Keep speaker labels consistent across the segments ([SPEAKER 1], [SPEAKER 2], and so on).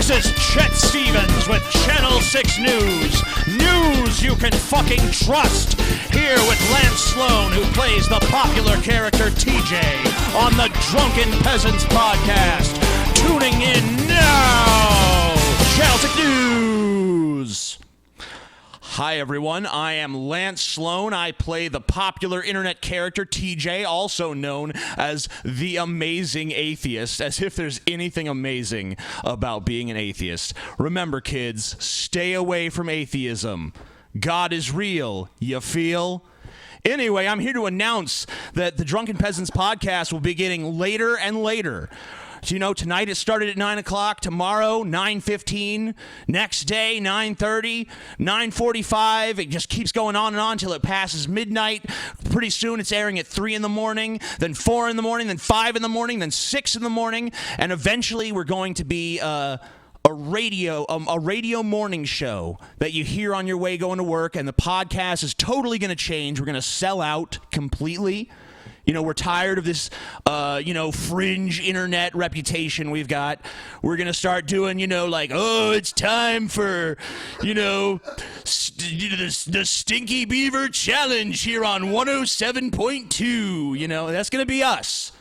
[SPEAKER 1] This is Chet Stevens with Channel 6 News. News you can fucking trust. Here with Lance Sloan, who plays the popular character TJ on the Drunken Peasants podcast. Tuning in now, Channel 6 News. Hi everyone, I am Lance Sloan. I play the popular internet character TJ, also known as the Amazing Atheist, as if there's anything amazing about being an atheist. Remember kids, stay away from atheism. God is real, you feel? Anyway, I'm here to announce that the Drunken Peasants podcast will be getting later and later. So, you know, tonight it started at 9 o'clock, tomorrow 9:15, next day 9:30, 9:45. It just keeps going on and on until it passes midnight. Pretty soon it's airing at 3 in the morning, then 4 in the morning, then 5 in the morning, then 6 in the morning, and eventually we're going to be a radio morning show that you hear on your way going to work, and the podcast is totally going to change. We're going to sell out completely. You know, we're tired of this, fringe internet reputation we've got. We're going to start doing, like, oh, it's time for, the Stinky Beaver Challenge here on 107.2. That's going to be us.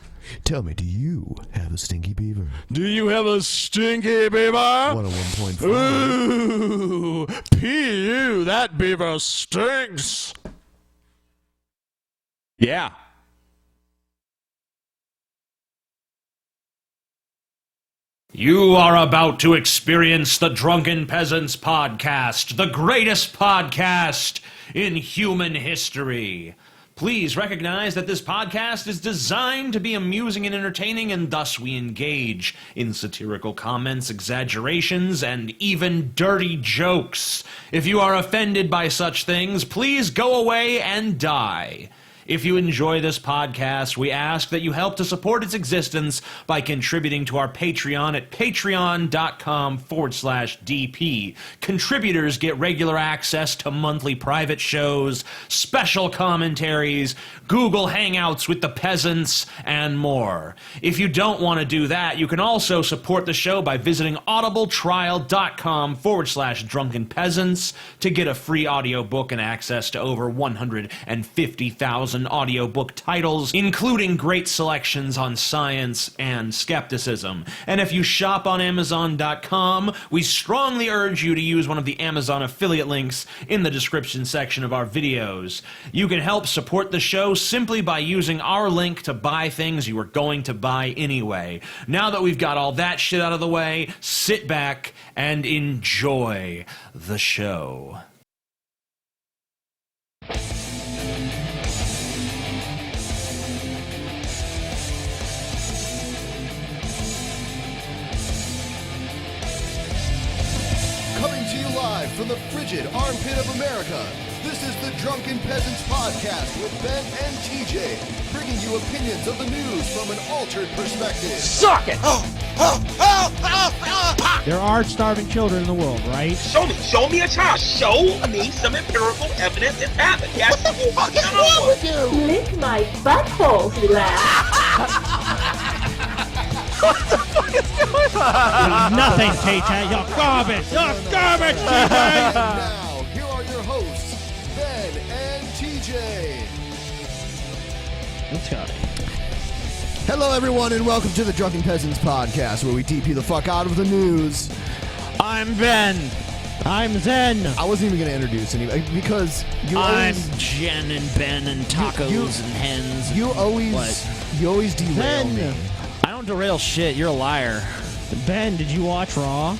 [SPEAKER 2] Tell me, do you have a stinky beaver?
[SPEAKER 1] Do you have a stinky beaver?
[SPEAKER 2] 101.5.
[SPEAKER 1] Ooh, P.U., that beaver stinks. Yeah. You are about to experience the Drunken Peasants podcast, the greatest podcast in human history. Please recognize that this podcast is designed to be amusing and entertaining, and thus we engage in satirical comments, exaggerations, and even dirty jokes. If you are offended by such things, please go away and die. If you enjoy this podcast, we ask that you help to support its existence by contributing to our Patreon at patreon.com/DP. Contributors get regular access to monthly private shows, special commentaries, Google Hangouts with the peasants, and more. If you don't want to do that, you can also support the show by visiting audibletrial.com/Drunken Peasants to get a free audiobook and access to over 150,000 audiobook titles, including great selections on science and skepticism. And if you shop on Amazon.com, we strongly urge you to use one of the Amazon affiliate links in the description section of our videos. You can help support the show simply by using our link to buy things you were going to buy anyway. Now that we've got all that shit out of the way, sit back and enjoy the show.
[SPEAKER 2] Live from the frigid armpit of America, this is the Drunken Peasants podcast with Ben and TJ, bringing you opinions of the news from an altered perspective.
[SPEAKER 1] Suck it!
[SPEAKER 3] There are starving children in the world, right?
[SPEAKER 4] Show me a child. Show me some empirical evidence it's happened. Yes, what the fuck is wrong with you?
[SPEAKER 5] Lick my butthole, he laughed.
[SPEAKER 1] What the fuck is going on?
[SPEAKER 3] Nothing, TJ. You're garbage. You're garbage, TJ.
[SPEAKER 2] Now, here are your hosts, Ben and TJ.
[SPEAKER 3] And Scotty.
[SPEAKER 2] Hello, everyone, and welcome to the Drunken Peasants podcast, where we DP the fuck out of the news.
[SPEAKER 3] I'm Ben. I'm Zen.
[SPEAKER 2] I wasn't even going to introduce anybody because
[SPEAKER 1] I'm Jen and Ben and tacos and hens.
[SPEAKER 2] You always derail me.
[SPEAKER 1] I don't derail shit. You're a liar.
[SPEAKER 3] Ben, did you watch Raw?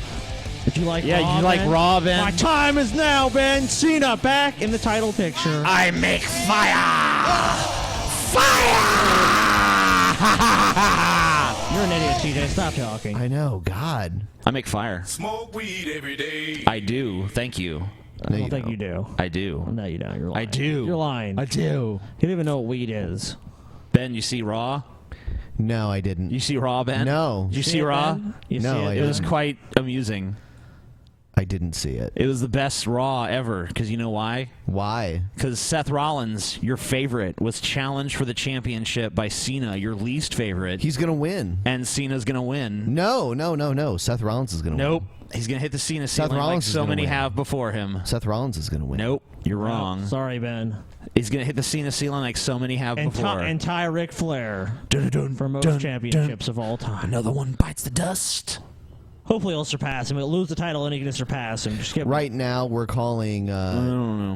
[SPEAKER 3] Did you like Raw?
[SPEAKER 1] Yeah, you like Raw, Ben?
[SPEAKER 3] My time is now, Ben. Cena back in the title picture.
[SPEAKER 1] I make fire! Fire!
[SPEAKER 3] You're an idiot, TJ. Stop talking.
[SPEAKER 2] I know, God.
[SPEAKER 1] I make fire.
[SPEAKER 6] Smoke weed every day.
[SPEAKER 1] I do. Thank you.
[SPEAKER 3] I don't think you do.
[SPEAKER 1] I do.
[SPEAKER 3] No, you don't. You're lying.
[SPEAKER 1] I do.
[SPEAKER 3] You're lying.
[SPEAKER 1] I do.
[SPEAKER 3] You don't even know what weed is.
[SPEAKER 1] Ben, you see Raw?
[SPEAKER 2] No, I didn't.
[SPEAKER 1] You see Raw, Ben?
[SPEAKER 2] No.
[SPEAKER 1] Did you see Raw?
[SPEAKER 3] You
[SPEAKER 2] No,
[SPEAKER 3] see
[SPEAKER 2] I
[SPEAKER 3] it?
[SPEAKER 1] It was quite amusing.
[SPEAKER 7] I didn't see it.
[SPEAKER 1] It was the best Raw ever, because you know why?
[SPEAKER 7] Why?
[SPEAKER 1] Because Seth Rollins, your favorite, was challenged for the championship by Cena, your least favorite.
[SPEAKER 7] He's going to win.
[SPEAKER 1] And Cena's going to win.
[SPEAKER 7] No. Seth Rollins is going to win.
[SPEAKER 1] Nope. He's going to hit the Cena ceiling like so many have before him.
[SPEAKER 7] Seth Rollins is going to win.
[SPEAKER 1] Nope. You're wrong.
[SPEAKER 3] Sorry, Ben.
[SPEAKER 1] He's going to hit the Cena ceiling like so many have before.
[SPEAKER 3] And tie Ric Flair for most championships of all time.
[SPEAKER 1] Another one bites the dust.
[SPEAKER 3] Hopefully he'll surpass him. He'll lose the title and he can surpass him.
[SPEAKER 7] Right now we're calling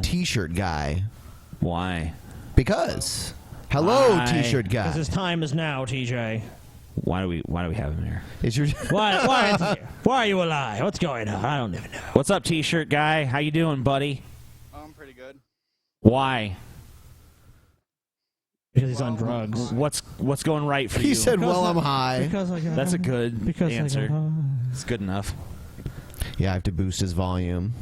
[SPEAKER 7] T-shirt guy.
[SPEAKER 1] Why?
[SPEAKER 7] Because. Hello, T-shirt guy.
[SPEAKER 3] Because his time is now, TJ.
[SPEAKER 1] Why do we have him here?
[SPEAKER 7] Is your
[SPEAKER 3] why are you alive? What's going on? I don't even know.
[SPEAKER 1] What's up, T-shirt guy? How you doing, buddy?
[SPEAKER 8] I'm pretty good.
[SPEAKER 1] Why?
[SPEAKER 3] Because he's on drugs.
[SPEAKER 1] What's going right for you?
[SPEAKER 7] He said, "Well, I'm high."
[SPEAKER 1] That's a good answer. It's good enough.
[SPEAKER 7] Yeah, I have to boost his volume.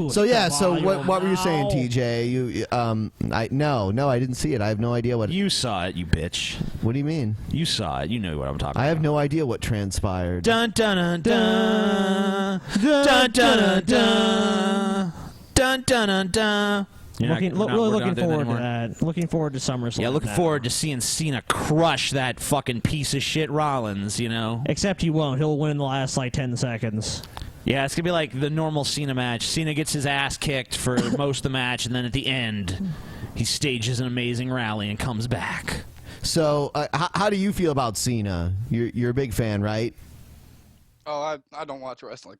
[SPEAKER 7] So what were you saying, TJ? You I didn't see it. I have no idea what.
[SPEAKER 1] You saw it, you bitch.
[SPEAKER 7] What do you mean?
[SPEAKER 1] You saw it. You know what I'm talking about.
[SPEAKER 7] I have no idea what transpired.
[SPEAKER 1] Dun dun dun dun dun dun dun dun dun dun.
[SPEAKER 3] Really looking forward to that. Looking forward to SummerSlam.
[SPEAKER 1] Yeah, looking forward to seeing Cena crush that fucking piece of shit Rollins, you know?
[SPEAKER 3] Except he won't. He'll win in the last, 10 seconds.
[SPEAKER 1] Yeah, it's going to be like the normal Cena match. Cena gets his ass kicked for most of the match, and then at the end, he stages an amazing rally and comes back.
[SPEAKER 7] So, how do you feel about Cena? You're a big fan, right?
[SPEAKER 8] Oh, I don't watch wrestling.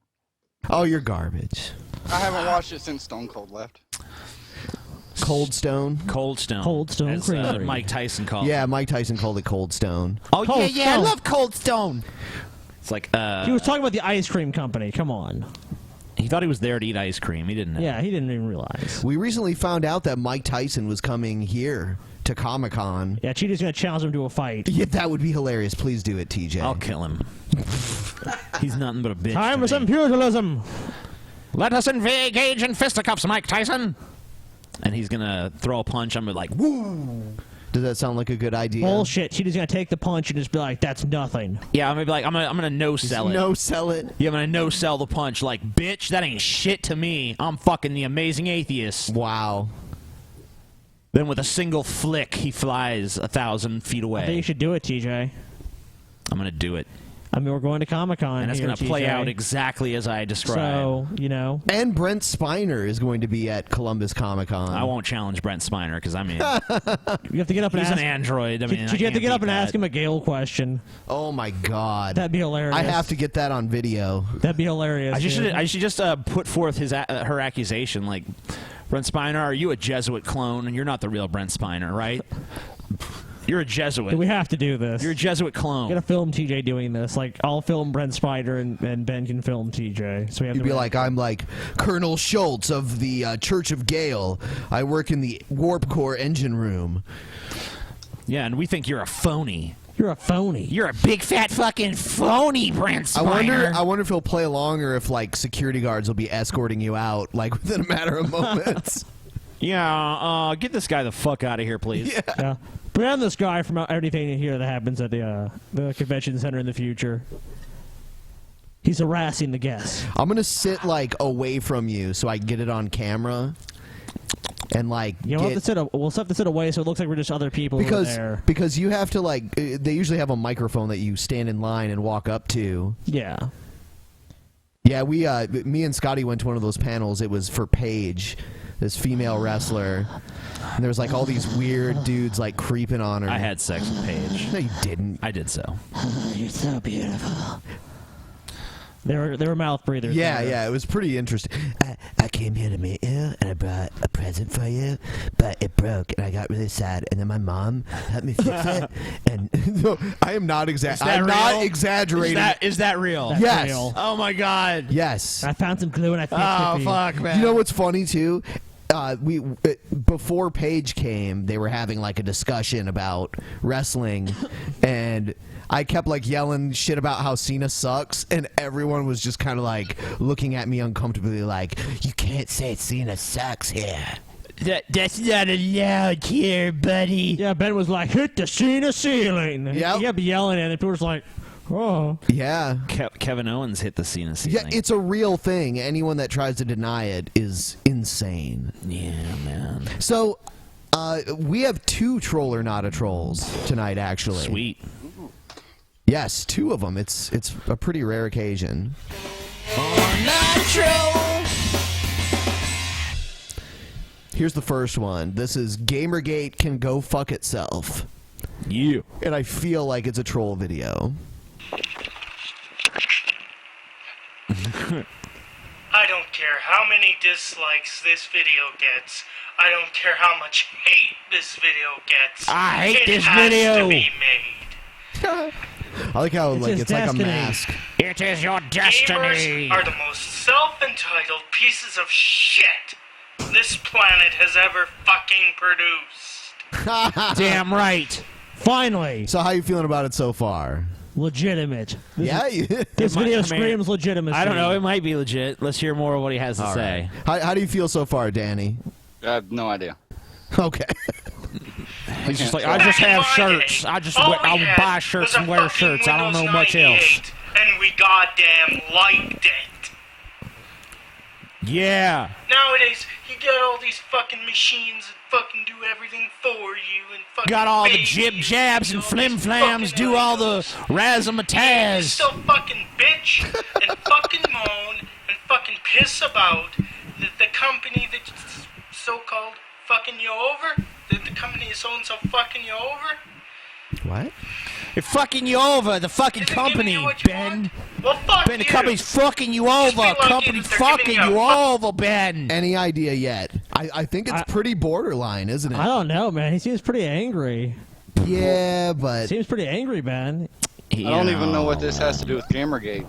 [SPEAKER 7] Oh, you're garbage.
[SPEAKER 8] I haven't watched it since Stone Cold left.
[SPEAKER 7] Cold Stone?
[SPEAKER 1] Cold Stone.
[SPEAKER 3] Cold Stone
[SPEAKER 1] as
[SPEAKER 3] Creamery.
[SPEAKER 1] Mike Tyson called it.
[SPEAKER 7] Yeah, Mike Tyson called it Cold Stone.
[SPEAKER 1] Oh,
[SPEAKER 3] Cold
[SPEAKER 1] yeah, I
[SPEAKER 3] Stone.
[SPEAKER 1] love Cold Stone. It's like,
[SPEAKER 3] He was talking about the ice cream company. Come on.
[SPEAKER 1] He thought he was there to eat ice cream. He didn't know.
[SPEAKER 3] Yeah, he didn't even realize.
[SPEAKER 7] We recently found out that Mike Tyson was coming here to Comic-Con.
[SPEAKER 3] Yeah, Cheetah's going to challenge him to a fight.
[SPEAKER 7] Yeah, that would be hilarious. Please do it, TJ.
[SPEAKER 1] I'll kill him. He's nothing but a bitch.
[SPEAKER 3] Time for some pugilism.
[SPEAKER 1] Let us engage in fisticuffs, Mike Tyson. And he's going to throw a punch. I'm like, woo.
[SPEAKER 7] Does that sound like a good idea?
[SPEAKER 3] Bullshit. Cheetah's going to take the punch and just be like, that's nothing.
[SPEAKER 1] Yeah, I'm going to be like, I'm gonna no-sell it.
[SPEAKER 7] No-sell it?
[SPEAKER 1] Yeah, I'm going to no-sell the punch. Like, bitch, that ain't shit to me. I'm fucking the amazing atheist.
[SPEAKER 7] Wow.
[SPEAKER 1] Then with a single flick, he flies 1,000 feet away.
[SPEAKER 3] I think you should do it, TJ.
[SPEAKER 1] I'm going to do it.
[SPEAKER 3] I mean, we're going to Comic-Con.
[SPEAKER 1] And it's going to play out exactly as I described.
[SPEAKER 3] So, you know.
[SPEAKER 7] And Brent Spiner is going to be at Columbus Comic-Con.
[SPEAKER 1] I won't challenge Brent Spiner because, I mean,
[SPEAKER 3] you have to get up and
[SPEAKER 1] he's
[SPEAKER 3] ask.
[SPEAKER 1] an android. I mean,
[SPEAKER 3] you have to get up and ask him a Gale question.
[SPEAKER 7] Oh, my God.
[SPEAKER 3] That'd be hilarious.
[SPEAKER 7] I have to get that on video.
[SPEAKER 3] That'd be hilarious.
[SPEAKER 1] I should just put forth her accusation. Like, Brent Spiner, are you a Jesuit clone? And you're not the real Brent Spiner, right? You're a Jesuit.
[SPEAKER 3] Do we have to do this?
[SPEAKER 1] You're a Jesuit clone.
[SPEAKER 3] Gotta film TJ doing this. Like, I'll film Brent Spider and Ben can film TJ. So we have
[SPEAKER 7] You'd
[SPEAKER 3] to
[SPEAKER 7] be like, I'm like Colonel Schultz of the Church of Gail. I work in the Warp Core engine room.
[SPEAKER 1] Yeah, and we think you're a phony.
[SPEAKER 3] You're a phony.
[SPEAKER 1] You're a big fat fucking phony, Brent Spiner.
[SPEAKER 7] I wonder if he'll play along or if like security guards will be escorting you out like within a matter of moments.
[SPEAKER 1] Yeah, get this guy the fuck out of here, please.
[SPEAKER 3] Yeah. Ban this guy from everything here that happens at the convention center in the future. He's harassing the guests.
[SPEAKER 7] I'm gonna sit like away from you so I can get it on camera. And like,
[SPEAKER 3] we'll have to sit away so it looks like we're just other people who are there.
[SPEAKER 7] Because you have to like, they usually have a microphone that you stand in line and walk up to.
[SPEAKER 3] Yeah.
[SPEAKER 7] Yeah, me and Scotty went to one of those panels. It was for Paige, this female wrestler. And there was like all these weird dudes like creeping on her.
[SPEAKER 1] I had sex with Paige.
[SPEAKER 7] No, you didn't.
[SPEAKER 1] I did so.
[SPEAKER 3] You're so beautiful. They were mouth breathers.
[SPEAKER 7] Yeah, it was pretty interesting. I came here to meet you, and I brought a present for you, but it broke, and I got really sad. And then my mom helped me fix it. And no, I am not exaggerating. I'm not exaggerating.
[SPEAKER 1] Is that real?
[SPEAKER 3] That's
[SPEAKER 7] yes.
[SPEAKER 3] real.
[SPEAKER 1] Oh my God.
[SPEAKER 7] Yes.
[SPEAKER 3] I found some glue and I fixed it for you.
[SPEAKER 1] Fuck, man.
[SPEAKER 7] You know what's funny too? Before Paige came, they were having like a discussion about wrestling, and I kept like yelling shit about how Cena sucks, and everyone was just kind of like looking at me uncomfortably, like, "You can't say Cena sucks here."
[SPEAKER 1] That's not allowed here, buddy.
[SPEAKER 3] Yeah, Ben was like, hit the Cena ceiling.
[SPEAKER 7] Yep.
[SPEAKER 3] He kept yelling at it, and people was like, Oh.
[SPEAKER 7] Yeah.
[SPEAKER 9] Kevin Owens hit the Cena
[SPEAKER 7] Yeah,
[SPEAKER 9] ceiling.
[SPEAKER 7] it's a real thing. Anyone that tries to deny it is insane.
[SPEAKER 9] Yeah, man.
[SPEAKER 7] So, we have 2 troll or not a trolls tonight, actually.
[SPEAKER 9] Sweet.
[SPEAKER 7] Yes, 2 of them. It's a pretty rare occasion. Here's the first one. This is Gamergate can go fuck itself.
[SPEAKER 9] Yeah.
[SPEAKER 7] And I feel like it's a troll video.
[SPEAKER 10] I don't care how many dislikes this video gets. I don't care how much hate this video gets.
[SPEAKER 1] I hate
[SPEAKER 10] it
[SPEAKER 1] this
[SPEAKER 10] has
[SPEAKER 1] video.
[SPEAKER 10] to be made.
[SPEAKER 7] I like how
[SPEAKER 3] It's
[SPEAKER 7] like
[SPEAKER 3] his
[SPEAKER 7] it's like a
[SPEAKER 3] destiny.
[SPEAKER 7] mask.
[SPEAKER 1] It is your destiny.
[SPEAKER 10] Gamers are the most self-entitled pieces of shit this planet has ever fucking produced.
[SPEAKER 1] Damn right.
[SPEAKER 3] Finally.
[SPEAKER 7] So how you feeling about it so far?
[SPEAKER 3] Legitimate.
[SPEAKER 7] Yeah.
[SPEAKER 3] This video screams legitimacy.
[SPEAKER 9] I don't know. It might be legit. Let's hear more of what he has to
[SPEAKER 7] All
[SPEAKER 9] say.
[SPEAKER 7] right. How do you feel so far, Danny?
[SPEAKER 8] I have no idea.
[SPEAKER 7] Okay.
[SPEAKER 9] He's just like, I
[SPEAKER 10] Back
[SPEAKER 9] just
[SPEAKER 10] in
[SPEAKER 9] have
[SPEAKER 10] my
[SPEAKER 9] shirts.
[SPEAKER 10] day,
[SPEAKER 9] I just
[SPEAKER 10] all
[SPEAKER 9] I
[SPEAKER 10] we
[SPEAKER 9] will
[SPEAKER 10] had
[SPEAKER 9] buy shirts
[SPEAKER 10] was a
[SPEAKER 9] and wear
[SPEAKER 10] fucking
[SPEAKER 9] shirts. I don't know
[SPEAKER 10] Windows
[SPEAKER 9] much else.
[SPEAKER 10] 98, and we goddamn liked it.
[SPEAKER 9] Yeah.
[SPEAKER 10] Nowadays, you got all these fucking machines that fucking do everything for you and fucking
[SPEAKER 1] Got all the
[SPEAKER 10] baby
[SPEAKER 1] jib
[SPEAKER 10] you
[SPEAKER 1] jabs and
[SPEAKER 10] all
[SPEAKER 1] flim
[SPEAKER 10] these
[SPEAKER 1] flams,
[SPEAKER 10] fucking
[SPEAKER 1] do all the
[SPEAKER 10] items. You
[SPEAKER 1] razzmatazz.
[SPEAKER 10] still fucking bitch and fucking moan and fucking piss about the company that's so-called fucking you over? The company is so-and-so fucking you over?
[SPEAKER 7] What?
[SPEAKER 1] They're fucking you over, the fucking
[SPEAKER 10] Isn't giving
[SPEAKER 1] company,
[SPEAKER 10] you what you
[SPEAKER 1] Ben.
[SPEAKER 10] want? Well, fuck
[SPEAKER 1] Ben, the
[SPEAKER 10] you.
[SPEAKER 1] company's fucking you
[SPEAKER 10] Just be
[SPEAKER 1] over.
[SPEAKER 10] lucky
[SPEAKER 1] Company's
[SPEAKER 10] that they're giving
[SPEAKER 1] fucking
[SPEAKER 10] you
[SPEAKER 1] you
[SPEAKER 10] a
[SPEAKER 1] over, Ben.
[SPEAKER 7] Any idea yet? I think it's pretty borderline, isn't it?
[SPEAKER 3] I don't know, man. He seems pretty angry.
[SPEAKER 7] Yeah, but
[SPEAKER 3] Seems pretty angry, man.
[SPEAKER 8] I don't even know what this has to do with Gamergate.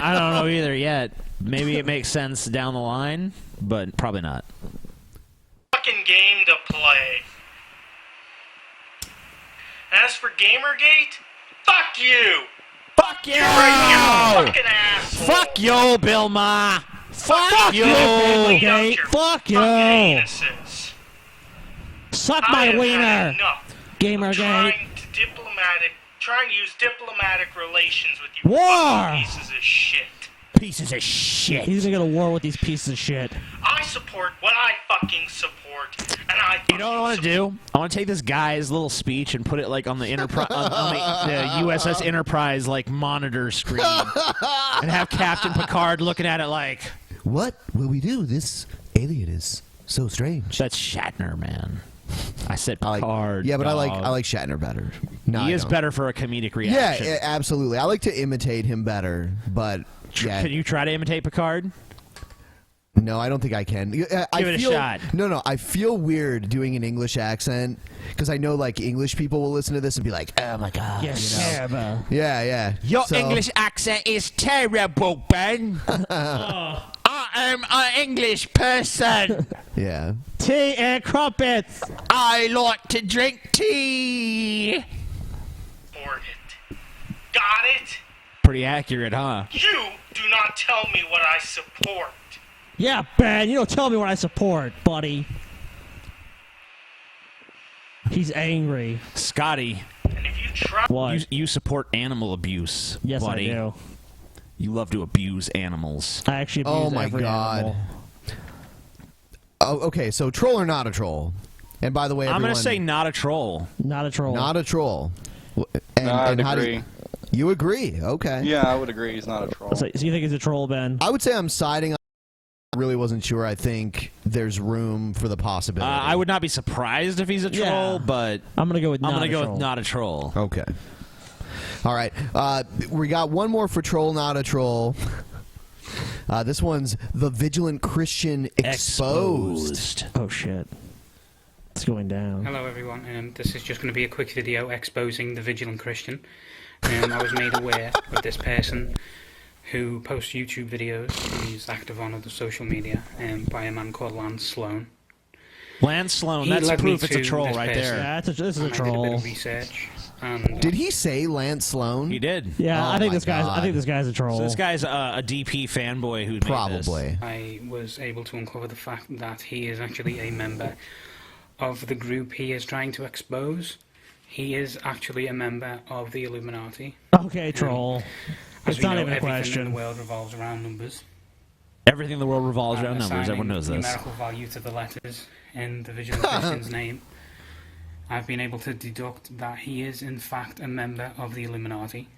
[SPEAKER 9] I don't know either yet. Maybe it makes sense down the line, but probably not.
[SPEAKER 10] Fucking game to play. As for Gamergate, fuck you.
[SPEAKER 1] Fuck you!
[SPEAKER 10] Fucking asshole.
[SPEAKER 1] Fuck you, Bill Maher. Fuck you!
[SPEAKER 3] Gamergate. Fuck you.
[SPEAKER 10] Anuses.
[SPEAKER 3] Suck
[SPEAKER 10] I
[SPEAKER 3] my
[SPEAKER 10] have had
[SPEAKER 3] wiener.
[SPEAKER 10] enough
[SPEAKER 3] Gamergate.
[SPEAKER 10] trying to use diplomatic relations with you
[SPEAKER 3] War.
[SPEAKER 10] fucking pieces of shit.
[SPEAKER 1] Pieces of shit.
[SPEAKER 3] He's gonna go to war with these pieces of shit.
[SPEAKER 10] I support what I fucking support, and I
[SPEAKER 9] You know what I want to do? I want to take this guy's little speech and put it like on the Enterprise, on the USS Enterprise like monitor screen, and have Captain Picard looking at it like,
[SPEAKER 7] what will we do? This alien is so strange.
[SPEAKER 9] "That's Shatner, man." I said
[SPEAKER 7] I like,
[SPEAKER 9] Picard.
[SPEAKER 7] yeah, but
[SPEAKER 9] dog.
[SPEAKER 7] I like Shatner better. No,
[SPEAKER 9] He
[SPEAKER 7] I
[SPEAKER 9] is
[SPEAKER 7] don't.
[SPEAKER 9] better for a comedic
[SPEAKER 7] Yeah,
[SPEAKER 9] reaction.
[SPEAKER 7] absolutely. I like to imitate him better, but yeah.
[SPEAKER 9] Can you try to imitate Picard?
[SPEAKER 7] No, I don't think I can. Give
[SPEAKER 9] it a shot.
[SPEAKER 7] No, I feel weird doing an English accent because I know like English people will listen to this and be like, "Oh my god."
[SPEAKER 3] Yes,
[SPEAKER 7] you know?
[SPEAKER 3] terrible.
[SPEAKER 7] Yeah.
[SPEAKER 1] Your
[SPEAKER 7] So-
[SPEAKER 1] English accent is terrible, Ben. I am an English person.
[SPEAKER 7] Yeah.
[SPEAKER 3] Tea and crumpets.
[SPEAKER 1] I like to drink tea.
[SPEAKER 10] support it. Got it?
[SPEAKER 9] Pretty accurate, huh?
[SPEAKER 10] You do not tell me what I support.
[SPEAKER 3] Yeah, Ben, you don't tell me what I support, buddy. He's angry.
[SPEAKER 9] Scotty,
[SPEAKER 10] And if you try,
[SPEAKER 3] What?
[SPEAKER 9] you support animal abuse,
[SPEAKER 3] Yes,
[SPEAKER 9] buddy.
[SPEAKER 3] I do.
[SPEAKER 9] You love to abuse animals.
[SPEAKER 3] I actually abuse
[SPEAKER 7] Oh my
[SPEAKER 3] every
[SPEAKER 7] god.
[SPEAKER 3] animal.
[SPEAKER 7] Oh, okay. So troll or not a troll? And by the way,
[SPEAKER 9] I'm
[SPEAKER 7] everyone,
[SPEAKER 9] gonna say not a troll.
[SPEAKER 3] Not a troll.
[SPEAKER 7] not a troll. And,
[SPEAKER 8] No, I'd
[SPEAKER 7] how do
[SPEAKER 8] agree.
[SPEAKER 7] you agree? Okay.
[SPEAKER 8] Yeah, I would agree. He's not a troll.
[SPEAKER 3] So you think he's a troll, Ben?
[SPEAKER 7] I would say I'm siding. I really wasn't sure. I think there's room for the possibility.
[SPEAKER 9] I would not be surprised if he's a troll,
[SPEAKER 3] Yeah.
[SPEAKER 9] but
[SPEAKER 3] I'm gonna go with
[SPEAKER 9] I'm
[SPEAKER 3] not
[SPEAKER 9] gonna
[SPEAKER 3] a
[SPEAKER 9] go
[SPEAKER 3] troll.
[SPEAKER 9] with not a troll.
[SPEAKER 7] Okay. All right. We got one more for troll, not a troll. This one's the Vigilant Christian exposed.
[SPEAKER 3] Oh shit. It's going down.
[SPEAKER 11] Hello everyone, this is just going to be a quick video exposing the Vigilant Christian. I was made aware of this person who posts YouTube videos, he's active on other social media, by a man called Lance Sloan.
[SPEAKER 9] Lance Sloan,
[SPEAKER 11] He
[SPEAKER 9] that's
[SPEAKER 11] led me
[SPEAKER 9] proof it's a
[SPEAKER 11] to
[SPEAKER 9] troll
[SPEAKER 11] this
[SPEAKER 9] right
[SPEAKER 11] person.
[SPEAKER 9] there.
[SPEAKER 3] Yeah, this is a
[SPEAKER 11] And I did a bit
[SPEAKER 3] troll.
[SPEAKER 11] of research, and
[SPEAKER 7] Did he say Lance Sloan?
[SPEAKER 9] He did.
[SPEAKER 3] Yeah,
[SPEAKER 7] Oh
[SPEAKER 3] I think
[SPEAKER 7] my
[SPEAKER 3] this guy's. I
[SPEAKER 7] God.
[SPEAKER 3] think this guy's a troll.
[SPEAKER 9] So this guy's a DP fanboy who made this.
[SPEAKER 7] Probably.
[SPEAKER 11] I was able to uncover the fact that he is actually a member of the group he is trying to expose. He is actually a member of the Illuminati.
[SPEAKER 3] Okay, troll.
[SPEAKER 11] As
[SPEAKER 3] It's
[SPEAKER 11] we
[SPEAKER 3] not
[SPEAKER 11] know,
[SPEAKER 3] even a
[SPEAKER 11] everything
[SPEAKER 3] question.
[SPEAKER 11] in the world revolves around numbers.
[SPEAKER 9] Everything in the world revolves around numbers.
[SPEAKER 11] Assigning
[SPEAKER 9] Everyone knows this.
[SPEAKER 11] numerical value to the letters in the Vigilant Christian's name. I've been able to deduct that he is in fact a member of the Illuminati.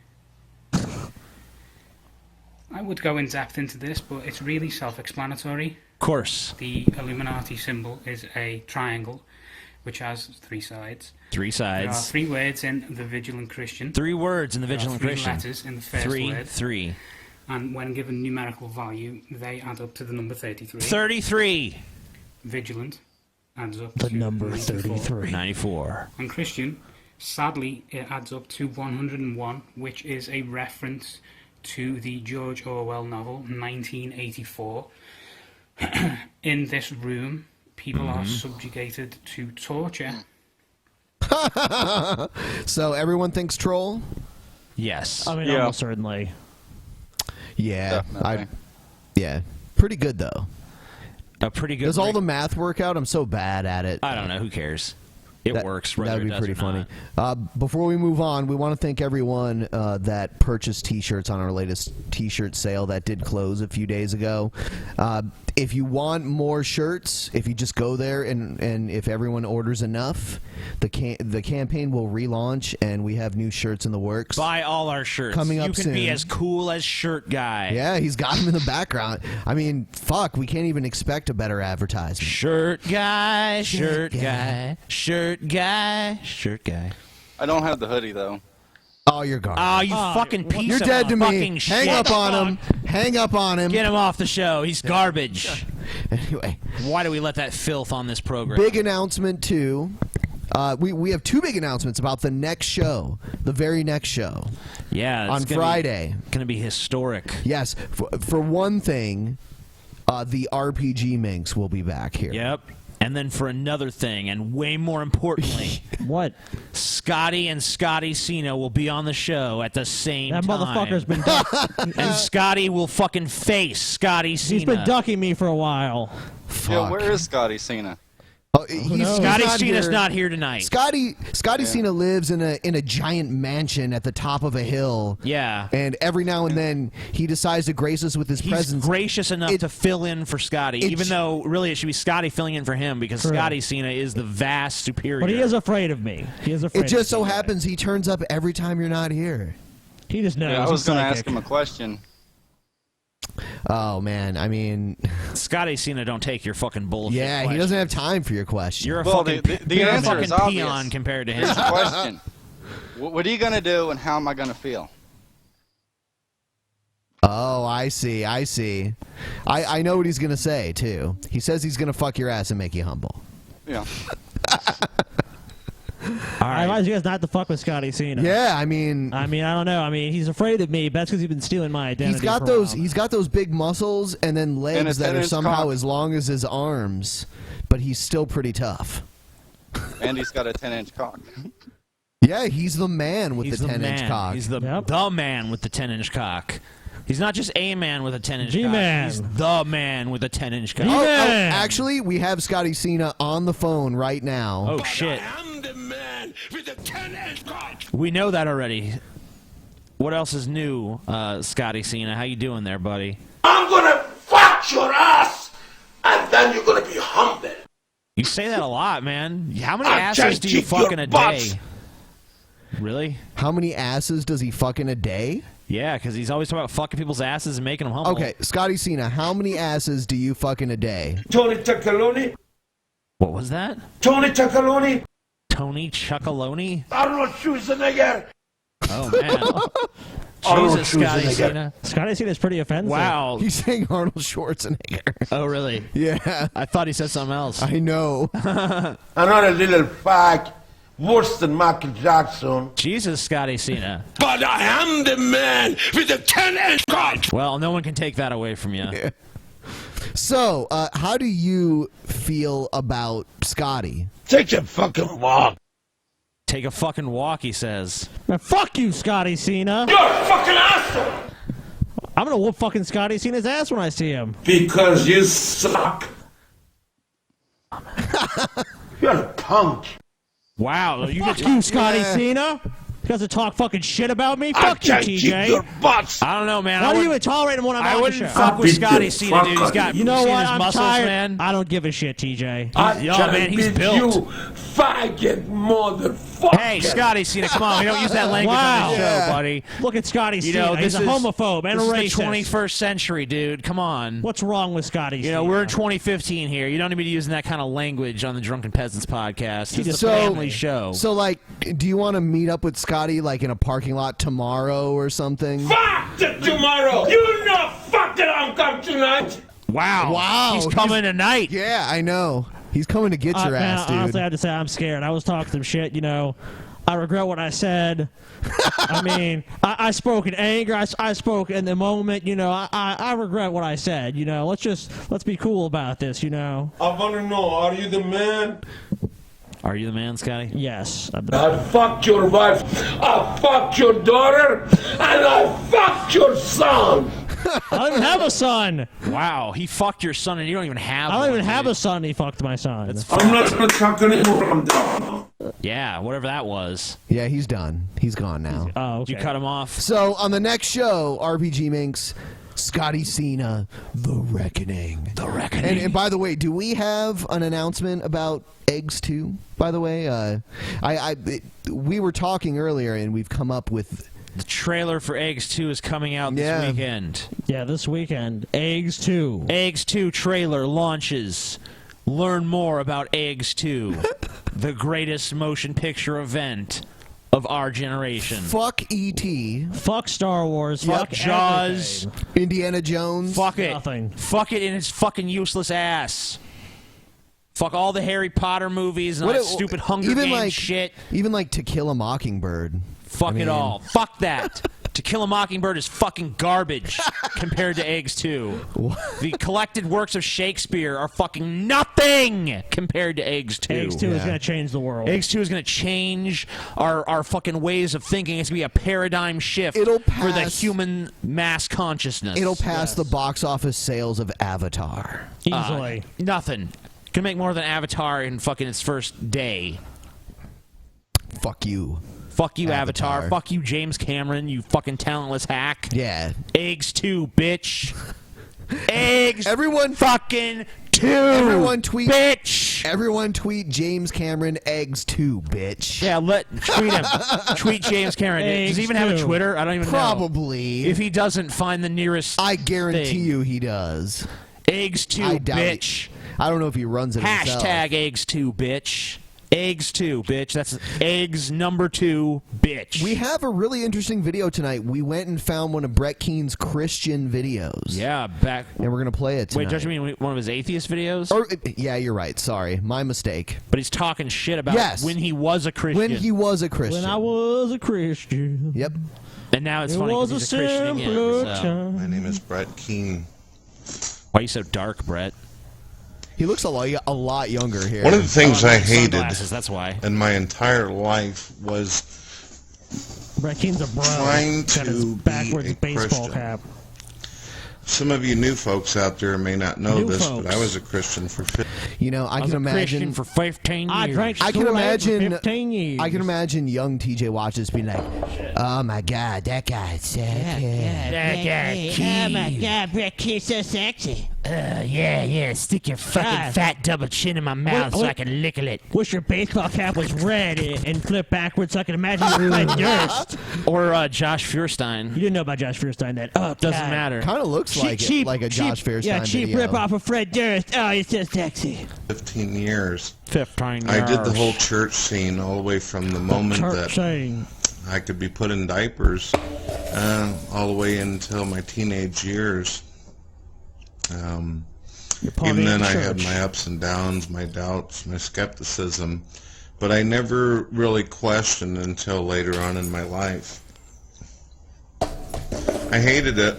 [SPEAKER 11] I would go in depth into this, but it's really self-explanatory.
[SPEAKER 9] Of course.
[SPEAKER 11] The Illuminati symbol is a triangle, which has 3 sides.
[SPEAKER 9] 3 sides.
[SPEAKER 11] There are 3 words in the Vigilant Christian.
[SPEAKER 9] 3 words in the Vigilant
[SPEAKER 11] There are
[SPEAKER 9] Christian.
[SPEAKER 11] 3 letters in the first
[SPEAKER 9] 3,
[SPEAKER 11] word.
[SPEAKER 9] 3.
[SPEAKER 11] And when given numerical value, they add up to the number 33.
[SPEAKER 9] 33.
[SPEAKER 11] Vigilant adds up
[SPEAKER 3] The
[SPEAKER 11] to
[SPEAKER 3] number
[SPEAKER 11] 94.
[SPEAKER 3] 33.
[SPEAKER 9] 94.
[SPEAKER 11] And Christian, sadly, it adds up to 101, which is a reference to the George Orwell novel 1984. In this room, people are subjugated to torture.
[SPEAKER 7] So everyone thinks troll?
[SPEAKER 9] Yes.
[SPEAKER 3] I mean,
[SPEAKER 8] Yeah.
[SPEAKER 3] almost certainly.
[SPEAKER 7] Yeah.
[SPEAKER 8] Definitely.
[SPEAKER 7] Yeah. Pretty good, though.
[SPEAKER 9] A pretty good.
[SPEAKER 7] Does all the math work out? I'm so bad at it.
[SPEAKER 9] I don't know. Who cares? It works.
[SPEAKER 7] That
[SPEAKER 9] Whether
[SPEAKER 7] would
[SPEAKER 9] it
[SPEAKER 7] be
[SPEAKER 9] does
[SPEAKER 7] pretty
[SPEAKER 9] or
[SPEAKER 7] funny.
[SPEAKER 9] not.
[SPEAKER 7] Before we move on, we want to thank everyone that purchased T-shirts on our latest T-shirt sale that did close a few days ago. If you want more shirts, if you just go there and if everyone orders enough, the campaign will relaunch and we have new shirts in the works.
[SPEAKER 9] Buy all our shirts.
[SPEAKER 7] Coming up
[SPEAKER 9] You can
[SPEAKER 7] soon.
[SPEAKER 9] be as cool as Shirt Guy.
[SPEAKER 7] Yeah, he's got him in the background. I mean, fuck, we can't even expect a better advertisement.
[SPEAKER 9] Shirt Guy, Shirt Guy, Shirt Guy, Shirt Guy.
[SPEAKER 8] I don't have the hoodie though.
[SPEAKER 7] Oh, you're gone.
[SPEAKER 9] Oh, you fucking piece
[SPEAKER 7] You're
[SPEAKER 9] of
[SPEAKER 7] dead to me.
[SPEAKER 9] fucking
[SPEAKER 7] Hang
[SPEAKER 9] shit.
[SPEAKER 7] up on him. Hang up on him.
[SPEAKER 9] Get him off the show. He's garbage.
[SPEAKER 7] Anyway,
[SPEAKER 9] why do we let that filth on this program?
[SPEAKER 7] Big announcement too. We have 2 big announcements about the next show, the very next show.
[SPEAKER 9] Yeah, it's
[SPEAKER 7] on
[SPEAKER 9] gonna
[SPEAKER 7] Friday.
[SPEAKER 9] Going to be historic.
[SPEAKER 7] Yes, for one thing, the RPG Minx will be back here.
[SPEAKER 9] Yep. And then for another thing, and way more importantly,
[SPEAKER 3] what?
[SPEAKER 9] Scotty and Scotty Cena will be on the show at the same
[SPEAKER 3] That
[SPEAKER 9] time.
[SPEAKER 3] motherfucker's been
[SPEAKER 9] and Scotty will fucking face Scotty Cena.
[SPEAKER 3] He's been ducking me for a while.
[SPEAKER 8] Yeah, where is Scotty Cena?
[SPEAKER 7] Oh,
[SPEAKER 9] Scotty Cena's not here tonight.
[SPEAKER 7] Scotty Cena lives in a giant mansion at the top of a hill.
[SPEAKER 9] Yeah.
[SPEAKER 7] And every now and then he decides to grace us with his
[SPEAKER 9] He's
[SPEAKER 7] presence.
[SPEAKER 9] gracious enough to fill in for Scotty, even though really it should be Scotty filling in for him because
[SPEAKER 3] True.
[SPEAKER 9] Scotty Cena is the vast superior.
[SPEAKER 3] But he is afraid of me. He is afraid
[SPEAKER 7] It just
[SPEAKER 3] of
[SPEAKER 7] so
[SPEAKER 3] me.
[SPEAKER 7] happens he turns up every time you're not here.
[SPEAKER 3] He just knows.
[SPEAKER 8] Yeah, I was
[SPEAKER 3] He's
[SPEAKER 8] going to
[SPEAKER 3] psychic.
[SPEAKER 8] ask him a question.
[SPEAKER 7] Oh, man. I mean...
[SPEAKER 9] Scotty Cena don't take your fucking bullshit.
[SPEAKER 7] Yeah, he
[SPEAKER 9] question.
[SPEAKER 7] doesn't have time for your question.
[SPEAKER 9] You're a
[SPEAKER 8] Well,
[SPEAKER 9] fucking,
[SPEAKER 8] the
[SPEAKER 9] you're a
[SPEAKER 8] answer
[SPEAKER 9] fucking
[SPEAKER 8] is obvious.
[SPEAKER 9] peon compared to him.
[SPEAKER 8] Here's the question. What are you going to do and how am I going to feel?
[SPEAKER 7] Oh, I see. I know what he's going to say, too. He says he's going to fuck your ass and make you humble.
[SPEAKER 8] Yeah.
[SPEAKER 3] I advise you guys not to fuck with Scotty Cena.
[SPEAKER 7] Yeah, I mean,
[SPEAKER 3] I don't know. I mean, he's afraid of me. But that's because he's been stealing my identity.
[SPEAKER 7] he's got
[SPEAKER 3] for a
[SPEAKER 7] those.
[SPEAKER 3] while.
[SPEAKER 7] He's got those big muscles and then legs
[SPEAKER 8] And a
[SPEAKER 7] that are
[SPEAKER 8] 10-inch
[SPEAKER 7] somehow
[SPEAKER 8] cock.
[SPEAKER 7] as long as his arms, but he's still pretty tough.
[SPEAKER 8] And he's got a 10-inch cock.
[SPEAKER 7] Yeah, he's the man with
[SPEAKER 9] He's
[SPEAKER 7] the
[SPEAKER 9] the
[SPEAKER 7] 10-inch
[SPEAKER 9] man.
[SPEAKER 7] cock.
[SPEAKER 9] He's the man with the 10-inch cock. He's not just a man with a 10-inch cock.
[SPEAKER 3] G-man.
[SPEAKER 9] He's the man with a 10-inch cock.
[SPEAKER 7] Oh, actually, we have Scotty Cena on the phone right now.
[SPEAKER 9] Oh, shit.
[SPEAKER 6] I'm the man with the 10-inch cock.
[SPEAKER 9] We know that already. What else is new, Scotty Cena? How you doing there, buddy?
[SPEAKER 6] I'm gonna fuck your ass, and then you're gonna be humble.
[SPEAKER 9] You say that a lot, man. How many
[SPEAKER 6] I
[SPEAKER 9] asses
[SPEAKER 6] just
[SPEAKER 9] do you
[SPEAKER 6] kick
[SPEAKER 9] fuck
[SPEAKER 6] your
[SPEAKER 9] in a
[SPEAKER 6] butts.
[SPEAKER 9] day? Really?
[SPEAKER 7] How many asses does he fuck in a day?
[SPEAKER 9] Yeah, because he's always talking about fucking people's asses and making them humble.
[SPEAKER 7] Okay, Scotty Cena, how many asses do you fuck in a day?
[SPEAKER 6] Tony Tacaloni.
[SPEAKER 9] What was that?
[SPEAKER 6] Tony Tacaloni.
[SPEAKER 9] Tony Chuckaloni?
[SPEAKER 6] Arnold Schwarzenegger.
[SPEAKER 9] Oh, man.
[SPEAKER 6] Arnold
[SPEAKER 9] Jesus, Scotty
[SPEAKER 6] Schwarzenegger.
[SPEAKER 9] Cena.
[SPEAKER 3] Scotty Cena's pretty offensive.
[SPEAKER 9] Wow.
[SPEAKER 7] He's saying Arnold Schwarzenegger.
[SPEAKER 9] Oh, really?
[SPEAKER 7] Yeah.
[SPEAKER 9] I thought he said something else.
[SPEAKER 7] I know.
[SPEAKER 6] Another little fag. Worse than Michael Jackson.
[SPEAKER 9] Jesus, Scotty Cena.
[SPEAKER 6] But I am the man with the 10-inch cock.
[SPEAKER 9] Well, no one can take that away from you.
[SPEAKER 7] Yeah. So, how do you feel about Scotty?
[SPEAKER 6] Take a fucking walk.
[SPEAKER 9] Take a fucking walk, he says.
[SPEAKER 3] Man, fuck you, Scotty Cena.
[SPEAKER 6] You're a fucking asshole.
[SPEAKER 3] I'm gonna whoop fucking Scotty Cena's ass when I see him.
[SPEAKER 6] Because you suck. You're a punk.
[SPEAKER 9] Wow, you
[SPEAKER 3] Fuck you, Scotty Cena. Because to talk fucking shit about me? Fuck you, TJ.
[SPEAKER 9] I don't know, man.
[SPEAKER 3] Why do you even tolerate him when I'm on the show?
[SPEAKER 9] I wouldn't fuck with Scotty Cena, dude. He's got,
[SPEAKER 3] you know
[SPEAKER 9] seen
[SPEAKER 3] what?
[SPEAKER 9] his
[SPEAKER 3] I'm
[SPEAKER 9] muscles,
[SPEAKER 3] tired.
[SPEAKER 9] man.
[SPEAKER 3] I don't give a shit, TJ.
[SPEAKER 9] Man, he's built.
[SPEAKER 6] You faggot motherfucker.
[SPEAKER 9] Hey, Scotty Cena, come on. We don't use that language on the show, buddy.
[SPEAKER 3] Look at Scotty Cena.
[SPEAKER 9] You know,
[SPEAKER 3] He's a homophobe and a racist.
[SPEAKER 9] This is the 21st century, dude. Come on.
[SPEAKER 3] What's wrong with Scotty Cena?
[SPEAKER 9] You know, we're in 2015 here. You don't need to be using that kind of language on the Drunken Peasants podcast. It's a family show.
[SPEAKER 7] So, like, do you want to meet up with Scotty, like, in a parking lot tomorrow or something?
[SPEAKER 6] Fuck tomorrow. You know fuck that I'm coming tonight.
[SPEAKER 9] Wow. He's coming tonight.
[SPEAKER 7] Yeah, I know. He's coming to get your ass, dude.
[SPEAKER 3] Honestly, I have to say I'm scared. I was talking some shit, you know. I regret what I said. I mean, I spoke in anger. I spoke in the moment, you know. I regret what I said, you know. Let's be cool about this, you know.
[SPEAKER 6] I want to know, are you the man?
[SPEAKER 9] Are you the man, Scotty?
[SPEAKER 3] Yes.
[SPEAKER 6] I fucked your wife, I fucked your daughter, and I fucked your son.
[SPEAKER 3] I don't even have a son.
[SPEAKER 9] Wow, he fucked your son and you don't even have
[SPEAKER 3] I don't
[SPEAKER 9] one,
[SPEAKER 3] even have a son. He fucked my son.
[SPEAKER 6] I'm not going to talk anymore. I'm done.
[SPEAKER 9] Yeah, whatever that was.
[SPEAKER 7] Yeah, he's done. He's gone now.
[SPEAKER 3] Oh, okay.
[SPEAKER 9] Did you cut him off?
[SPEAKER 7] So, on the next show, RPG Minx, Scotty Cena, The Reckoning.
[SPEAKER 9] The Reckoning.
[SPEAKER 7] And by the way, do we have an announcement about Eggs 2? By the way, we were talking earlier, and we've come up with...
[SPEAKER 9] The trailer for Eggs 2 is coming out this weekend.
[SPEAKER 3] Yeah, this weekend. Eggs 2.
[SPEAKER 9] Eggs 2 trailer launches. Learn more about Eggs 2, the greatest motion picture event of our generation.
[SPEAKER 7] Fuck E.T.
[SPEAKER 3] Fuck Star Wars.
[SPEAKER 7] Yep.
[SPEAKER 3] Fuck
[SPEAKER 9] Jaws.
[SPEAKER 3] everything.
[SPEAKER 7] Indiana Jones.
[SPEAKER 9] Fuck it.
[SPEAKER 3] Nothing.
[SPEAKER 9] Fuck it in his fucking useless ass. Fuck all the Harry Potter movies and all that stupid Hunger Games shit.
[SPEAKER 7] Even like To Kill a Mockingbird.
[SPEAKER 9] Fuck it all. Fuck that. To Kill a Mockingbird is fucking garbage compared to Eggs 2. The collected works of Shakespeare are fucking nothing compared to Eggs 2.
[SPEAKER 3] Eggs 2 is going to change the world.
[SPEAKER 9] Eggs 2 is going to change our fucking ways of thinking. It's going to be a paradigm shift
[SPEAKER 7] It'll
[SPEAKER 9] for the
[SPEAKER 7] pass-
[SPEAKER 9] human mass consciousness.
[SPEAKER 7] It'll pass the box office sales of Avatar.
[SPEAKER 3] Easily.
[SPEAKER 9] Nothing. Can make more than Avatar in fucking its first day.
[SPEAKER 7] Fuck you.
[SPEAKER 9] Fuck you, Avatar. Fuck you, James Cameron, you fucking talentless hack.
[SPEAKER 7] Yeah.
[SPEAKER 9] Eggs 2, bitch. Eggs
[SPEAKER 7] Everyone
[SPEAKER 9] fucking 2.
[SPEAKER 7] Everyone tweet
[SPEAKER 9] bitch.
[SPEAKER 7] Everyone tweet James Cameron Eggs 2, bitch.
[SPEAKER 9] Yeah, tweet him. Tweet James Cameron. Does he even have a Twitter? I don't even know.
[SPEAKER 7] Probably.
[SPEAKER 9] If he doesn't, find the nearest
[SPEAKER 7] I guarantee
[SPEAKER 9] thing.
[SPEAKER 7] you he does.
[SPEAKER 9] Eggs 2,
[SPEAKER 7] I doubt
[SPEAKER 9] bitch.
[SPEAKER 7] I don't know if he runs it himself.
[SPEAKER 9] Hashtag Eggs 2, bitch. Eggs 2, bitch. That's Eggs number 2, bitch.
[SPEAKER 7] We have a really interesting video tonight. We went and found one of Brett Keen's Christian videos.
[SPEAKER 9] Yeah, back.
[SPEAKER 7] And we're going to play it tonight.
[SPEAKER 9] Wait, don't you mean one of his atheist videos?
[SPEAKER 7] Yeah, you're right. Sorry. My mistake.
[SPEAKER 9] But he's talking shit about when he was a Christian.
[SPEAKER 7] When he was a Christian.
[SPEAKER 3] When I was a Christian.
[SPEAKER 7] Yep.
[SPEAKER 9] And now it's funny because he's a Christian again. So.
[SPEAKER 12] My name is Brett Keen.
[SPEAKER 9] Why are you so dark, Brett?
[SPEAKER 7] He looks a lot younger here.
[SPEAKER 12] One of the things I hated
[SPEAKER 9] that's why.
[SPEAKER 12] in my entire life was
[SPEAKER 3] Brett Keen's a bro.
[SPEAKER 12] trying
[SPEAKER 3] Got his
[SPEAKER 12] to
[SPEAKER 3] backwards
[SPEAKER 12] be a
[SPEAKER 3] baseball
[SPEAKER 12] Christian.
[SPEAKER 3] cap.
[SPEAKER 12] Some of you new folks out there may not know
[SPEAKER 3] New
[SPEAKER 12] this,
[SPEAKER 3] folks.
[SPEAKER 12] but I was a Christian for 15
[SPEAKER 7] You know, I
[SPEAKER 9] was
[SPEAKER 7] can
[SPEAKER 9] a
[SPEAKER 7] imagine
[SPEAKER 9] Christian for 15 years.
[SPEAKER 3] I drank
[SPEAKER 7] I can
[SPEAKER 3] Kool-Aid
[SPEAKER 7] imagine.
[SPEAKER 3] for 15 years.
[SPEAKER 7] I can imagine young TJ watches being like, "Oh my God, that guy's so
[SPEAKER 9] That guy,
[SPEAKER 5] Oh my God, Brett Keen's so sexy.
[SPEAKER 9] yeah. Stick your fucking
[SPEAKER 3] God.
[SPEAKER 9] fat double chin in my mouth so I can lickle it.
[SPEAKER 3] Wish your baseball cap was red and flip backwards so I can imagine you Fred Durst.
[SPEAKER 9] Or Josh Feuerstein.
[SPEAKER 3] You didn't know about Josh Feuerstein then. Oh,
[SPEAKER 9] Doesn't
[SPEAKER 3] God.
[SPEAKER 9] matter.
[SPEAKER 7] Kind of looks like
[SPEAKER 3] cheap,
[SPEAKER 7] a Josh Feuerstein
[SPEAKER 3] Yeah, cheap
[SPEAKER 7] video.
[SPEAKER 3] rip-off of Fred Durst. Oh, he's so sexy.
[SPEAKER 12] 15 years.
[SPEAKER 9] 15
[SPEAKER 12] I did the
[SPEAKER 9] years.
[SPEAKER 12] whole church scene all the way from the moment that
[SPEAKER 3] Saying.
[SPEAKER 12] I could be put in diapers all the way until my teenage years. Even then, I had my ups and downs, my doubts, my skepticism, but I never really questioned until later on in my life. I hated it.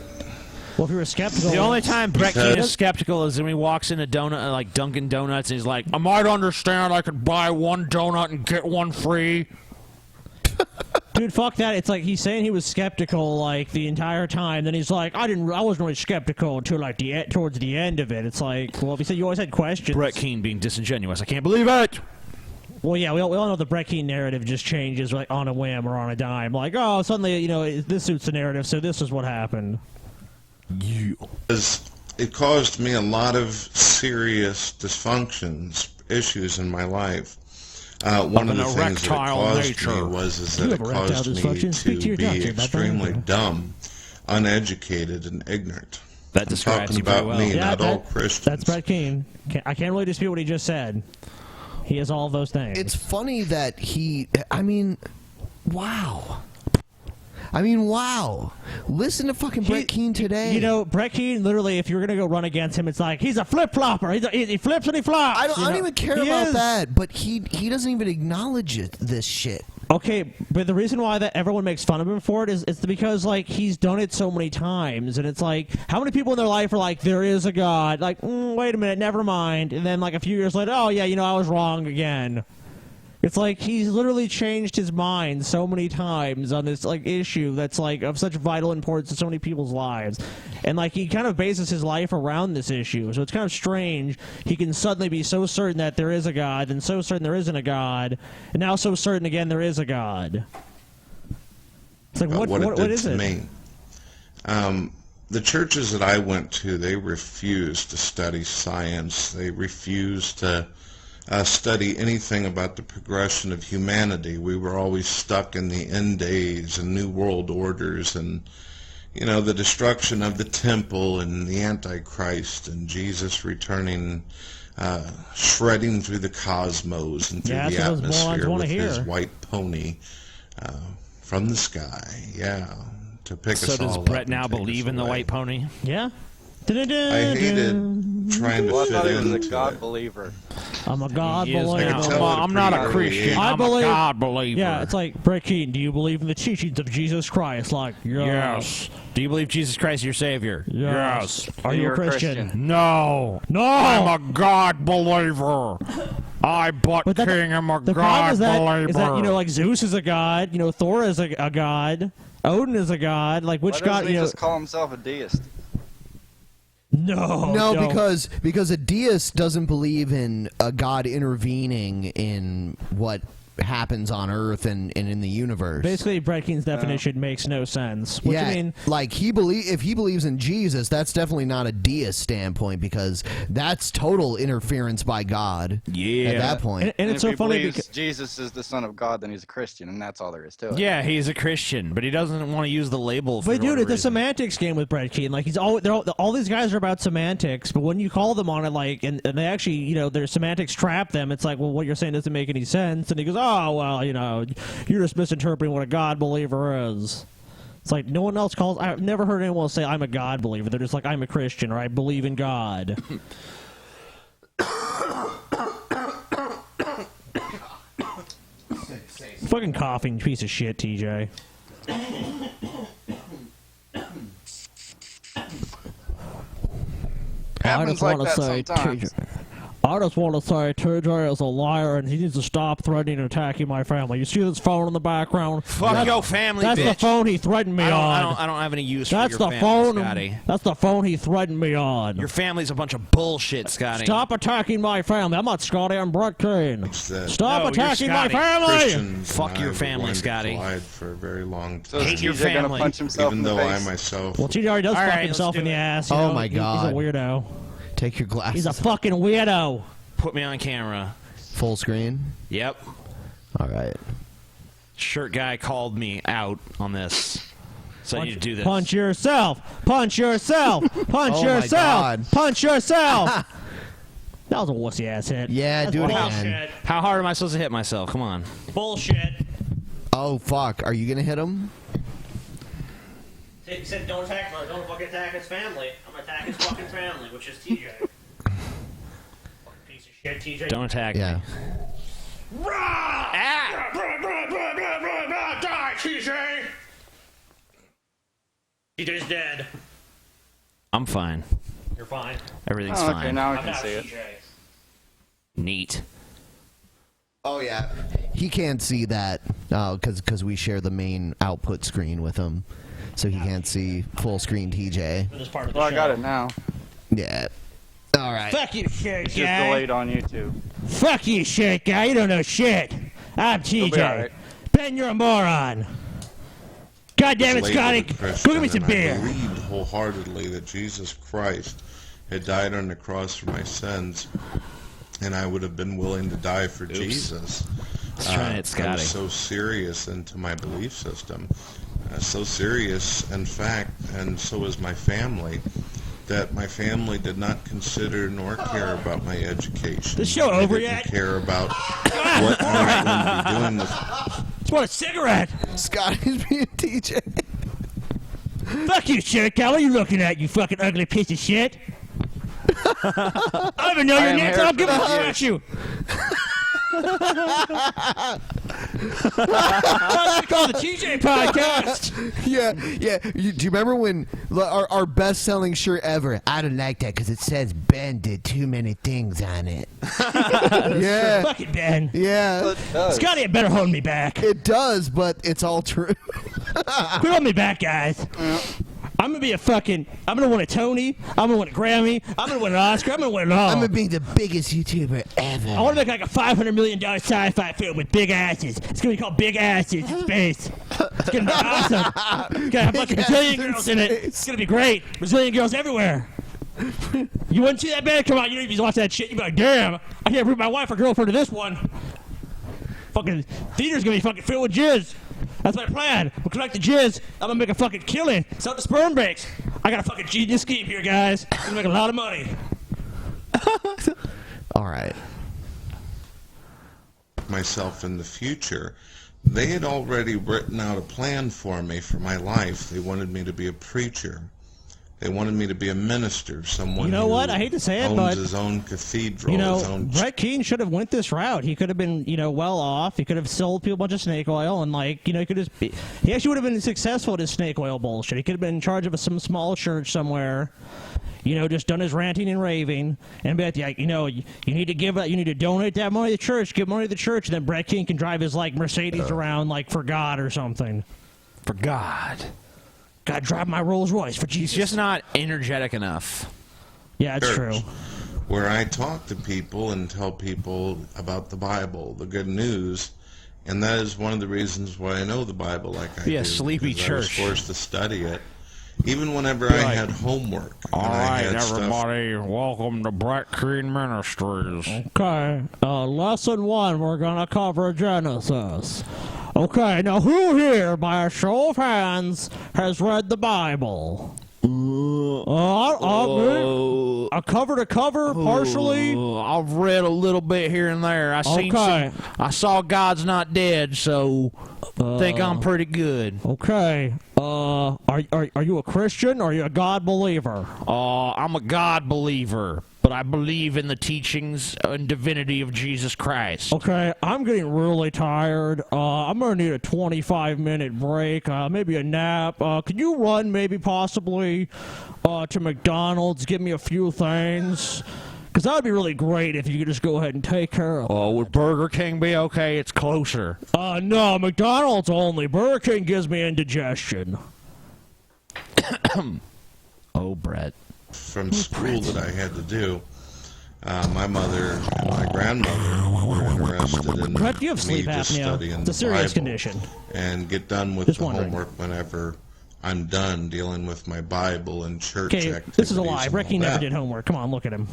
[SPEAKER 3] Well, if you were skeptical...
[SPEAKER 9] The only time Brett Keane
[SPEAKER 12] Because-
[SPEAKER 9] is skeptical is when he walks into like Dunkin' Donuts and he's like, I might understand I could buy one donut and get one free.
[SPEAKER 3] Dude, fuck that. It's like he's saying he was skeptical like the entire time. Then he's like, I wasn't really skeptical until like towards the end of it. It's like, well, if you said you always had questions.
[SPEAKER 9] Brett Keane being disingenuous. I can't believe it.
[SPEAKER 3] Well, yeah, we all know the Brett Keane narrative just changes like on a whim or on a dime. Like, oh, suddenly, you know, this suits the narrative, so this is what happened.
[SPEAKER 12] It caused me a lot of serious dysfunctions, issues in my life. One of the things that it caused me was that it caused me to be extremely dumb, uneducated, and ignorant.
[SPEAKER 9] That describes you
[SPEAKER 12] about
[SPEAKER 9] pretty well.
[SPEAKER 12] me,
[SPEAKER 3] Yeah,
[SPEAKER 12] not all Christians.
[SPEAKER 3] That's Brett Keane. I can't really dispute what he just said. He is all of those things.
[SPEAKER 7] It's funny that wow. Wow. Listen to fucking Brett Keane today.
[SPEAKER 3] You know, Brett Keane, literally, if you're going to go run against him, it's like, he's a flip-flopper. He flips and he flops.
[SPEAKER 7] I don't even care about that, but he doesn't even acknowledge this shit.
[SPEAKER 3] Okay, but the reason why that everyone makes fun of him for it is it's because, like, he's done it so many times, and it's like, how many people in their life are like, there is a God? Like, wait a minute, never mind. And then, like, a few years later, oh, yeah, you know, I was wrong again. It's like he's literally changed his mind so many times on this like issue that's like of such vital importance to so many people's lives, and like he kind of bases his life around this issue. So it's kind of strange he can suddenly be so certain that there is a God, and so certain there isn't a God, and now so certain again there is a God. It's like what is it?
[SPEAKER 12] Me. The churches that I went to, they refused to study science. They refused to study anything about the progression of humanity. We were always stuck in the end days and new world orders and, you know, the destruction of the temple and the Antichrist and Jesus returning, shredding through the cosmos and through the atmosphere with his white pony from the sky. Yeah, to pick us all up.
[SPEAKER 9] So does Brett now believe in the white pony?
[SPEAKER 3] Yeah.
[SPEAKER 12] I hated trying to fit into
[SPEAKER 8] a God believer.
[SPEAKER 3] I'm a God believer.
[SPEAKER 9] I'm not a Christian. I'm a God believer.
[SPEAKER 3] Yeah, it's like, Brett Keane, do you believe in the teachings of Jesus Christ? Like, yes.
[SPEAKER 9] Do you believe Jesus Christ is your Savior?
[SPEAKER 3] Yes. Are you a Christian?
[SPEAKER 9] No.
[SPEAKER 3] No.
[SPEAKER 9] I'm a God believer. I'm a God believer.
[SPEAKER 3] Is that, you know, like Zeus is a god, you know, Thor is a god, Odin is a god, like which
[SPEAKER 8] Why
[SPEAKER 3] god,
[SPEAKER 8] doesn't he just call himself a deist?
[SPEAKER 3] No,
[SPEAKER 7] because a deist doesn't believe in a god intervening in what happens on Earth and in the universe.
[SPEAKER 3] Basically, Brett Keane's definition makes no sense. Which,
[SPEAKER 7] yeah,
[SPEAKER 3] I mean,
[SPEAKER 7] like if he believes in Jesus, that's definitely not a deist standpoint because that's total interference by God.
[SPEAKER 9] Yeah,
[SPEAKER 7] at that point.
[SPEAKER 3] And it's so funny because
[SPEAKER 8] Jesus is the Son of God, then he's a Christian, and that's all there is to it.
[SPEAKER 9] Yeah, he's a Christian, but he doesn't want to use the label.
[SPEAKER 3] But dude, it's a semantics game with Brett Keane. Like all these guys are about semantics, but when you call them on it, like, and they actually, you know, their semantics trap them. It's like, well, what you're saying doesn't make any sense. And he goes, oh, well, you know, you're just misinterpreting what a God believer is. It's like no one else calls. I've never heard anyone say I'm a God believer. They're just like, I'm a Christian or I believe in God. Fucking coughing piece of shit, TJ.
[SPEAKER 8] Happens like that sometimes.
[SPEAKER 3] I just want to say TJ is a liar and he needs to stop threatening and attacking my family. You see this phone in the background?
[SPEAKER 9] Fuck your family,
[SPEAKER 3] That's
[SPEAKER 9] bitch.
[SPEAKER 3] the phone he threatened me on.
[SPEAKER 9] I don't have any use
[SPEAKER 3] That's
[SPEAKER 9] for your
[SPEAKER 3] the
[SPEAKER 9] family,
[SPEAKER 3] phone,
[SPEAKER 9] Scotty.
[SPEAKER 3] That's the phone he threatened me on.
[SPEAKER 9] Your family's a bunch of bullshit, Scotty.
[SPEAKER 3] Stop attacking my family. I'm not Scotty, I'm Brett Keane. Stop
[SPEAKER 9] No,
[SPEAKER 3] attacking
[SPEAKER 9] you're
[SPEAKER 3] my
[SPEAKER 9] Scotty.
[SPEAKER 3] family!
[SPEAKER 12] Christians
[SPEAKER 9] Fuck
[SPEAKER 12] and
[SPEAKER 9] your
[SPEAKER 12] I
[SPEAKER 9] family,
[SPEAKER 12] were going to
[SPEAKER 9] Scotty.
[SPEAKER 12] collide for a very long time.
[SPEAKER 8] So
[SPEAKER 9] Hate your
[SPEAKER 8] TJ gonna
[SPEAKER 9] family.
[SPEAKER 8] punch himself
[SPEAKER 12] Even
[SPEAKER 8] in the
[SPEAKER 12] though
[SPEAKER 8] face?
[SPEAKER 12] I myself...
[SPEAKER 3] Well, TJ already does
[SPEAKER 9] All
[SPEAKER 3] fuck
[SPEAKER 9] right,
[SPEAKER 3] himself
[SPEAKER 9] let's
[SPEAKER 3] in
[SPEAKER 9] do
[SPEAKER 3] the
[SPEAKER 9] it.
[SPEAKER 3] ass. You
[SPEAKER 7] Oh
[SPEAKER 3] know?
[SPEAKER 7] my God.
[SPEAKER 3] He's a weirdo.
[SPEAKER 7] Take your glasses.
[SPEAKER 3] He's a fucking weirdo.
[SPEAKER 9] Put me on camera.
[SPEAKER 7] Full screen.
[SPEAKER 9] Yep.
[SPEAKER 7] All right.
[SPEAKER 9] Shirt guy called me out on this. So you do this.
[SPEAKER 3] Punch yourself. Punch yourself. Punch
[SPEAKER 7] Oh my
[SPEAKER 3] yourself.
[SPEAKER 7] God.
[SPEAKER 3] Punch yourself. That was a wussy ass hit.
[SPEAKER 7] Yeah,
[SPEAKER 3] That's
[SPEAKER 7] do it
[SPEAKER 3] bullshit.
[SPEAKER 7] again.
[SPEAKER 9] How hard am I supposed to hit myself? Come on.
[SPEAKER 3] Bullshit.
[SPEAKER 7] Oh fuck! Are you gonna hit him?
[SPEAKER 3] He said don't attack my, don't fucking attack his family. I'm gonna attack his fucking family, which is TJ. Fucking piece of shit, TJ.
[SPEAKER 9] Don't attack
[SPEAKER 7] Yeah.
[SPEAKER 9] me.
[SPEAKER 3] Die, TJ! TJ's dead.
[SPEAKER 9] I'm fine.
[SPEAKER 3] You're fine.
[SPEAKER 9] Everything's
[SPEAKER 8] Oh, okay,
[SPEAKER 9] fine.
[SPEAKER 8] now I
[SPEAKER 3] I'm
[SPEAKER 8] can
[SPEAKER 3] not
[SPEAKER 8] see it.
[SPEAKER 3] TJ.
[SPEAKER 9] Neat.
[SPEAKER 7] Oh yeah. He can't see that because we share the main output screen with him, so he can't see full screen TJ.
[SPEAKER 3] For this part of the
[SPEAKER 8] Well, I
[SPEAKER 3] show.
[SPEAKER 8] got it now.
[SPEAKER 7] Yeah. All right.
[SPEAKER 3] Fuck you, shirt
[SPEAKER 8] It's
[SPEAKER 3] guy.
[SPEAKER 8] just delayed on YouTube.
[SPEAKER 3] Fuck you, shirt guy. You don't know shit. I'm
[SPEAKER 8] You'll be all
[SPEAKER 3] TJ.
[SPEAKER 8] right.
[SPEAKER 3] Ben, you're a moron. God damn it,
[SPEAKER 12] labeled
[SPEAKER 3] Scotty.
[SPEAKER 12] a Christian,
[SPEAKER 3] Go give me some
[SPEAKER 12] and I
[SPEAKER 3] beer.
[SPEAKER 12] believed wholeheartedly that Jesus Christ had died on the cross for my sins, and I would have been willing to die for Jesus.
[SPEAKER 9] Let's try it,
[SPEAKER 12] I
[SPEAKER 9] Scotty.
[SPEAKER 12] was so serious into my belief system, so serious, in fact, and so was my family, that my family did not consider nor care about my education.
[SPEAKER 3] This show
[SPEAKER 12] They
[SPEAKER 3] over
[SPEAKER 12] didn't
[SPEAKER 3] yet?
[SPEAKER 12] care about what I was going to be doing with.
[SPEAKER 3] Just want a cigarette.
[SPEAKER 7] Scotty's being TJ.
[SPEAKER 3] Fuck you, shirt guy. What are you looking at, you fucking ugly piece of shit? I don't even know
[SPEAKER 8] I
[SPEAKER 3] your
[SPEAKER 8] am
[SPEAKER 3] name,
[SPEAKER 8] here
[SPEAKER 3] so I'll
[SPEAKER 8] for
[SPEAKER 3] give
[SPEAKER 8] the
[SPEAKER 3] a
[SPEAKER 8] views.
[SPEAKER 3] fuck you. That's called the TJ podcast.
[SPEAKER 7] Yeah. Do you remember when our best-selling shirt ever? I don't like that because it says Ben did too many things on it. Yeah.
[SPEAKER 3] Fuck it, Ben.
[SPEAKER 7] Yeah.
[SPEAKER 3] Scotty, it better hold me back.
[SPEAKER 7] It does, but it's all true.
[SPEAKER 3] Quit holding me back, guys. I'm gonna be I'm gonna win a Tony. I'm gonna win a Grammy. I'm gonna win an Oscar. I'm gonna win it all.
[SPEAKER 7] I'm gonna be the biggest YouTuber ever.
[SPEAKER 3] I want to make like a $500 million sci-fi film with big asses. It's gonna be called Big Asses in Space. It's gonna be awesome. It's gonna have like Brazilian girls in it. It's gonna be great. Brazilian girls everywhere. You wouldn't see that band come out. You don't even watch that shit. You'd be like, damn, I can't bring my wife or girlfriend to this one. Fucking theater's gonna be fucking filled with jizz. That's my plan. We'll collect the jizz. I'm gonna make a fucking killing. Sell the sperm banks. I got a fucking genius scheme here, guys. I'm gonna make a lot of money.
[SPEAKER 7] All right.
[SPEAKER 12] Myself in the future, they had already written out a plan for me for my life. They wanted me to be a preacher. They wanted me to be a minister, someone
[SPEAKER 3] You know
[SPEAKER 12] who
[SPEAKER 3] what? I hate to say it,
[SPEAKER 12] owns
[SPEAKER 3] but
[SPEAKER 12] his own cathedral,
[SPEAKER 3] you know,
[SPEAKER 12] his own
[SPEAKER 3] Brett Keane should have went this route. He could have been, well off. He could have sold people a bunch of snake oil, and he could just be. He actually would have been successful at his snake oil bullshit. He could have been in charge of some small church somewhere. Just done his ranting and raving, and be like, you need to give that, you need to donate that money to the church, give money to the church, and then Brett Keane can drive his Mercedes around for God or something.
[SPEAKER 9] For God.
[SPEAKER 3] Gotta drive my Rolls Royce for Jesus.
[SPEAKER 9] He's just not energetic enough.
[SPEAKER 3] Yeah, it's true.
[SPEAKER 12] where I talk to people and tell people about the Bible, the good news, and that is one of the reasons why I know the Bible like I do.
[SPEAKER 9] a sleepy
[SPEAKER 12] because I was
[SPEAKER 9] church.
[SPEAKER 12] forced to study it, even whenever I had homework.
[SPEAKER 3] All
[SPEAKER 12] and I
[SPEAKER 3] right,
[SPEAKER 12] had
[SPEAKER 3] everybody, welcome to Black King Ministries. Okay, lesson 1, we're gonna cover Genesis. Okay, now who here, by a show of hands, has read the Bible? Cover to cover, partially.
[SPEAKER 9] I've read a little bit here and there. I saw God's Not Dead, so think I'm pretty good.
[SPEAKER 3] Okay. Are you a Christian or are you a God believer?
[SPEAKER 9] I'm a God believer, but I believe in the teachings and divinity of Jesus Christ.
[SPEAKER 3] Okay, I'm getting really tired. I'm gonna need a 25-minute break, maybe a nap. Could you run maybe possibly to McDonald's, give me a few things? Because that would be really great if you could just go ahead and take care of it.
[SPEAKER 9] Would Burger King be okay? It's closer.
[SPEAKER 3] No, McDonald's only. Burger King gives me indigestion.
[SPEAKER 9] Oh, Brett.
[SPEAKER 12] From school that I had to do, my mother and my grandmother were interested in
[SPEAKER 3] Brett, you have sleep
[SPEAKER 12] me just
[SPEAKER 3] apnea.
[SPEAKER 12] studying
[SPEAKER 3] It's a
[SPEAKER 12] the
[SPEAKER 3] serious
[SPEAKER 12] Bible
[SPEAKER 3] condition.
[SPEAKER 12] and get done with
[SPEAKER 3] Just
[SPEAKER 12] the
[SPEAKER 3] wondering.
[SPEAKER 12] homework whenever I'm done dealing with my Bible and church
[SPEAKER 3] Okay,
[SPEAKER 12] activities.
[SPEAKER 3] this is a lie.
[SPEAKER 12] and
[SPEAKER 3] Brecky
[SPEAKER 12] all
[SPEAKER 3] never
[SPEAKER 12] that.
[SPEAKER 3] did homework. Come on, look at him.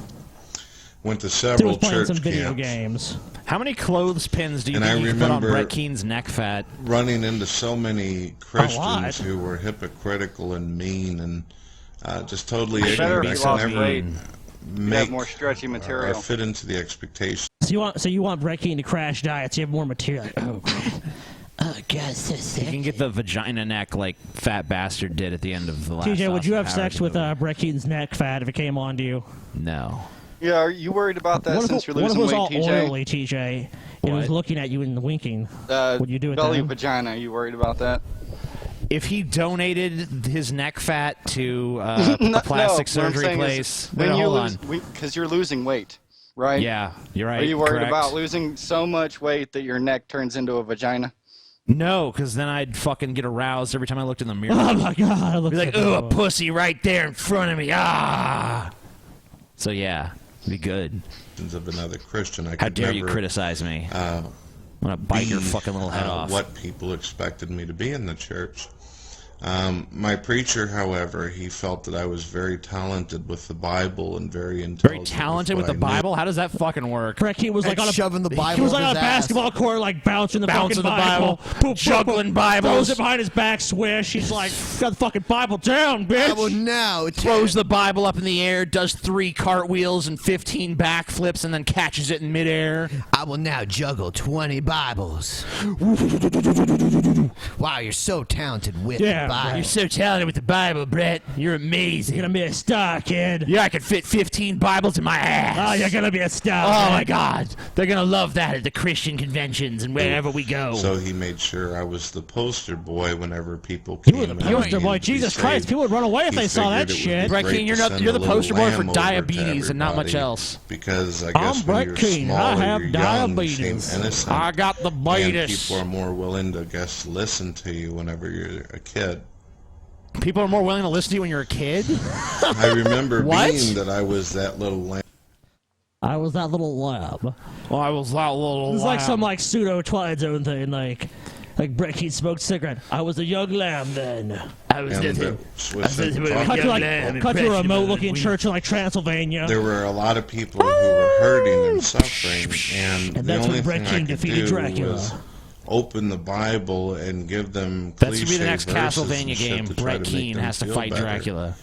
[SPEAKER 12] Went to
[SPEAKER 3] He
[SPEAKER 12] several
[SPEAKER 3] was playing
[SPEAKER 12] church
[SPEAKER 3] some video
[SPEAKER 12] camps.
[SPEAKER 3] games.
[SPEAKER 9] How many clothespins do you
[SPEAKER 12] And
[SPEAKER 9] think
[SPEAKER 12] I
[SPEAKER 9] you can put on
[SPEAKER 12] remember
[SPEAKER 9] Brett Keene's neck fat?
[SPEAKER 12] Running into so many
[SPEAKER 3] lot.
[SPEAKER 12] Christians who were hypocritical and mean and just totally
[SPEAKER 8] Better
[SPEAKER 12] ignorant.
[SPEAKER 8] if
[SPEAKER 12] I
[SPEAKER 8] you
[SPEAKER 12] could
[SPEAKER 8] lost
[SPEAKER 12] never
[SPEAKER 8] weight.
[SPEAKER 12] make
[SPEAKER 8] have more stretchy
[SPEAKER 12] or
[SPEAKER 8] material.
[SPEAKER 12] fit into the expectations.
[SPEAKER 3] So you want Brett Keane to crash diet so you have more material. Oh,
[SPEAKER 5] Oh, God, so sick.
[SPEAKER 9] You can get the vagina neck like Fat Bastard did at the end of the last.
[SPEAKER 3] TJ, would you have
[SPEAKER 9] Austin
[SPEAKER 3] sex
[SPEAKER 9] Powers
[SPEAKER 3] with
[SPEAKER 9] movie.
[SPEAKER 3] Brett Keane's neck fat if it came on to you?
[SPEAKER 9] No.
[SPEAKER 8] Yeah, are you worried about that
[SPEAKER 3] What if
[SPEAKER 8] since you're
[SPEAKER 3] what if
[SPEAKER 8] losing
[SPEAKER 3] it was
[SPEAKER 8] weight,
[SPEAKER 3] all
[SPEAKER 8] TJ?
[SPEAKER 3] oily, TJ? It was looking at you and winking. Would you do it
[SPEAKER 8] belly
[SPEAKER 3] then?
[SPEAKER 8] vagina, you worried about that?
[SPEAKER 9] If he donated his neck fat to a plastic surgery place,
[SPEAKER 8] when you
[SPEAKER 9] hold
[SPEAKER 8] lose,
[SPEAKER 9] on.
[SPEAKER 8] because you're losing weight, right?
[SPEAKER 9] Yeah, you're right.
[SPEAKER 8] Are you worried
[SPEAKER 9] correct.
[SPEAKER 8] about losing so much weight that your neck turns into a vagina?
[SPEAKER 9] No, because then I'd fucking get aroused every time I looked in the mirror.
[SPEAKER 3] Oh my God!
[SPEAKER 9] Be like, ooh, a pussy right there in front of me. Ah. So yeah. Be good.
[SPEAKER 12] Of another Christian. I
[SPEAKER 9] How
[SPEAKER 12] could
[SPEAKER 9] dare you
[SPEAKER 12] never,
[SPEAKER 9] criticize me? I'm gonna bite your fucking little head off.
[SPEAKER 12] What people expected me to be in the church. My preacher, however, he felt that I was very talented with the Bible and very intelligent.
[SPEAKER 9] Very talented with the Bible? How does that fucking work?
[SPEAKER 3] Brett Keane was like on a
[SPEAKER 7] shoving the Bible.
[SPEAKER 3] He was like
[SPEAKER 7] up
[SPEAKER 3] on a
[SPEAKER 7] his ass.
[SPEAKER 3] basketball court, like bouncing the fucking Bible, Boop,
[SPEAKER 9] juggling
[SPEAKER 3] boop,
[SPEAKER 9] Bibles.
[SPEAKER 3] throws it behind his back, swish. He's like, got the fucking Bible down, bitch.
[SPEAKER 7] Well, now it
[SPEAKER 9] Throws the Bible up in the air, does 3 cartwheels and 15 backflips, and then catches it in midair.
[SPEAKER 7] I will now juggle 20 Bibles. Wow, you're so talented with the Bible.
[SPEAKER 9] You're so talented with the Bible, Brett. You're amazing.
[SPEAKER 3] You're gonna be a star, kid.
[SPEAKER 9] Yeah, I could fit 15 Bibles in my ass.
[SPEAKER 3] Oh, you're gonna be a star.
[SPEAKER 9] Oh
[SPEAKER 3] man.
[SPEAKER 9] my God, they're gonna love that at the Christian conventions and wherever we go.
[SPEAKER 12] So he made sure I was the poster boy whenever people came.
[SPEAKER 3] You were the poster boy. Jesus Christ, people would run away if they saw that shit.
[SPEAKER 9] Brett Keane, you're the poster boy for diabetes and not much else.
[SPEAKER 12] Because I guess
[SPEAKER 3] I'm Brett Keane.
[SPEAKER 12] smaller,
[SPEAKER 3] I have
[SPEAKER 12] you're young, you seem
[SPEAKER 3] diabetes.
[SPEAKER 12] innocent,
[SPEAKER 9] I got the
[SPEAKER 12] and
[SPEAKER 9] bitis.
[SPEAKER 12] people are more willing to, I guess, listen to you whenever you're a kid.
[SPEAKER 9] People are more willing to listen to you when you're a kid?
[SPEAKER 12] I remember
[SPEAKER 9] What?
[SPEAKER 12] being that I was that little lamb.
[SPEAKER 3] I was that little lab.
[SPEAKER 9] Well, I was that little
[SPEAKER 3] It was like
[SPEAKER 9] lamb.
[SPEAKER 3] some like pseudo Twilight Zone thing, like Brett Keane smoked cigarette. I was a young lamb then.
[SPEAKER 9] I was
[SPEAKER 12] And
[SPEAKER 9] nothing.
[SPEAKER 12] with the-
[SPEAKER 3] Cut to a remote-looking church in like Transylvania.
[SPEAKER 12] There were a lot of people who were hurting and suffering, and the
[SPEAKER 3] that's when
[SPEAKER 12] only
[SPEAKER 3] Brett
[SPEAKER 12] thing I
[SPEAKER 3] Keane
[SPEAKER 12] could
[SPEAKER 3] defeated
[SPEAKER 12] do
[SPEAKER 3] Dracula.
[SPEAKER 12] was open the Bible and give them
[SPEAKER 9] That's gonna be the
[SPEAKER 12] cliche
[SPEAKER 9] next
[SPEAKER 12] verses and
[SPEAKER 9] Castlevania
[SPEAKER 12] shit
[SPEAKER 9] game.
[SPEAKER 12] to try
[SPEAKER 9] Brett
[SPEAKER 12] to make
[SPEAKER 9] Keane
[SPEAKER 12] them
[SPEAKER 9] has to
[SPEAKER 12] feel
[SPEAKER 9] fight
[SPEAKER 12] better.
[SPEAKER 9] Dracula.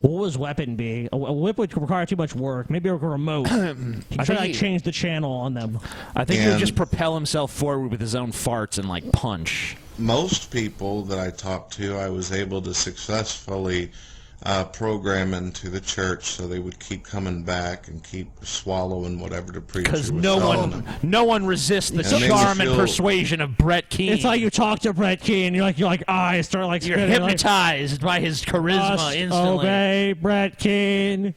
[SPEAKER 3] What was weapon be? A whip would require too much work. Maybe a remote. He
[SPEAKER 9] I
[SPEAKER 3] tried to
[SPEAKER 9] think
[SPEAKER 3] like
[SPEAKER 9] he-
[SPEAKER 3] change the channel on them.
[SPEAKER 9] I think he would
[SPEAKER 12] And-
[SPEAKER 9] just propel himself forward with his own farts and like punch.
[SPEAKER 12] Most people that I talked to, I was able to successfully program into the church so they would keep coming back and keep swallowing whatever the preacher was
[SPEAKER 9] Because
[SPEAKER 12] telling them.
[SPEAKER 9] no one resists the
[SPEAKER 12] And it makes
[SPEAKER 9] charm
[SPEAKER 12] you
[SPEAKER 9] and
[SPEAKER 12] feel-
[SPEAKER 9] persuasion of Brett Keane.
[SPEAKER 3] It's like you talk to Brett Keane. You're like eyes start like
[SPEAKER 9] You're
[SPEAKER 3] spinning, like,
[SPEAKER 9] hypnotized by his charisma
[SPEAKER 3] Must
[SPEAKER 9] instantly.
[SPEAKER 3] obey Brett Keane.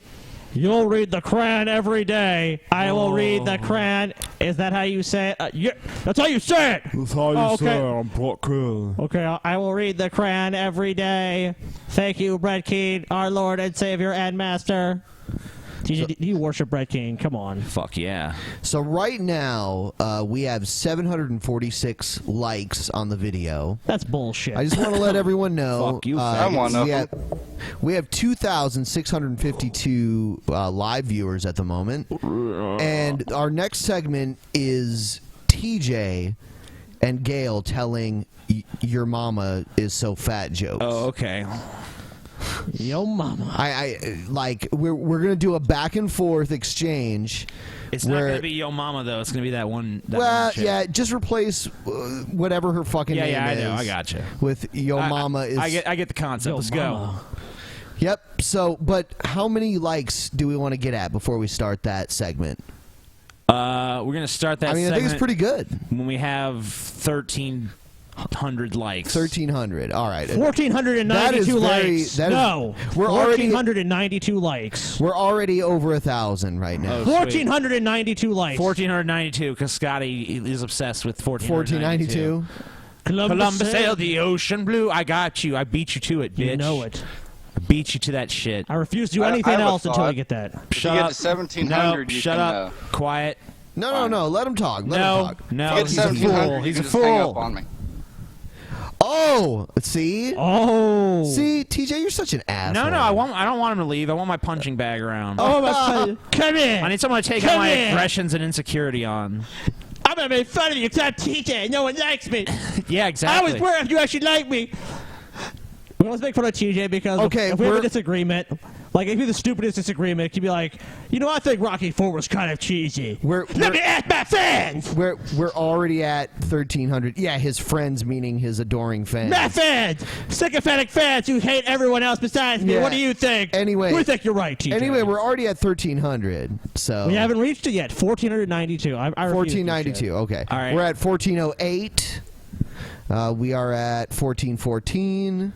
[SPEAKER 3] You'll read the Quran every day. I will read the Quran. Is that how you say it? Yeah, that's how you say it.
[SPEAKER 13] That's how you
[SPEAKER 3] Oh,
[SPEAKER 13] say
[SPEAKER 3] okay.
[SPEAKER 13] it. I'm Brett Keane.
[SPEAKER 3] Okay, I will read the Quran every day. Thank you, Brett Keane, our Lord and Savior and Master. Do you worship Brett Keane? Come on.
[SPEAKER 9] Fuck yeah.
[SPEAKER 7] So right now, we have 746 likes on the video.
[SPEAKER 3] That's bullshit.
[SPEAKER 7] I just want to let everyone know.
[SPEAKER 9] Fuck you,
[SPEAKER 8] I'm one of them.
[SPEAKER 7] We have 2,652 live viewers at the moment. And our next segment is TJ and Gail telling your mama is so fat jokes.
[SPEAKER 9] Oh, okay.
[SPEAKER 3] Yo, mama.
[SPEAKER 7] I like we're gonna do a back and forth exchange.
[SPEAKER 9] It's not
[SPEAKER 7] where-
[SPEAKER 9] gonna be Yo Mama though. It's gonna be that one. That
[SPEAKER 7] Well,
[SPEAKER 9] one chick.
[SPEAKER 7] yeah, just replace whatever her fucking name
[SPEAKER 9] I
[SPEAKER 7] is.
[SPEAKER 9] know. I gotcha.
[SPEAKER 7] With Yo Mama is.
[SPEAKER 9] I get the concept.
[SPEAKER 3] Yo,
[SPEAKER 9] Let's
[SPEAKER 3] mama.
[SPEAKER 7] Yep. So, but how many likes do we want to get at before we start that segment?
[SPEAKER 9] go. We're gonna start that.
[SPEAKER 7] I mean, I think it's
[SPEAKER 9] segment
[SPEAKER 7] pretty good.
[SPEAKER 9] when we have 1,300 likes.
[SPEAKER 7] 1,300. All right.
[SPEAKER 3] 1,492
[SPEAKER 7] That is very-
[SPEAKER 3] likes.
[SPEAKER 7] that is-
[SPEAKER 3] No.
[SPEAKER 7] we're already-
[SPEAKER 3] 1,492 likes.
[SPEAKER 7] We're already over 1,000 right now.
[SPEAKER 9] Oh, sweet.
[SPEAKER 3] 1,492 likes.
[SPEAKER 9] 1,492 because Scotty is obsessed with 1,492.
[SPEAKER 7] 1492.
[SPEAKER 9] Columbus sailed the ocean blue. I got you. I beat you to it, bitch.
[SPEAKER 3] You know it.
[SPEAKER 9] I beat you to that shit.
[SPEAKER 3] I refuse to do
[SPEAKER 8] I
[SPEAKER 3] anything
[SPEAKER 8] have a
[SPEAKER 3] else until I
[SPEAKER 8] thought.
[SPEAKER 3] get that.
[SPEAKER 8] If you get to 1,700,
[SPEAKER 9] no,
[SPEAKER 8] you
[SPEAKER 9] shut
[SPEAKER 8] can,
[SPEAKER 9] up. Quiet.
[SPEAKER 7] No. Let him talk. Let him
[SPEAKER 9] No,
[SPEAKER 7] talk.
[SPEAKER 9] no.
[SPEAKER 8] If you get to
[SPEAKER 9] He's a
[SPEAKER 8] 1,700,
[SPEAKER 9] fool.
[SPEAKER 8] you
[SPEAKER 9] He's
[SPEAKER 8] can
[SPEAKER 9] a
[SPEAKER 8] just hang up
[SPEAKER 9] fool.
[SPEAKER 8] on me.
[SPEAKER 7] Oh, see?
[SPEAKER 3] Oh.
[SPEAKER 7] See, TJ, you're such an asshole.
[SPEAKER 9] No. I don't want him to leave. I want my punching bag around.
[SPEAKER 3] Oh, come in.
[SPEAKER 9] I need someone to take
[SPEAKER 3] Come
[SPEAKER 9] out my
[SPEAKER 3] in.
[SPEAKER 9] aggressions and insecurity on.
[SPEAKER 3] I'm gonna make fun of you because I'm TJ. No one likes me.
[SPEAKER 9] Yeah,
[SPEAKER 3] I
[SPEAKER 9] exactly.
[SPEAKER 3] was worried if you actually like me. Well, let's make fun of TJ because
[SPEAKER 7] Okay,
[SPEAKER 3] if we have a
[SPEAKER 7] we're-
[SPEAKER 3] disagreement, like if you have the stupidest disagreement, you'd be like, you know, I think Rocky IV was kind of cheesy. Let me ask my fans.
[SPEAKER 7] We're already at 1,300. Yeah, his friends, meaning his adoring fans.
[SPEAKER 3] My fans, sycophantic fans who hate everyone else besides me.
[SPEAKER 7] Yeah.
[SPEAKER 3] What do you think?
[SPEAKER 7] Anyway,
[SPEAKER 3] we think you're right, TJ.
[SPEAKER 7] Anyway, we're already at 1,300. So
[SPEAKER 3] we haven't reached it yet. 1,492. I refuse to do
[SPEAKER 7] 1492.
[SPEAKER 3] shit.
[SPEAKER 7] Okay.
[SPEAKER 3] All right.
[SPEAKER 7] We're at 1408. We are at 1414.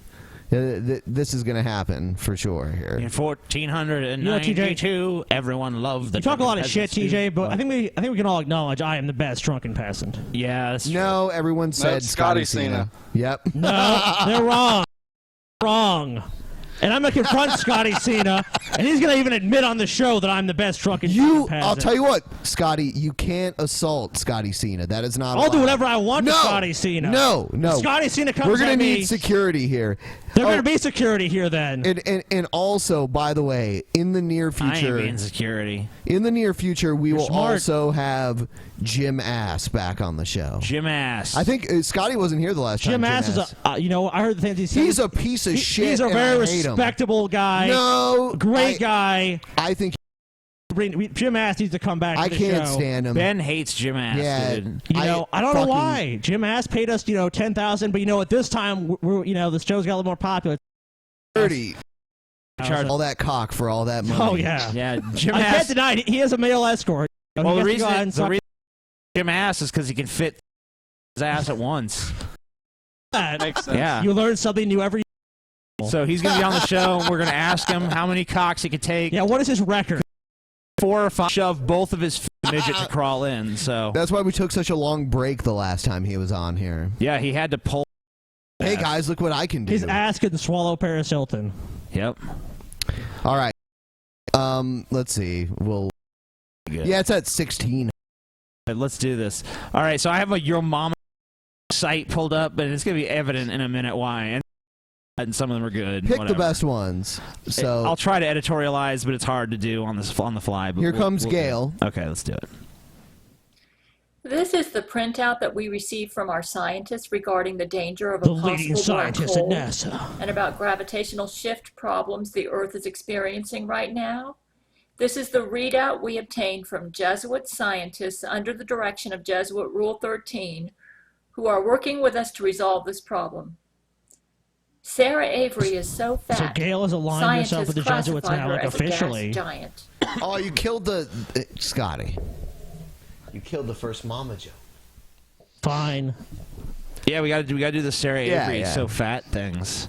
[SPEAKER 7] This is going to happen for sure here.
[SPEAKER 9] In 1,492, everyone loved the.
[SPEAKER 3] You talk a lot of
[SPEAKER 9] Drunken
[SPEAKER 3] shit,
[SPEAKER 9] Peasants,
[SPEAKER 3] TJ,
[SPEAKER 9] dude.
[SPEAKER 3] but I think we can all acknowledge I am the best drunken peasant.
[SPEAKER 9] Yeah, that's
[SPEAKER 7] No, everyone said
[SPEAKER 8] Scotty
[SPEAKER 7] Cena.
[SPEAKER 8] Cena.
[SPEAKER 7] Yep.
[SPEAKER 3] No, they're wrong. Wrong. And I'm going to confront Scotty Cena, and he's going to even admit on the show that I'm the best drunken peasant.
[SPEAKER 7] I'll tell you what, Scotty, you can't assault Scotty Cena. That is not
[SPEAKER 3] I'll
[SPEAKER 7] allowed.
[SPEAKER 3] do whatever I want to Scotty Cena.
[SPEAKER 7] No.
[SPEAKER 3] If Scotty Cena comes
[SPEAKER 7] We're gonna
[SPEAKER 3] at me,
[SPEAKER 7] need security here.
[SPEAKER 3] There's going to be security here then.
[SPEAKER 7] And also, by the way, in the near future,
[SPEAKER 9] I ain't being security.
[SPEAKER 7] In the near future, we will
[SPEAKER 3] smart.
[SPEAKER 7] also have Jim Ass back on the show.
[SPEAKER 9] Jim Ass.
[SPEAKER 7] I think Scotty wasn't here the last time.
[SPEAKER 3] Jim Ass is a, I heard the things he said.
[SPEAKER 7] He's a piece of shit.
[SPEAKER 3] He's a
[SPEAKER 7] and
[SPEAKER 3] very
[SPEAKER 7] I hate him.
[SPEAKER 3] respectable guy.
[SPEAKER 7] No,
[SPEAKER 3] great guy.
[SPEAKER 7] I think
[SPEAKER 3] Jim Ass needs to come back. To
[SPEAKER 7] I
[SPEAKER 3] the
[SPEAKER 7] can't
[SPEAKER 3] show.
[SPEAKER 7] stand him.
[SPEAKER 9] Ben hates Jim Ass,
[SPEAKER 7] Yeah,
[SPEAKER 9] dude.
[SPEAKER 3] I don't know why. Jim Ass paid us, $10,000, but at this time, the show's got a little more popular.
[SPEAKER 7] 30. Charge all that cock for all that money.
[SPEAKER 3] Oh yeah,
[SPEAKER 9] Yeah, Jim
[SPEAKER 3] I
[SPEAKER 9] Ass.
[SPEAKER 3] can't deny it. He has a male escort.
[SPEAKER 9] Well,
[SPEAKER 3] He
[SPEAKER 9] the
[SPEAKER 3] gets to go out and
[SPEAKER 9] reason
[SPEAKER 3] suck
[SPEAKER 9] Jim Ass is because he can fit his ass at once.
[SPEAKER 3] that.
[SPEAKER 8] Makes sense.
[SPEAKER 9] Yeah.
[SPEAKER 3] You learn something new every.
[SPEAKER 9] So he's going to be on the show, and we're going to ask him how many cocks he could take.
[SPEAKER 3] Yeah, what is his record?
[SPEAKER 9] 4 or 5. Shove both of his midget to crawl in. So
[SPEAKER 7] That's why we took such a long break the last time he was on here.
[SPEAKER 9] yeah, he had to pull.
[SPEAKER 7] Hey guys, look what I can do.
[SPEAKER 3] His ass can swallow Paris Hilton.
[SPEAKER 9] Yep.
[SPEAKER 7] All right. Let's see. Yeah, it's at 16.
[SPEAKER 9] Let's do this. All right, so I have a Your Mama site pulled up, but it's going to be evident in a minute why. And some of them are good.
[SPEAKER 7] Pick
[SPEAKER 9] whatever.
[SPEAKER 7] the best ones. So
[SPEAKER 9] I'll try to editorialize, but it's hard to do on the fly. But
[SPEAKER 7] here comes Gail.
[SPEAKER 9] Okay, let's do it.
[SPEAKER 13] This is the printout that we received from our scientists regarding the danger of a
[SPEAKER 3] The leading
[SPEAKER 13] possible black
[SPEAKER 3] scientist at
[SPEAKER 13] hole
[SPEAKER 3] NASA.
[SPEAKER 13] and about gravitational shift problems the Earth is experiencing right now. This is the readout we obtained from Jesuit scientists under the direction of Jesuit Rule 13, who are working with us to resolve this problem. Sarah Avery is so fat.
[SPEAKER 3] So Gail has aligned herself with the Jesuits
[SPEAKER 13] classify
[SPEAKER 3] now,
[SPEAKER 13] her
[SPEAKER 3] like
[SPEAKER 13] as a gas
[SPEAKER 3] officially.
[SPEAKER 13] giant.
[SPEAKER 7] Oh, you killed Scotty. You killed the first Mama Joe.
[SPEAKER 3] Fine.
[SPEAKER 9] Yeah, we got to do the Sarah
[SPEAKER 7] Yeah,
[SPEAKER 9] Avery
[SPEAKER 7] yeah.
[SPEAKER 9] so fat things.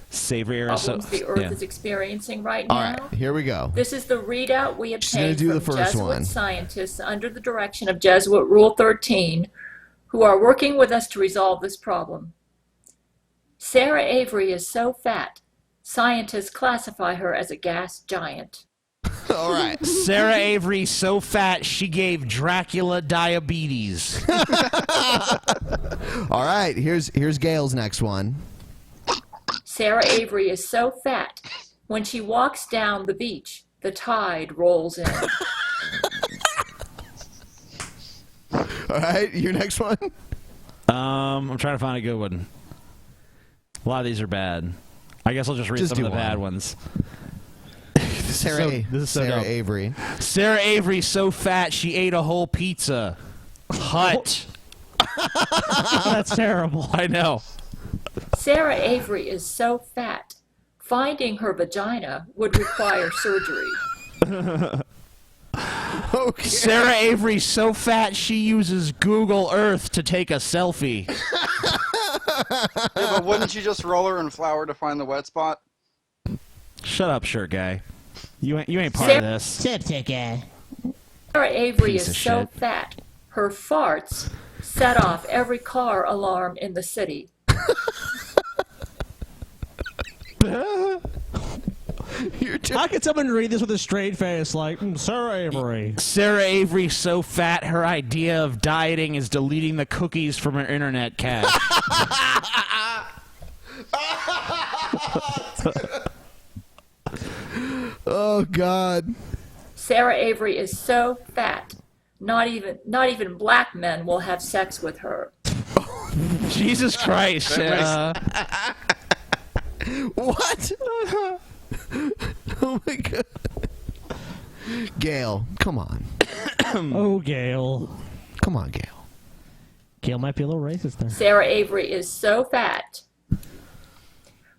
[SPEAKER 9] Savory or so.
[SPEAKER 13] Problems the Earth
[SPEAKER 9] Yeah.
[SPEAKER 13] is experiencing right now.
[SPEAKER 7] All right, here we go.
[SPEAKER 13] This is the readout we
[SPEAKER 7] She's gonna
[SPEAKER 13] obtained
[SPEAKER 7] do the
[SPEAKER 13] from
[SPEAKER 7] first
[SPEAKER 13] Jesuit
[SPEAKER 7] one.
[SPEAKER 13] scientists under the direction of Jesuit Rule 13, who are working with us to resolve this problem. Sarah Avery is so fat, scientists classify her as a gas giant.
[SPEAKER 7] All right.
[SPEAKER 9] Sarah Avery so fat she gave Dracula diabetes.
[SPEAKER 7] All right, here's Gail's next one.
[SPEAKER 13] Sarah Avery is so fat, when she walks down the beach, the tide rolls in.
[SPEAKER 7] All right, your next one.
[SPEAKER 9] I'm trying to find a good one. A lot of these are bad. I guess I'll just read
[SPEAKER 7] Just
[SPEAKER 9] some of
[SPEAKER 7] do
[SPEAKER 9] the bad
[SPEAKER 7] one.
[SPEAKER 9] ones.
[SPEAKER 7] Sarah
[SPEAKER 9] dumb.
[SPEAKER 7] Avery.
[SPEAKER 9] Sarah Avery so fat she ate a whole pizza. Hut.
[SPEAKER 3] That's terrible.
[SPEAKER 9] I know.
[SPEAKER 13] Sarah Avery is so fat, finding her vagina would require surgery.
[SPEAKER 7] Okay.
[SPEAKER 9] Sarah Avery so fat she uses Google Earth to take a selfie.
[SPEAKER 8] Yeah, but wouldn't you just roll her in flour to find the wet spot?
[SPEAKER 9] Shut up, shirt guy. You ain't part of this.
[SPEAKER 5] Septic guy.
[SPEAKER 13] Sarah Avery
[SPEAKER 9] Piece
[SPEAKER 13] is
[SPEAKER 9] of
[SPEAKER 13] so
[SPEAKER 9] shit.
[SPEAKER 13] fat, her farts set off every car alarm in the city.
[SPEAKER 3] How can someone read this with a straight face like Sarah Avery?
[SPEAKER 9] Sarah Avery so fat her idea of dieting is deleting the cookies from her internet cache.
[SPEAKER 7] Oh God.
[SPEAKER 13] Sarah Avery is so fat, not even black men will have sex with her.
[SPEAKER 9] Jesus Christ.
[SPEAKER 7] What? Oh my God. Gail, come on.
[SPEAKER 3] Oh, Gail.
[SPEAKER 7] Come on, Gail.
[SPEAKER 3] Gail might be a little racist there.
[SPEAKER 13] Sarah Avery is so fat.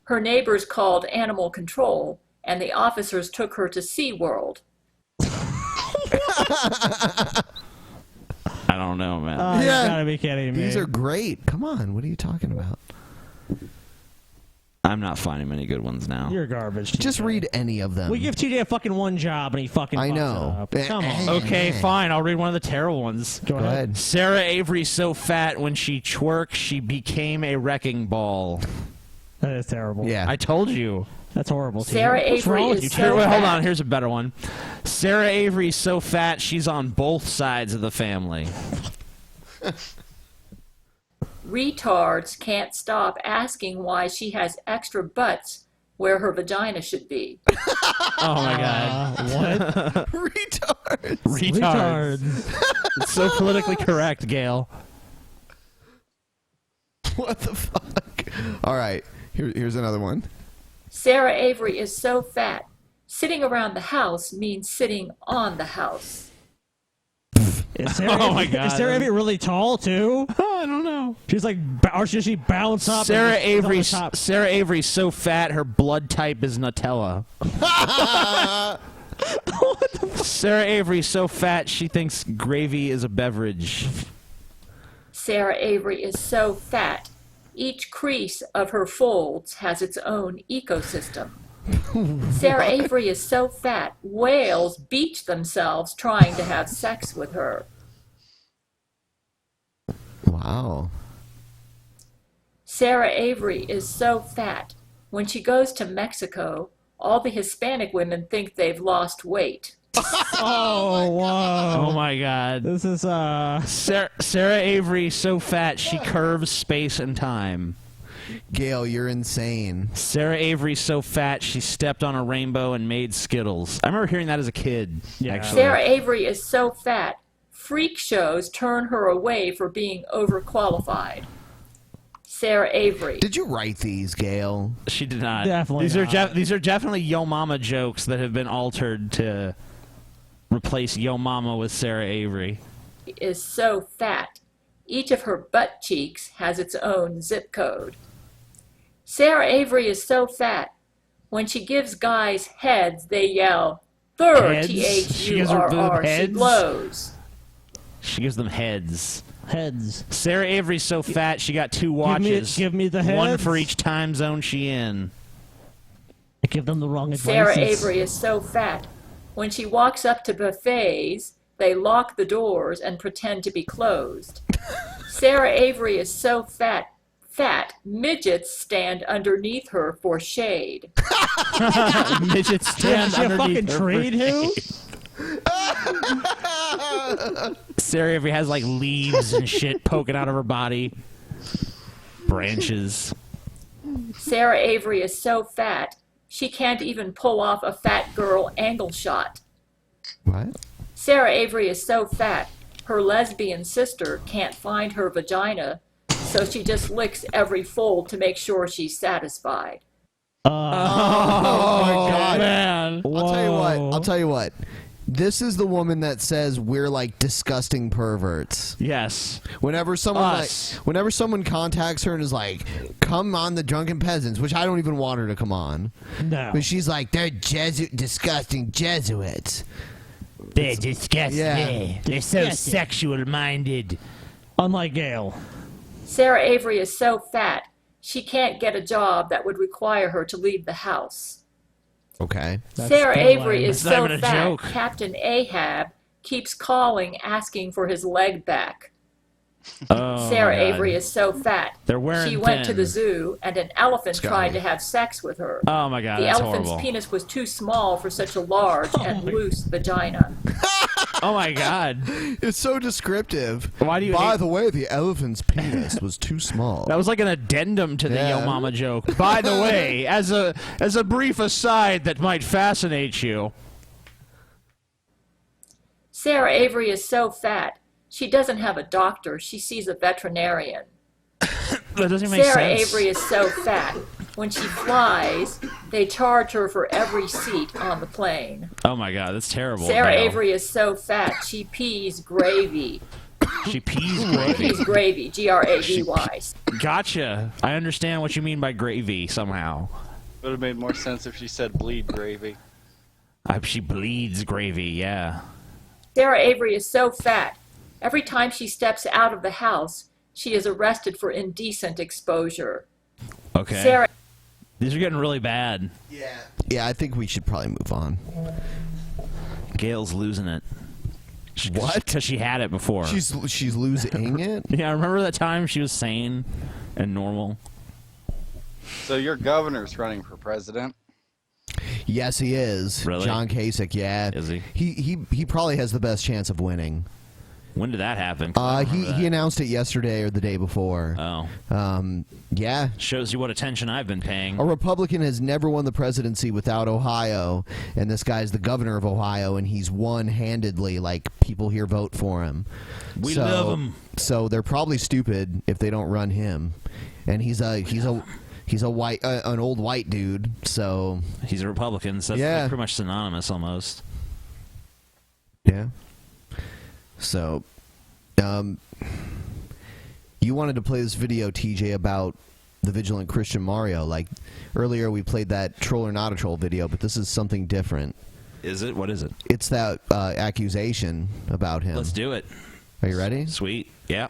[SPEAKER 13] Her neighbors called animal control, and the officers took her to SeaWorld.
[SPEAKER 9] I don't know, man.
[SPEAKER 3] Oh, you gotta be kidding me.
[SPEAKER 7] These are great. Come on, what are you talking about?
[SPEAKER 9] I'm not finding many good ones now.
[SPEAKER 3] You're garbage.
[SPEAKER 7] Just
[SPEAKER 3] TJ.
[SPEAKER 7] read any of them.
[SPEAKER 3] We give TJ a fucking one job and he fucking
[SPEAKER 7] I
[SPEAKER 3] fucks
[SPEAKER 7] know.
[SPEAKER 3] it up. Come on.
[SPEAKER 9] Okay, fine. I'll read one of the terrible ones.
[SPEAKER 3] Go ahead.
[SPEAKER 9] Sarah Avery so fat when she twerked she became a wrecking ball.
[SPEAKER 3] That is terrible.
[SPEAKER 7] Yeah.
[SPEAKER 9] I told you.
[SPEAKER 3] That's horrible.
[SPEAKER 13] Sarah
[SPEAKER 3] What's
[SPEAKER 13] Avery
[SPEAKER 3] wrong with
[SPEAKER 13] is
[SPEAKER 3] you,
[SPEAKER 13] so
[SPEAKER 3] Terry?
[SPEAKER 9] Wait, hold
[SPEAKER 13] fat.
[SPEAKER 9] on. Here's a better one. Sarah Avery's so fat she's on both sides of the family.
[SPEAKER 13] Retards can't stop asking why she has extra butts where her vagina should be.
[SPEAKER 9] Oh my god.
[SPEAKER 3] What?
[SPEAKER 7] Retards.
[SPEAKER 9] Retards. It's so politically correct, Gail.
[SPEAKER 7] What the fuck? All right. Here's another one.
[SPEAKER 13] Sarah Avery is so fat. Sitting around the house means sitting on the house.
[SPEAKER 3] Is Sarah Avery, Is Sarah Avery really tall too?
[SPEAKER 9] Oh, I don't know.
[SPEAKER 3] She's like, or should she bounce up?
[SPEAKER 9] Sarah
[SPEAKER 3] and just-
[SPEAKER 9] Avery's
[SPEAKER 3] on the top?
[SPEAKER 9] Sarah Avery's so fat her blood type is Nutella. Sarah Avery's so fat she thinks gravy is a beverage.
[SPEAKER 13] Sarah Avery is so fat. Each crease of her folds has its own ecosystem. Sarah Avery is so fat, whales beach themselves trying to have sex with her.
[SPEAKER 7] Wow.
[SPEAKER 13] Sarah Avery is so fat. When she goes to Mexico, all the Hispanic women think they've lost weight.
[SPEAKER 3] Oh, whoa.
[SPEAKER 9] Oh my god.
[SPEAKER 3] This is,
[SPEAKER 9] Sarah Avery so fat she curves space and time.
[SPEAKER 7] Gail, you're insane.
[SPEAKER 9] Sarah Avery so fat she stepped on a rainbow and made Skittles. I remember hearing that as a kid. Yeah. Actually.
[SPEAKER 13] Sarah Avery is so fat. Freak shows turn her away for being overqualified. Sarah Avery.
[SPEAKER 7] Did you write these, Gail?
[SPEAKER 9] She did not.
[SPEAKER 3] Definitely
[SPEAKER 9] These are definitely Yo Mama jokes that have been altered to replace Yo Mama with Sarah Avery.
[SPEAKER 13] Is so fat. Each of her butt cheeks has its own zip code. Sarah Avery is so fat. When she gives guys heads, they yell, "Thurr,
[SPEAKER 9] Heads? She gives
[SPEAKER 13] T-H-U-R-R." She
[SPEAKER 9] heads?
[SPEAKER 13] blows.
[SPEAKER 9] She gives them heads.
[SPEAKER 3] Heads.
[SPEAKER 9] Sarah Avery's so fat she got 2 watches.
[SPEAKER 3] Give me the heads.
[SPEAKER 9] One for each time zone she in.
[SPEAKER 3] I give them the wrong advice.
[SPEAKER 13] Sarah Avery is so fat. When she walks up to buffets, they lock the doors and pretend to be closed. Sarah Avery is so fat, midgets stand underneath her for shade.
[SPEAKER 9] Midgets stand
[SPEAKER 3] She a
[SPEAKER 9] underneath
[SPEAKER 3] fucking
[SPEAKER 9] her
[SPEAKER 3] trade who?
[SPEAKER 9] Sarah Avery has like leaves and shit poking out of her body. Branches.
[SPEAKER 13] Sarah Avery is so fat, she can't even pull off a fat girl angle shot.
[SPEAKER 7] What?
[SPEAKER 13] Sarah Avery is so fat, her lesbian sister can't find her vagina, so she just licks every fold to make sure she's satisfied.
[SPEAKER 7] Oh my god,
[SPEAKER 9] man!
[SPEAKER 7] I'll tell you what. This is the woman that says we're like disgusting perverts.
[SPEAKER 9] Yes.
[SPEAKER 7] Whenever someone contacts her and is like, "Come on the Drunken Peasants," which I don't even want her to come on.
[SPEAKER 3] No.
[SPEAKER 7] But she's like, "They're disgusting Jesuits."
[SPEAKER 5] They're disgusting.
[SPEAKER 7] Yeah.
[SPEAKER 5] They're so sexual-minded.
[SPEAKER 3] Unlike Gail.
[SPEAKER 13] Sarah Avery is so fat, she can't get a job that would require her to leave the house.
[SPEAKER 7] Okay.
[SPEAKER 13] Sarah Avery is
[SPEAKER 9] That's not
[SPEAKER 13] so
[SPEAKER 9] even a
[SPEAKER 13] fat,
[SPEAKER 9] joke.
[SPEAKER 13] Captain Ahab keeps calling asking for his leg back.
[SPEAKER 9] Oh,
[SPEAKER 13] Sarah
[SPEAKER 9] my God.
[SPEAKER 13] Avery is so fat.
[SPEAKER 9] They're wearing
[SPEAKER 13] She went to
[SPEAKER 9] thin.
[SPEAKER 13] the zoo and an elephant
[SPEAKER 7] Scotty.
[SPEAKER 13] tried to have sex with her.
[SPEAKER 9] Oh my god,
[SPEAKER 13] The
[SPEAKER 9] that's
[SPEAKER 13] elephant's
[SPEAKER 9] horrible.
[SPEAKER 13] penis was too small for such a large and loose vagina.
[SPEAKER 9] Oh my god.
[SPEAKER 7] It's so descriptive.
[SPEAKER 9] Why do you
[SPEAKER 7] By
[SPEAKER 9] hate-
[SPEAKER 7] the way, the elephant's penis was too small.
[SPEAKER 9] That was like an addendum to the
[SPEAKER 7] Yeah.
[SPEAKER 9] Yo Mama joke. By the way, as a brief aside that might fascinate you.
[SPEAKER 13] Sarah Avery is so fat, she doesn't have a doctor, she sees a veterinarian.
[SPEAKER 9] That doesn't make
[SPEAKER 13] Sarah
[SPEAKER 9] sense.
[SPEAKER 13] Avery is so fat, when she flies, they charge her for every seat on the plane.
[SPEAKER 9] Oh my god, that's terrible.
[SPEAKER 13] Sarah
[SPEAKER 9] Gail.
[SPEAKER 13] Avery is so fat, she pees gravy.
[SPEAKER 9] She pees gravy.
[SPEAKER 13] Pees gravy, G-R-A-V-Y.
[SPEAKER 9] Gotcha. I understand what you mean by gravy somehow.
[SPEAKER 8] Would have made more sense if she said bleed gravy.
[SPEAKER 9] She bleeds gravy, yeah.
[SPEAKER 13] Sarah Avery is so fat, every time she steps out of the house, she is arrested for indecent exposure.
[SPEAKER 9] Okay.
[SPEAKER 13] Sarah
[SPEAKER 9] These are getting really bad.
[SPEAKER 7] Yeah, I think we should probably move on.
[SPEAKER 9] Gail's losing it.
[SPEAKER 7] What?
[SPEAKER 9] Because she had it before.
[SPEAKER 7] She's losing it?
[SPEAKER 9] Yeah, remember that time she was sane and normal?
[SPEAKER 8] So your governor's running for president?
[SPEAKER 7] Yes, he is.
[SPEAKER 9] Really?
[SPEAKER 7] John Kasich, yeah.
[SPEAKER 9] Is he?
[SPEAKER 7] He probably has the best chance of winning.
[SPEAKER 9] When did that happen?
[SPEAKER 7] He announced it yesterday or the day before.
[SPEAKER 9] Oh.
[SPEAKER 7] Yeah.
[SPEAKER 9] Shows you what attention I've been paying.
[SPEAKER 7] A Republican has never won the presidency without Ohio, and this guy's the governor of Ohio, and he's won handedly. Like, people here vote for him.
[SPEAKER 9] We love him.
[SPEAKER 7] So they're probably stupid if they don't run him. And he's a white, an old white dude. So
[SPEAKER 9] he's a Republican. So that's like pretty much synonymous almost.
[SPEAKER 7] Yeah. So, you wanted to play this video, TJ, about the Vigilant Christian Mario. Like, earlier we played that Troll or Not a Troll video, but this is something different.
[SPEAKER 9] Is it? What is it?
[SPEAKER 7] It's that accusation about him.
[SPEAKER 9] Let's do it.
[SPEAKER 7] Are you ready?
[SPEAKER 9] Sweet. Yeah.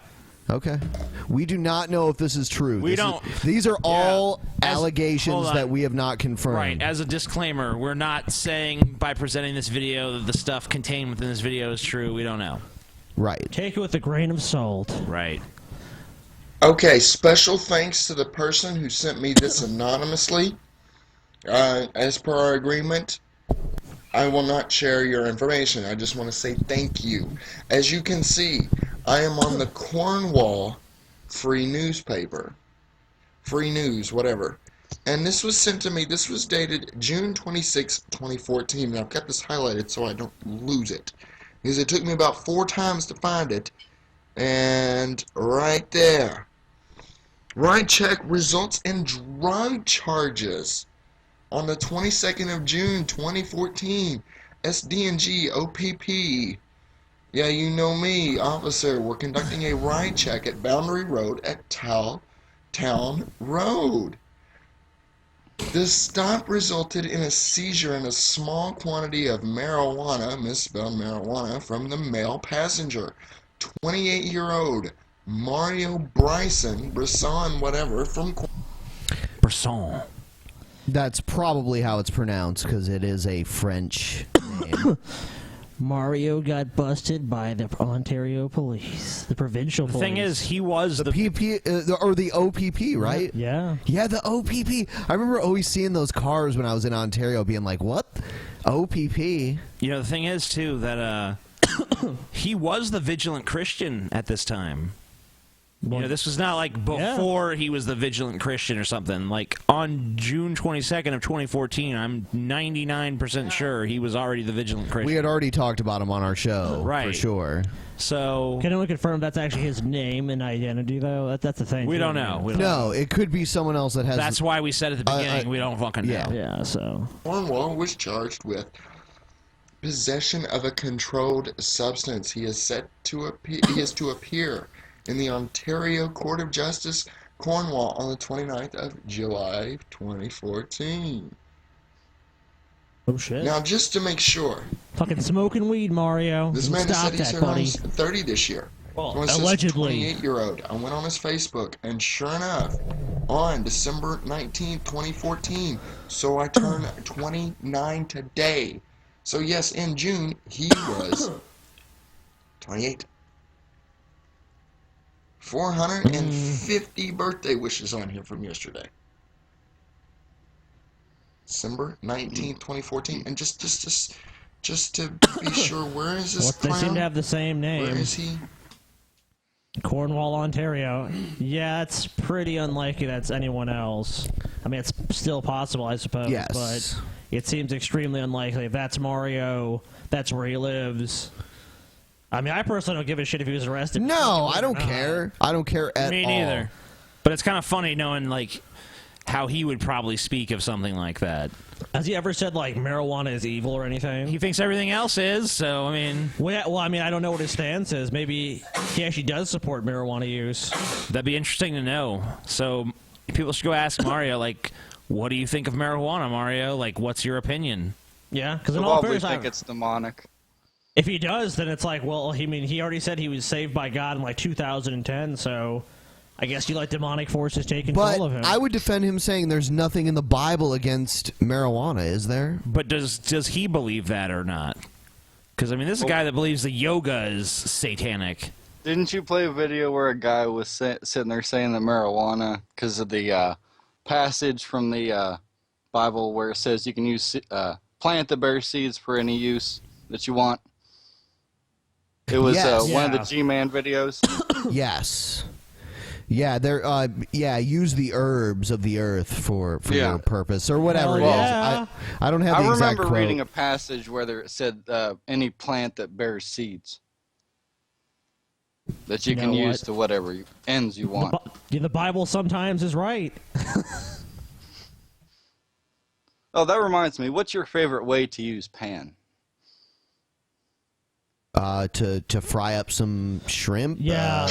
[SPEAKER 7] Okay. We do not know if this is true.
[SPEAKER 9] We don't.
[SPEAKER 7] These are all allegations that we have not confirmed.
[SPEAKER 9] Right. As a disclaimer, we're not saying by presenting this video that the stuff contained within this video is true. We don't know.
[SPEAKER 7] Right.
[SPEAKER 3] Take it with a grain of salt.
[SPEAKER 9] Right.
[SPEAKER 12] Okay, special thanks to the person who sent me this anonymously. As per our agreement, I will not share your information. I just want to say thank you. As you can see, I am on the Cornwall Free Newspaper. Free News, whatever. And this was sent to me, this was dated June 26, 2014. And I've got this highlighted so I don't lose it. Because it took me about 4 times to find it. And right there. Ride check results in drug charges. On the 22nd of June 2014, SDNG OPP. Yeah, you know me, officer. We're conducting a ride check at Boundary Road at Town Road. The stop resulted in a seizure and a small quantity of marijuana, misspelled marijuana, from the male passenger, 28-year-old Mario Bryson, whatever, from
[SPEAKER 9] Brisson.
[SPEAKER 7] That's probably how it's pronounced, because it is a French name.
[SPEAKER 3] Mario got busted by the Ontario police, the provincial police.
[SPEAKER 9] The thing is, he was
[SPEAKER 7] the PP or the OPP, right?
[SPEAKER 3] Yeah.
[SPEAKER 7] Yeah, the OPP. I remember always seeing those cars when I was in Ontario, being like, "What? OPP?"
[SPEAKER 9] You know, the thing is too that he was the Vigilant Christian at this time. You know, this was not like before he was the Vigilant Christian or something. Like on June 22nd of 2014, I'm 99% sure he was already the Vigilant Christian.
[SPEAKER 7] We had already talked about him on our show,
[SPEAKER 9] right?
[SPEAKER 7] For sure.
[SPEAKER 9] So
[SPEAKER 3] can anyone confirm that's actually his name and identity, though? That's the thing.
[SPEAKER 9] We don't know.
[SPEAKER 7] No, it could be someone else that has.
[SPEAKER 9] That's why we said at the beginning we don't fucking know.
[SPEAKER 3] Yeah. So
[SPEAKER 12] Cornwall was charged with possession of a controlled substance. He is set to appear. He is to appear in the Ontario Court of Justice, Cornwall, on the 29th of July, 2014.
[SPEAKER 3] Oh shit!
[SPEAKER 12] Now, just to make sure,
[SPEAKER 3] fucking smoking weed, Mario.
[SPEAKER 12] this man
[SPEAKER 3] Stop
[SPEAKER 12] said he's
[SPEAKER 3] that, buddy.
[SPEAKER 12] 30 this year.
[SPEAKER 3] Well,
[SPEAKER 12] So it says
[SPEAKER 3] allegedly.
[SPEAKER 12] 28-year-old. I went on his Facebook, and sure enough, on December 19th, 2014, so I turned 29 today. So yes, in June, he was 28. 450 birthday wishes on here from yesterday. December 19th, 2014. And just to be sure, where is this
[SPEAKER 3] They seem
[SPEAKER 12] clown?
[SPEAKER 3] to have the same name.
[SPEAKER 12] Where is he?
[SPEAKER 3] Cornwall, Ontario. Yeah, it's pretty unlikely that's anyone else. I mean, it's still possible, I suppose.
[SPEAKER 7] Yes.
[SPEAKER 3] But it seems extremely unlikely. If that's Mario, that's where he lives. I mean, I personally don't give a shit if he was arrested.
[SPEAKER 7] No, I don't care. I don't care at all.
[SPEAKER 9] Me neither. But it's kind of funny knowing like how he would probably speak of something like that.
[SPEAKER 3] Has he ever said like marijuana is evil or anything?
[SPEAKER 9] He thinks everything else is. So I mean,
[SPEAKER 3] well, I mean, I don't know what his stance is. Maybe he actually does support marijuana use.
[SPEAKER 9] That'd be interesting to know. So people should go ask Mario, like, what do you think of marijuana, Mario? Like, what's your opinion?
[SPEAKER 3] Yeah, because in
[SPEAKER 8] So
[SPEAKER 3] all
[SPEAKER 8] what, we
[SPEAKER 3] fairness,
[SPEAKER 8] think it's demonic.
[SPEAKER 3] if he does, then it's like, well, he already said he was saved by God in like 2010, so I guess you let demonic forces take control of him.
[SPEAKER 7] I would defend him saying there's nothing in the Bible against marijuana, is there?
[SPEAKER 9] But does he believe that or not? Because I mean, this is a guy that believes the yoga is satanic.
[SPEAKER 8] Didn't you play a video where a guy was sitting there saying that marijuana, because of the passage from the Bible where it says you can use plant that bears seeds for any use that you want. It was one of the G-Man videos.
[SPEAKER 7] Yes. Yeah, they're use the herbs of the earth for your purpose or whatever it is. I don't have the exact quote.
[SPEAKER 8] I remember reading a passage where it said any plant that bears seeds that you can use to whatever ends you want.
[SPEAKER 3] The Bible sometimes is right.
[SPEAKER 8] Oh, that reminds me. What's your favorite way to use pan?
[SPEAKER 7] To fry up some shrimp.
[SPEAKER 3] Yeah,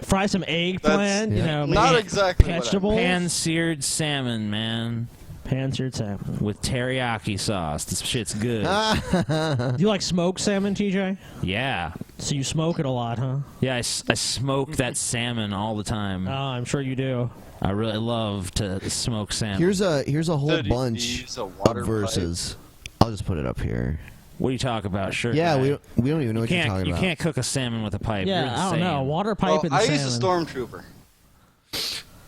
[SPEAKER 3] fry some eggplant.
[SPEAKER 8] Not exactly
[SPEAKER 3] vegetables.
[SPEAKER 9] Pan-seared salmon, man.
[SPEAKER 3] Pan-seared salmon
[SPEAKER 9] with teriyaki sauce. This shit's good.
[SPEAKER 3] Do you like smoked salmon, TJ?
[SPEAKER 9] Yeah.
[SPEAKER 3] So you smoke it a lot, huh?
[SPEAKER 9] Yeah, I smoke that salmon all the time.
[SPEAKER 3] Oh, I'm sure you do.
[SPEAKER 9] I really love to smoke salmon.
[SPEAKER 7] Here's a whole bunch of verses. I'll just put it up here.
[SPEAKER 9] What are you talking about? Sure.
[SPEAKER 7] Yeah, we don't even know what you're talking about.
[SPEAKER 9] You can't cook a salmon with a pipe.
[SPEAKER 3] Yeah, I don't know. Water pipe and salmon.
[SPEAKER 8] I use a stormtrooper.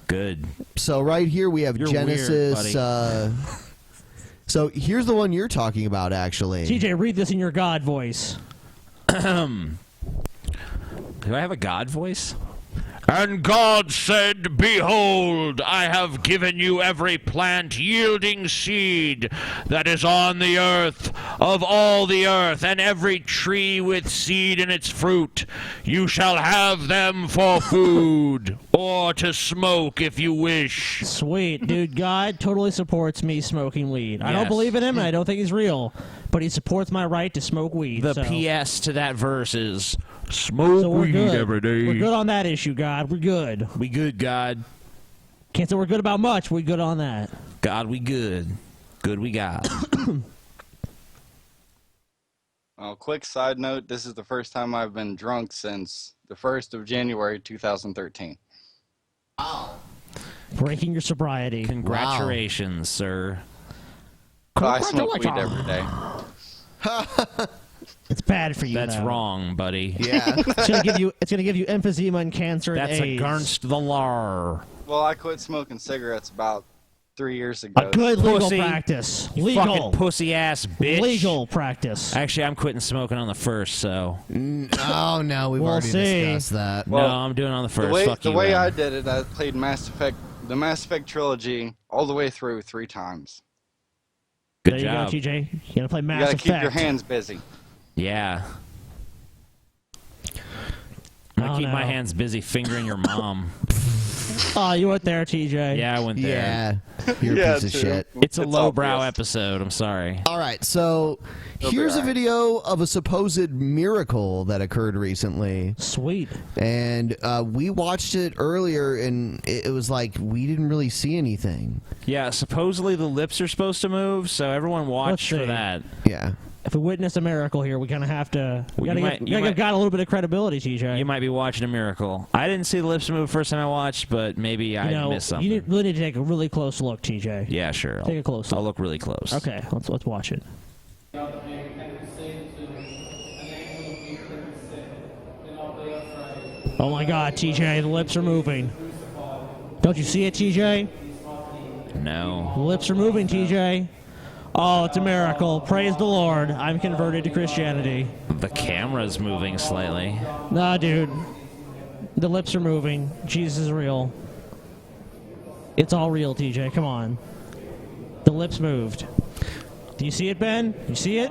[SPEAKER 9] Good.
[SPEAKER 7] So right here we have Genesis.
[SPEAKER 9] Weird,
[SPEAKER 7] so here's the one you're talking about, actually.
[SPEAKER 3] TJ, read this in your God voice.
[SPEAKER 9] Do I have a God voice?
[SPEAKER 1] And God said, Behold, I have given you every plant yielding seed that is on the earth, of all the earth, and every tree with seed in its fruit. You shall have them for food, or to smoke if you wish.
[SPEAKER 3] Sweet. Dude, God totally supports me smoking weed. I don't believe in him, and I don't think he's real, but he supports my right to smoke weed.
[SPEAKER 9] The PS to that verse is... Smoke weed every day.
[SPEAKER 3] We're good on that issue, God. We're good.
[SPEAKER 9] We good, God.
[SPEAKER 3] Can't say we're good about much. We're good on that.
[SPEAKER 9] God, we good. Good we got.
[SPEAKER 8] Quick side note, this is the first time I've been drunk since the 1st of January, 2013.
[SPEAKER 3] Wow. Breaking your sobriety.
[SPEAKER 9] Congratulations, sir.
[SPEAKER 8] I smoke weed every day.
[SPEAKER 3] It's bad for you.
[SPEAKER 9] That's
[SPEAKER 3] though.
[SPEAKER 9] wrong, buddy.
[SPEAKER 8] Yeah.
[SPEAKER 3] It's gonna give you emphysema and cancer and
[SPEAKER 9] That's
[SPEAKER 3] AIDS.
[SPEAKER 9] against the law.
[SPEAKER 8] Well, I quit smoking cigarettes about 3 years ago.
[SPEAKER 3] A good legal
[SPEAKER 9] Pussy.
[SPEAKER 3] practice.
[SPEAKER 9] You
[SPEAKER 3] Legal.
[SPEAKER 9] fucking pussy ass bitch.
[SPEAKER 3] Legal practice.
[SPEAKER 9] Actually, I'm quitting smoking on the 1st, so.
[SPEAKER 7] Oh no, we've already discussed that.
[SPEAKER 9] No, I'm doing it on the 1st.
[SPEAKER 8] The way I did it, I played the Mass Effect trilogy all the way through 3 times.
[SPEAKER 9] Good
[SPEAKER 3] there
[SPEAKER 9] job.
[SPEAKER 3] you go, TJ. You gotta play Mass Effect.
[SPEAKER 8] You gotta keep your hands busy.
[SPEAKER 9] Yeah. I keep my hands busy fingering your mom.
[SPEAKER 3] Oh, you went there, TJ.
[SPEAKER 9] Yeah, I went there.
[SPEAKER 7] Yeah, you're a piece of shit.
[SPEAKER 9] It's a lowbrow episode. I'm sorry.
[SPEAKER 7] All right, so here's a video of a supposed miracle that occurred recently.
[SPEAKER 3] Sweet.
[SPEAKER 7] And we watched it earlier, and it was like we didn't really see anything.
[SPEAKER 9] Yeah, supposedly the lips are supposed to move, so everyone watch for that.
[SPEAKER 7] Yeah.
[SPEAKER 3] If we witness a miracle here, we kind of have to. We gotta give God a little bit of credibility, TJ.
[SPEAKER 9] You might be watching a miracle. I didn't see the lips move first time I watched, but maybe I missed something.
[SPEAKER 3] You really need to take a really close look, TJ.
[SPEAKER 9] Yeah, sure.
[SPEAKER 3] Take a close look.
[SPEAKER 9] I'll look really close.
[SPEAKER 3] Okay, let's watch it. Oh my God, TJ, the lips are moving. Don't you see it, TJ?
[SPEAKER 9] No.
[SPEAKER 3] The lips are moving, TJ. Oh, it's a miracle. Praise the Lord. I'm converted to Christianity.
[SPEAKER 9] The camera's moving slightly.
[SPEAKER 3] Nah, dude. The lips are moving. Jesus is real. It's all real, TJ. Come on. The lips moved. Do you see it, Ben? You see it?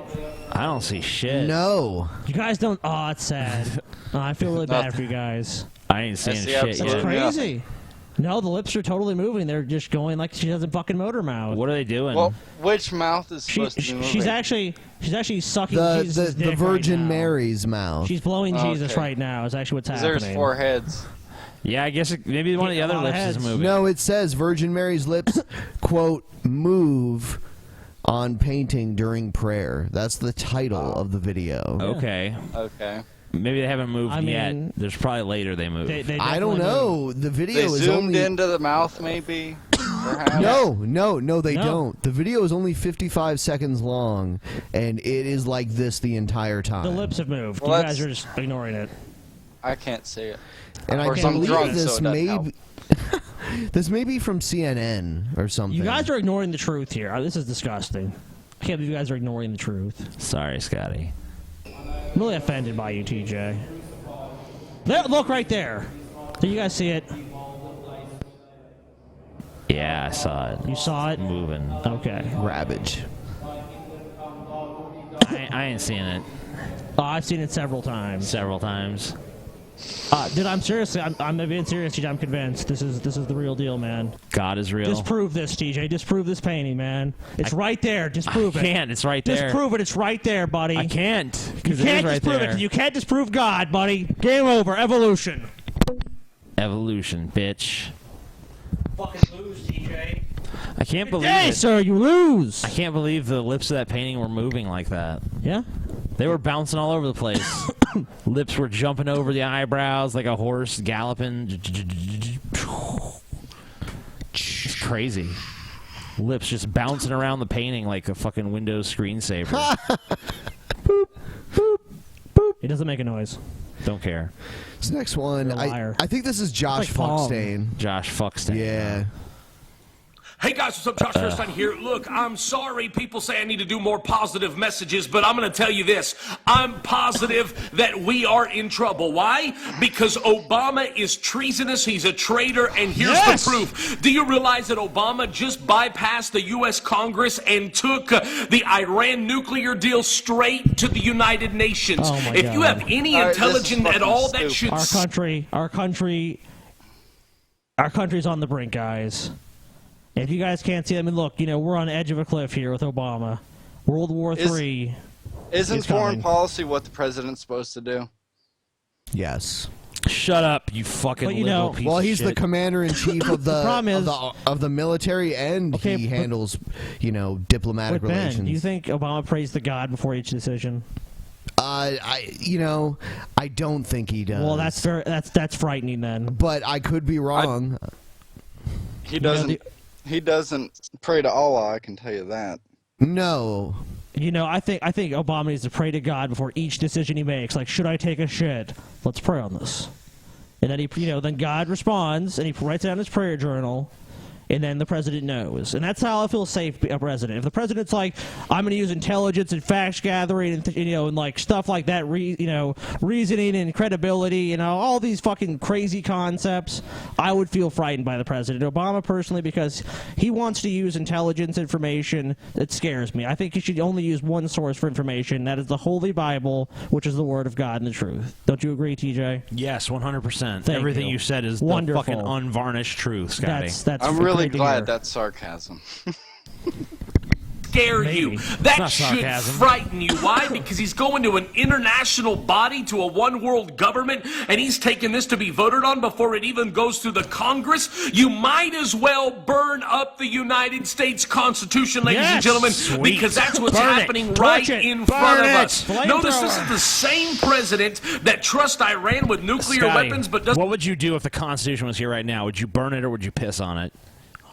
[SPEAKER 9] I don't see shit.
[SPEAKER 7] No.
[SPEAKER 3] You guys don't... Oh, it's sad. Oh, I feel really bad for you guys.
[SPEAKER 9] I ain't seeing shit
[SPEAKER 3] That's
[SPEAKER 9] yet.
[SPEAKER 3] crazy. No, the lips are totally moving. They're just going like she has a fucking motor mouth.
[SPEAKER 9] What are they doing?
[SPEAKER 8] Well, which mouth is supposed to be moving?
[SPEAKER 3] She's actually sucking Jesus'
[SPEAKER 7] the
[SPEAKER 3] dick
[SPEAKER 7] Virgin
[SPEAKER 3] right now.
[SPEAKER 7] Mary's mouth.
[SPEAKER 3] She's blowing Jesus right now. Is actually what's happening.
[SPEAKER 8] There's 4 heads.
[SPEAKER 9] Yeah, I guess maybe one of the other lips is moving.
[SPEAKER 7] No, it says Virgin Mary's lips, quote, move on painting during prayer. That's the title of the video.
[SPEAKER 9] Okay.
[SPEAKER 8] Okay.
[SPEAKER 9] Maybe they haven't moved
[SPEAKER 3] I
[SPEAKER 9] yet.
[SPEAKER 3] mean,
[SPEAKER 9] There's probably later they move.
[SPEAKER 7] I don't know. The video
[SPEAKER 8] They
[SPEAKER 7] is
[SPEAKER 8] zoomed
[SPEAKER 7] only
[SPEAKER 8] into the mouth, maybe. Perhaps.
[SPEAKER 7] No, they don't. The video is only 55 seconds long, and it is like this the entire time.
[SPEAKER 3] The lips have moved.
[SPEAKER 8] Well,
[SPEAKER 3] You guys are just ignoring it.
[SPEAKER 8] I can't see it.
[SPEAKER 7] And
[SPEAKER 8] Of
[SPEAKER 7] I
[SPEAKER 8] course, I'm
[SPEAKER 7] believe
[SPEAKER 8] drunk,
[SPEAKER 7] this
[SPEAKER 8] so it doesn't
[SPEAKER 7] may
[SPEAKER 8] help.
[SPEAKER 7] be, This may be from CNN or something.
[SPEAKER 3] You guys are ignoring the truth here. This is disgusting. I can't believe you guys are ignoring the truth.
[SPEAKER 9] Sorry, Scotty.
[SPEAKER 3] I'm really offended by you, TJ. There, look right there. Do you guys see it?
[SPEAKER 9] Yeah, I saw it.
[SPEAKER 3] You saw it?
[SPEAKER 9] Moving.
[SPEAKER 3] Okay.
[SPEAKER 7] Ravage.
[SPEAKER 9] I ain't seen it.
[SPEAKER 3] Oh, I've seen it several times.
[SPEAKER 9] Several times.
[SPEAKER 3] Dude, I'm seriously, I'm being serious, TJ. I'm convinced this is the real deal, man.
[SPEAKER 9] God is real.
[SPEAKER 3] Disprove this, TJ. Disprove this painting, man. It's right there. Disprove it.
[SPEAKER 9] I can't. It's right there.
[SPEAKER 3] Disprove it. It's right there, buddy.
[SPEAKER 9] I can't.
[SPEAKER 3] You can't disprove it. You can't disprove God, buddy. Game over. Evolution.
[SPEAKER 9] Evolution, bitch.
[SPEAKER 3] Fucking lose, TJ.
[SPEAKER 9] I can't believe
[SPEAKER 3] Hey,
[SPEAKER 9] it.
[SPEAKER 3] sir, you lose.
[SPEAKER 9] I can't believe the lips of that painting were moving like that.
[SPEAKER 3] Yeah?
[SPEAKER 9] They were bouncing all over the place. Lips were jumping over the eyebrows like a horse galloping. It's crazy. Lips just bouncing around the painting like a fucking Windows screensaver.
[SPEAKER 3] Boop, boop, boop. It doesn't make a noise.
[SPEAKER 9] Don't care.
[SPEAKER 7] This next one, I think this is Josh Fuckstein.
[SPEAKER 9] Josh Fuckstein.
[SPEAKER 7] Yeah.
[SPEAKER 6] Hey guys, what's up? Josh Fuckstein here. Look, I'm sorry people say I need to do more positive messages, but I'm going to tell you this. I'm positive that we are in trouble. Why? Because Obama is treasonous, he's a traitor, and here's the proof. Do you realize that Obama just bypassed the U.S. Congress and took the Iran nuclear deal straight to the United Nations?
[SPEAKER 3] Oh my
[SPEAKER 6] if
[SPEAKER 3] God.
[SPEAKER 6] you have any intelligence at all, that should...
[SPEAKER 3] Our country's on the brink, guys. If you guys can't see, I mean, look, we're on the edge of a cliff here with Obama. World War III.
[SPEAKER 8] Isn't foreign policy what the president's supposed to do?
[SPEAKER 7] Yes.
[SPEAKER 9] Shut up, you fucking liberal piece of
[SPEAKER 7] he's
[SPEAKER 9] shit.
[SPEAKER 7] the commander-in-chief of the,
[SPEAKER 3] problem is,
[SPEAKER 7] of the military, and he handles, diplomatic relations.
[SPEAKER 3] Ben, do you think Obama prays to God before each decision?
[SPEAKER 7] I don't think he does.
[SPEAKER 3] Well, that's frightening then.
[SPEAKER 7] But I could be wrong.
[SPEAKER 8] He doesn't. He doesn't pray to Allah, I can tell you that.
[SPEAKER 7] No.
[SPEAKER 3] I think Obama needs to pray to God before each decision he makes. Like, should I take a shit? Let's pray on this. And then then God responds, and he writes down his prayer journal, and then the president knows. And that's how I feel safe a president. If the president's like, I'm going to use intelligence and facts gathering and and like stuff like that, reasoning and credibility, all these fucking crazy concepts, I would feel frightened by the president. Obama personally, because he wants to use intelligence information, it scares me. I think he should only use one source for information. That is the Holy Bible, which is the Word of God and the truth. Don't you agree, TJ?
[SPEAKER 9] Yes, 100%.
[SPEAKER 3] Thank
[SPEAKER 9] Everything
[SPEAKER 3] you.
[SPEAKER 9] you said is
[SPEAKER 3] Wonderful.
[SPEAKER 9] the fucking unvarnished truth, Scotty.
[SPEAKER 3] That's
[SPEAKER 8] I'm really
[SPEAKER 3] great to
[SPEAKER 8] glad
[SPEAKER 3] hear.
[SPEAKER 8] that's sarcasm.
[SPEAKER 6] Scare you. That
[SPEAKER 9] not
[SPEAKER 6] should
[SPEAKER 9] sarcasm.
[SPEAKER 6] frighten you. Why? Because he's going to an international body, to a one-world government, and he's taking this to be voted on before it even goes through the Congress. You might as well burn up the United States Constitution, ladies and gentlemen, because that's what's happening right in front of us. Notice this is the same president that trusts Iran with nuclear
[SPEAKER 9] Scotty,
[SPEAKER 6] weapons, but doesn't...
[SPEAKER 9] what would you do if the Constitution was here right now? Would you burn it or would you piss on it?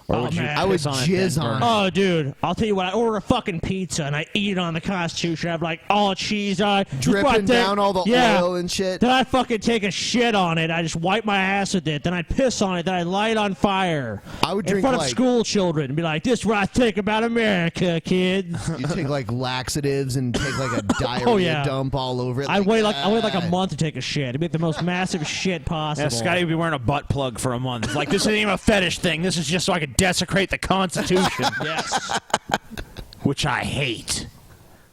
[SPEAKER 9] Or would you
[SPEAKER 3] man.
[SPEAKER 7] I would
[SPEAKER 9] piss on it,
[SPEAKER 7] jizz
[SPEAKER 9] then
[SPEAKER 7] on
[SPEAKER 9] burn
[SPEAKER 7] it.
[SPEAKER 3] Oh, dude, I'll tell you what. I order a fucking pizza and I eat it on the Constitution. I have like all cheese on it.
[SPEAKER 7] Dripping down all the oil and shit.
[SPEAKER 3] Then I fucking take a shit on it. I just wipe my ass with it. Then I piss on it. Then I light it on fire.
[SPEAKER 7] I would
[SPEAKER 3] in
[SPEAKER 7] drink
[SPEAKER 3] front of
[SPEAKER 7] like-
[SPEAKER 3] school children and be like, "This is what I think about America, kids."
[SPEAKER 7] You take like laxatives and take like a diarrhea dump all over it.
[SPEAKER 3] I wait like a month to take a shit. It'd be the most massive shit possible.
[SPEAKER 9] Yeah, Scotty would be wearing a butt plug for a month. It's like, this isn't even a fetish thing. This is just so I could desecrate the Constitution.
[SPEAKER 3] Yes.
[SPEAKER 9] Which I hate.